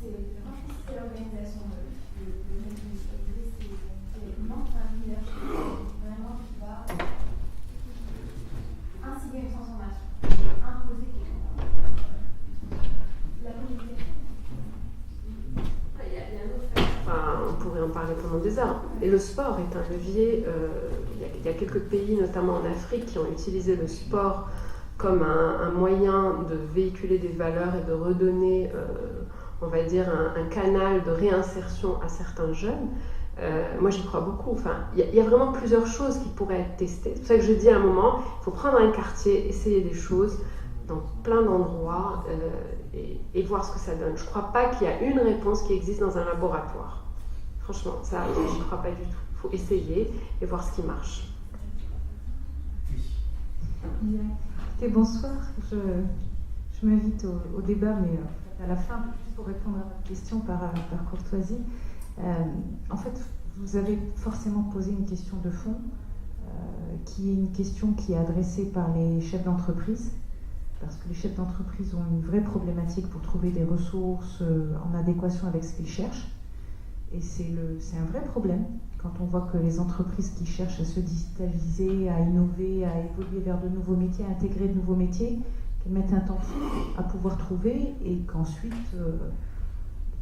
que c'est l'organisation de c'est manque d'un leadership vraiment qui va inciter une transformation, imposer quelque chose. La communication. Il y a un autre fait. Enfin, on pourrait en parler pendant des heures. Et le sport est un levier. Il y a quelques pays, notamment en Afrique, qui ont utilisé le sport comme un moyen de véhiculer des valeurs et de redonner, on va dire, un canal de réinsertion à certains jeunes. Moi, j'y crois beaucoup. Enfin, il y a vraiment plusieurs choses qui pourraient être testées. C'est pour ça que je dis à un moment, il faut prendre un quartier, essayer des choses dans plein d'endroits et voir ce que ça donne. Je ne crois pas qu'il y a une réponse qui existe dans un laboratoire. Franchement, ça, je n'y crois pas du tout. Il faut essayer et voir ce qui marche. Et bonsoir, je m'invite au débat, mais à la fin, juste pour répondre à votre question par courtoisie. En fait, vous avez forcément posé une question de fond. qui est une question qui est adressée par les chefs d'entreprise, parce que les chefs d'entreprise ont une vraie problématique pour trouver des ressources en adéquation avec ce qu'ils cherchent. Et c'est un vrai problème quand on voit que les entreprises qui cherchent à se digitaliser, à innover, à évoluer vers de nouveaux métiers, à intégrer de nouveaux métiers, qu'elles mettent un temps fou à pouvoir trouver, et qu'ensuite le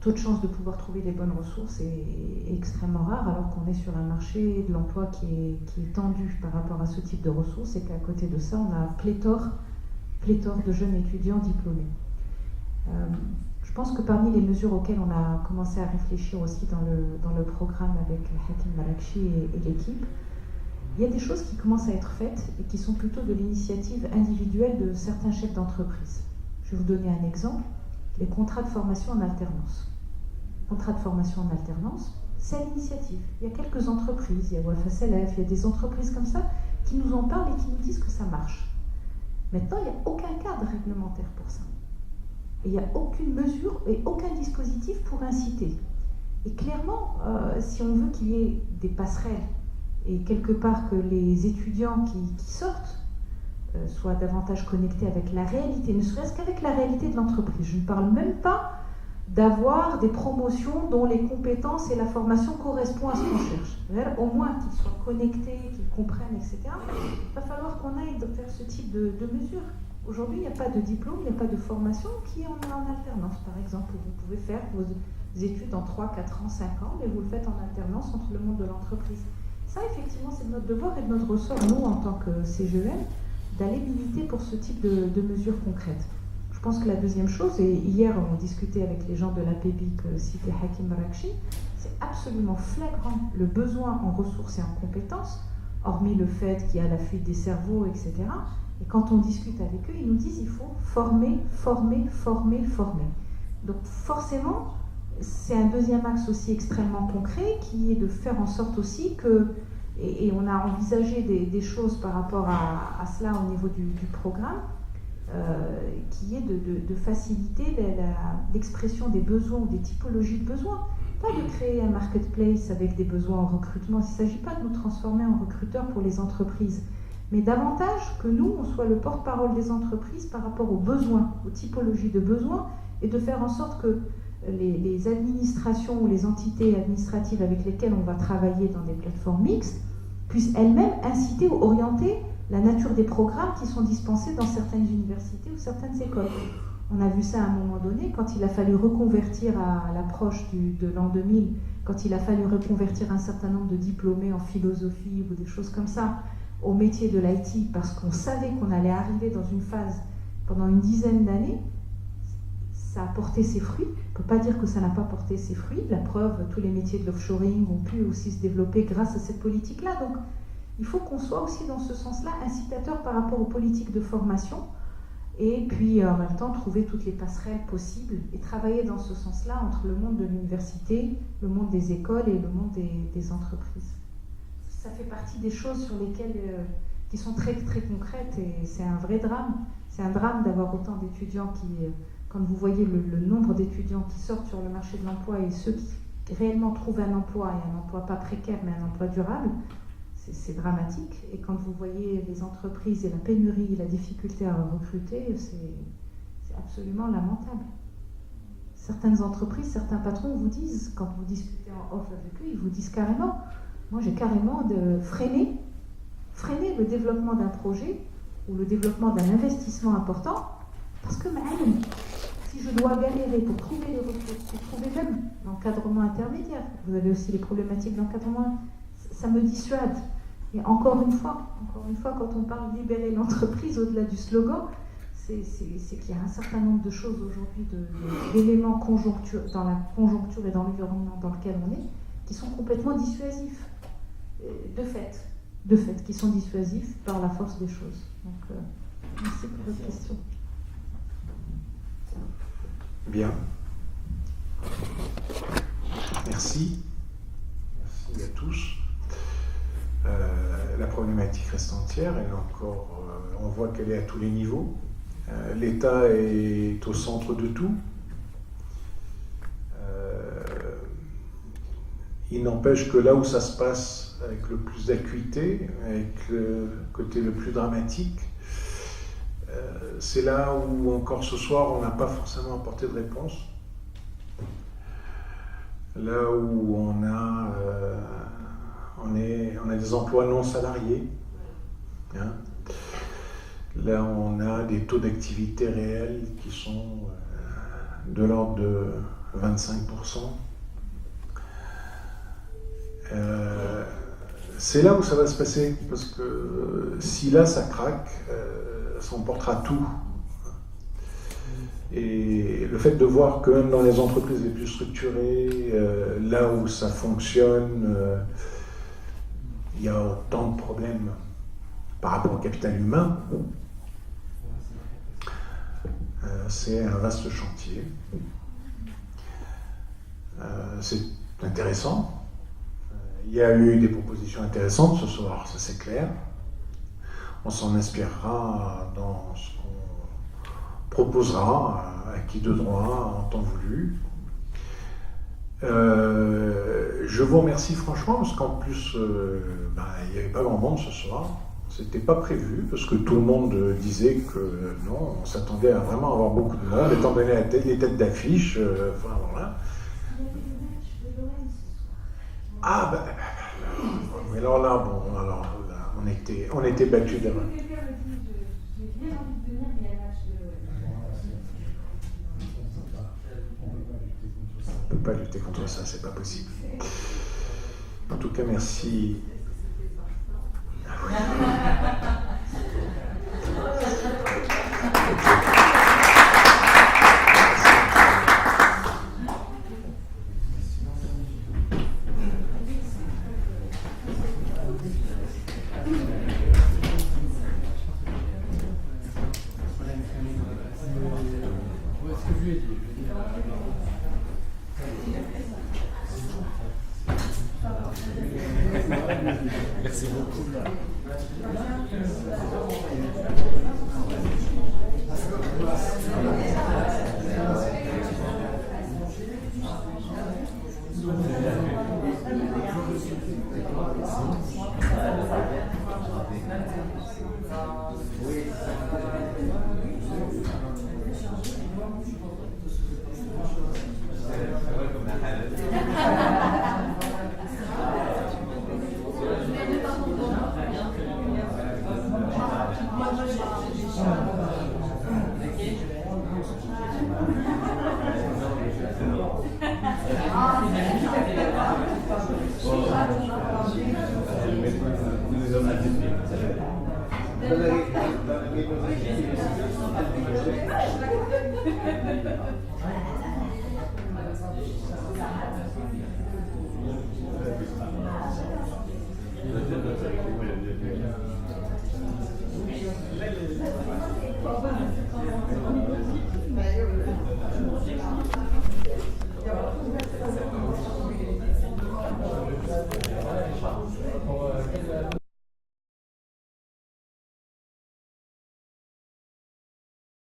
taux de chance de pouvoir trouver les bonnes ressources est extrêmement rare, alors qu'on est sur un marché de l'emploi qui est tendu par rapport à ce type de ressources, et qu'à côté de ça, on a pléthore de jeunes étudiants diplômés. Je pense que parmi les mesures auxquelles on a commencé à réfléchir aussi dans le programme avec Hakim Marakchi et l'équipe, il y a des choses qui commencent à être faites et qui sont plutôt de l'initiative individuelle de certains chefs d'entreprise. Je vais vous donner un exemple, les contrats de formation en alternance. Contrats de formation en alternance, c'est l'initiative. Il y a quelques entreprises, il y a WFSLF, il y a des entreprises comme ça qui nous en parlent et qui nous disent que ça marche. Maintenant, il n'y a aucun cadre réglementaire pour ça. Et il n'y a aucune mesure et aucun dispositif pour inciter. Et clairement, si on veut qu'il y ait des passerelles et quelque part que les étudiants qui sortent soient davantage connectés avec la réalité, ne serait-ce qu'avec la réalité de l'entreprise. Je ne parle même pas d'avoir des promotions dont les compétences et la formation correspondent à ce qu'on cherche. Au moins qu'ils soient connectés, qu'ils comprennent, etc. Il va falloir qu'on aille vers ce type de mesures. Aujourd'hui, il n'y a pas de diplôme, il n'y a pas de formation qui en a en alternance, par exemple. Vous pouvez faire vos études en 3, 4 ans, 5 ans, mais vous le faites en alternance entre le monde de l'entreprise. Ça, effectivement, c'est notre devoir et notre ressort, nous, en tant que CGEM, d'aller militer pour ce type de mesures concrètes. Je pense que la deuxième chose, et hier on discutait avec les gens de la PEBI que citait Hakim Marakchi, c'est absolument flagrant le besoin en ressources et en compétences, hormis le fait qu'il y a la fuite des cerveaux, etc. Et quand on discute avec eux, ils nous disent qu'il faut former. Donc forcément, c'est un deuxième axe aussi extrêmement concret qui est de faire en sorte aussi que, et on a envisagé des choses par rapport à cela au niveau du programme, qui est de faciliter l'expression des besoins ou des typologies de besoins. Pas de créer un marketplace avec des besoins en recrutement, il ne s'agit pas de nous transformer en recruteurs pour les entreprises, mais davantage que nous, on soit le porte-parole des entreprises par rapport aux besoins, aux typologies de besoins, et de faire en sorte que les administrations ou les entités administratives avec lesquelles on va travailler dans des plateformes mixtes puissent elles-mêmes inciter ou orienter la nature des programmes qui sont dispensés dans certaines universités ou certaines écoles. On a vu ça à un moment donné, quand il a fallu reconvertir à l'approche de l'an 2000, quand il a fallu reconvertir un certain nombre de diplômés en philosophie ou des choses comme ça, au métier de l'IT, parce qu'on savait qu'on allait arriver dans une phase pendant une dizaine d'années, ça a porté ses fruits. On ne peut pas dire que ça n'a pas porté ses fruits. La preuve, tous les métiers de l'offshoring ont pu aussi se développer grâce à cette politique-là. Donc, il faut qu'on soit aussi dans ce sens-là incitateur par rapport aux politiques de formation, et puis en même temps trouver toutes les passerelles possibles et travailler dans ce sens-là entre le monde de l'université, le monde des écoles et le monde des entreprises. Ça fait partie des choses sur lesquelles, qui sont très, très concrètes, et c'est un vrai drame. C'est un drame d'avoir autant d'étudiants qui, quand vous voyez le nombre d'étudiants qui sortent sur le marché de l'emploi et ceux qui réellement trouvent un emploi, et un emploi pas précaire mais un emploi durable, c'est dramatique. Et quand vous voyez les entreprises et la pénurie, la difficulté à recruter, c'est absolument lamentable. Certaines entreprises, certains patrons vous disent, quand vous discutez en off avec eux, ils vous disent carrément, moi j'ai carrément de freiner le développement d'un projet ou le développement d'un investissement important, parce que même si je dois galérer pour trouver les ressources, pour trouver même l'encadrement intermédiaire, vous avez aussi les problématiques d'encadrement, ça me dissuade. Et encore une fois, quand on parle de libérer l'entreprise au-delà du slogan, c'est qu'il y a un certain nombre de choses aujourd'hui, d'éléments dans la conjoncture et dans l'environnement dans lequel on est, qui sont complètement dissuasifs, de fait, qui sont dissuasifs par la force des choses. Donc, merci pour votre question. Bien. Merci. Merci à tous. La problématique reste entière, et encore, on voit qu'elle est à tous les niveaux. L'État est au centre de tout. Il n'empêche que là où ça se passe avec le plus d'acuité, avec le côté le plus dramatique, c'est là où encore ce soir on n'a pas forcément apporté de réponse. Là où on a des emplois non salariés, hein. Là on a des taux d'activité réels qui sont de l'ordre de 25%. C'est là où ça va se passer, parce que si là ça craque, ça emportera tout. Et le fait de voir que même dans les entreprises les plus structurées, là où ça fonctionne, il y a autant de problèmes par rapport au capital humain, c'est un vaste chantier. C'est intéressant. Il y a eu des propositions intéressantes ce soir, ça c'est clair. On s'en inspirera dans ce qu'on proposera à qui de droit en temps voulu. Je vous remercie franchement parce qu'en plus il n'y avait pas grand monde ce soir. C'était pas prévu parce que tout le monde disait que non, on s'attendait à vraiment avoir beaucoup de monde étant donné les têtes d'affiche. Enfin voilà. Ah ben, mais alors là, bon, alors là, on était battus d'avant. On ne peut pas lutter contre ça, c'est pas possible. En tout cas, merci. Merci beaucoup.